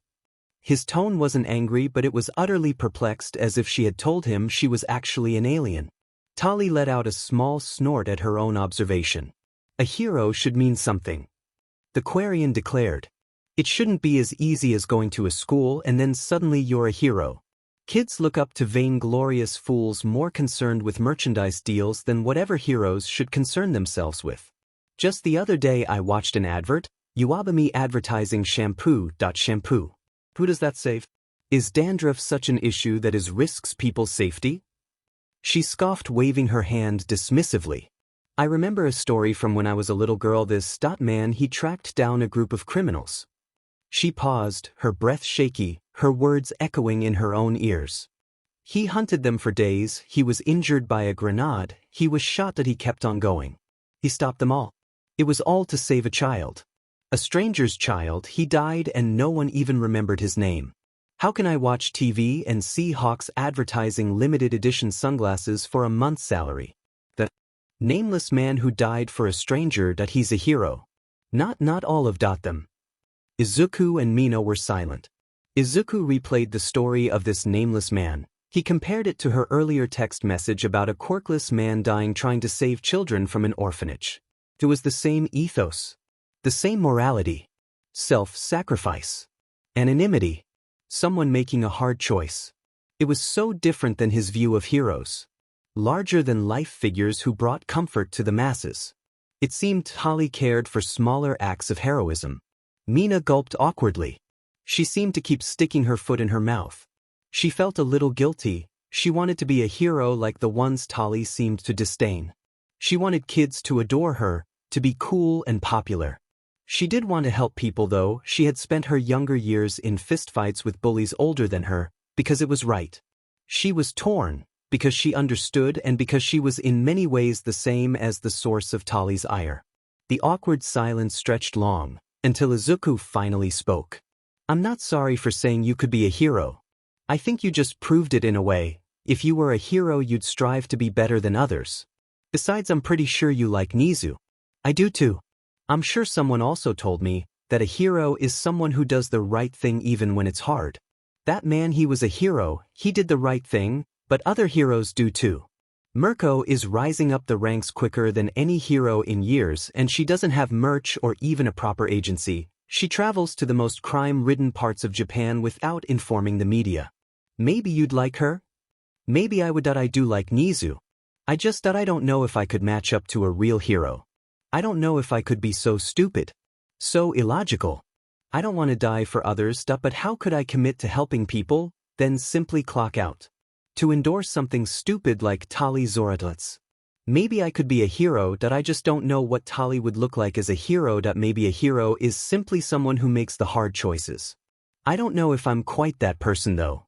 Speaker 1: His tone wasn't angry but it was utterly perplexed as if she had told him she was actually an alien. Tali let out a small snort at her own observation. A hero should mean something. The Quarian declared. It shouldn't be as easy as going to a school and then suddenly you're a hero. Kids look up to vainglorious fools more concerned with merchandise deals than whatever heroes should concern themselves with. Just the other day I watched an advert, Uwabami advertising shampoo. Who does that save? Is dandruff such an issue that it risks people's safety? She scoffed, waving her hand dismissively. I remember a story from when I was a little girl. This man, he tracked down a group of criminals. She paused, her breath shaky, her words echoing in her own ears. He hunted them for days, he was injured by a grenade, he was shot but he kept on going. He stopped them all. It was all to save a child. A stranger's child, he died and no one even remembered his name. How can I watch TV and see hawks advertising limited edition sunglasses for a month's salary? The nameless man who died for a stranger, that he's a hero. Not all of them. Izuku and Mina were silent. Izuku replayed the story of this nameless man. He compared it to her earlier text message about a quirkless man dying trying to save children from an orphanage. It was the same ethos. The same morality. Self-sacrifice. Anonymity. Someone making a hard choice. It was so different than his view of heroes. Larger-than-life figures who brought comfort to the masses. It seemed Tali cared for smaller acts of heroism. Mina gulped awkwardly. She seemed to keep sticking her foot in her mouth. She felt a little guilty. She wanted to be a hero like the ones Tali seemed to disdain. She wanted kids to adore her, to be cool and popular. She did want to help people though. She had spent her younger years in fistfights with bullies older than her, because it was right. She was torn, because she understood and because she was in many ways the same as the source of Tali's ire. The awkward silence stretched long, until Izuku finally spoke. I'm not sorry for saying you could be a hero. I think you just proved it in a way. If you were a hero you'd strive to be better than others. Besides I'm pretty sure you like Nedzu. I do too. I'm sure someone also told me that a hero is someone who does the right thing even when it's hard. That man, he was a hero, he did the right thing, but other heroes do too. Mirko is rising up the ranks quicker than any hero in years and she doesn't have merch or even a proper agency. She travels to the most crime-ridden parts of Japan without informing the media. Maybe you'd like her? Maybe I would. I do like Nedzu. I don't know if I could match up to a real hero. I don't know if I could be so stupid. So illogical. I don't want to die for others, but how could I commit to helping people, then simply clock out? To endorse something stupid like Tali Zoradlets. Maybe I could be a hero, I just don't know what Tali would look like as a hero. Maybe a hero is simply someone who makes the hard choices. I don't know if I'm quite that person though.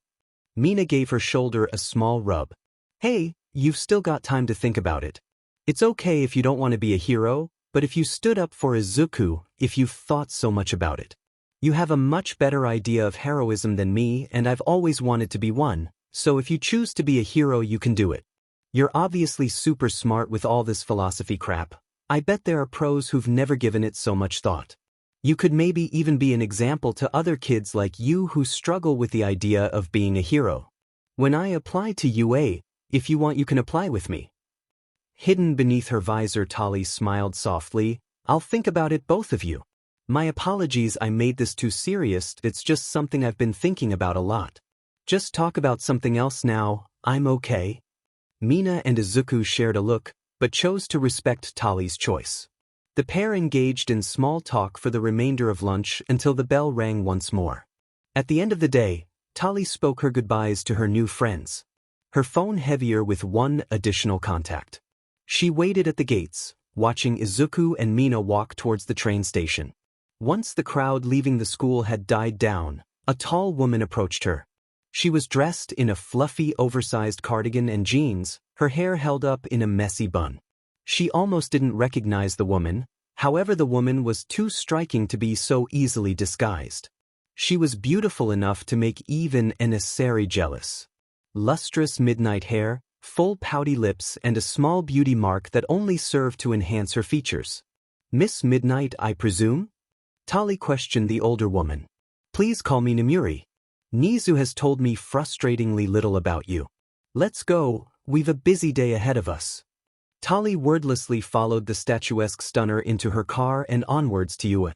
Speaker 1: Mina gave her shoulder a small rub. Hey, you've still got time to think about it. It's okay if you don't want to be a hero, but if you stood up for Izuku, if you've thought so much about it. You have a much better idea of heroism than me and I've always wanted to be one. So if you choose to be a hero you can do it. You're obviously super smart with all this philosophy crap. I bet there are pros who've never given it so much thought. You could maybe even be an example to other kids like you who struggle with the idea of being a hero. When I apply to UA, if you want you can apply with me. Hidden beneath her visor Tali smiled softly. I'll think about it, both of you. My apologies, I made this too serious, it's just something I've been thinking about a lot. Just talk about something else now, I'm okay. Mina and Izuku shared a look, but chose to respect Tali's choice. The pair engaged in small talk for the remainder of lunch until the bell rang once more. At the end of the day, Tali spoke her goodbyes to her new friends. Her phone heavier with one additional contact. She waited at the gates, watching Izuku and Mina walk towards the train station. Once the crowd leaving the school had died down, a tall woman approached her. She was dressed in a fluffy, oversized cardigan and jeans, her hair held up in a messy bun. She almost didn't recognize the woman, however the woman was too striking to be so easily disguised. She was beautiful enough to make even an Asari jealous. Lustrous midnight hair, full pouty lips and a small beauty mark that only served to enhance her features. Miss Midnight, I presume? Tali questioned the older woman. Please call me Nemuri. Nedzu has told me frustratingly little about you. Let's go, we've a busy day ahead of us. Tali wordlessly followed the statuesque stunner into her car and onwards to Yue.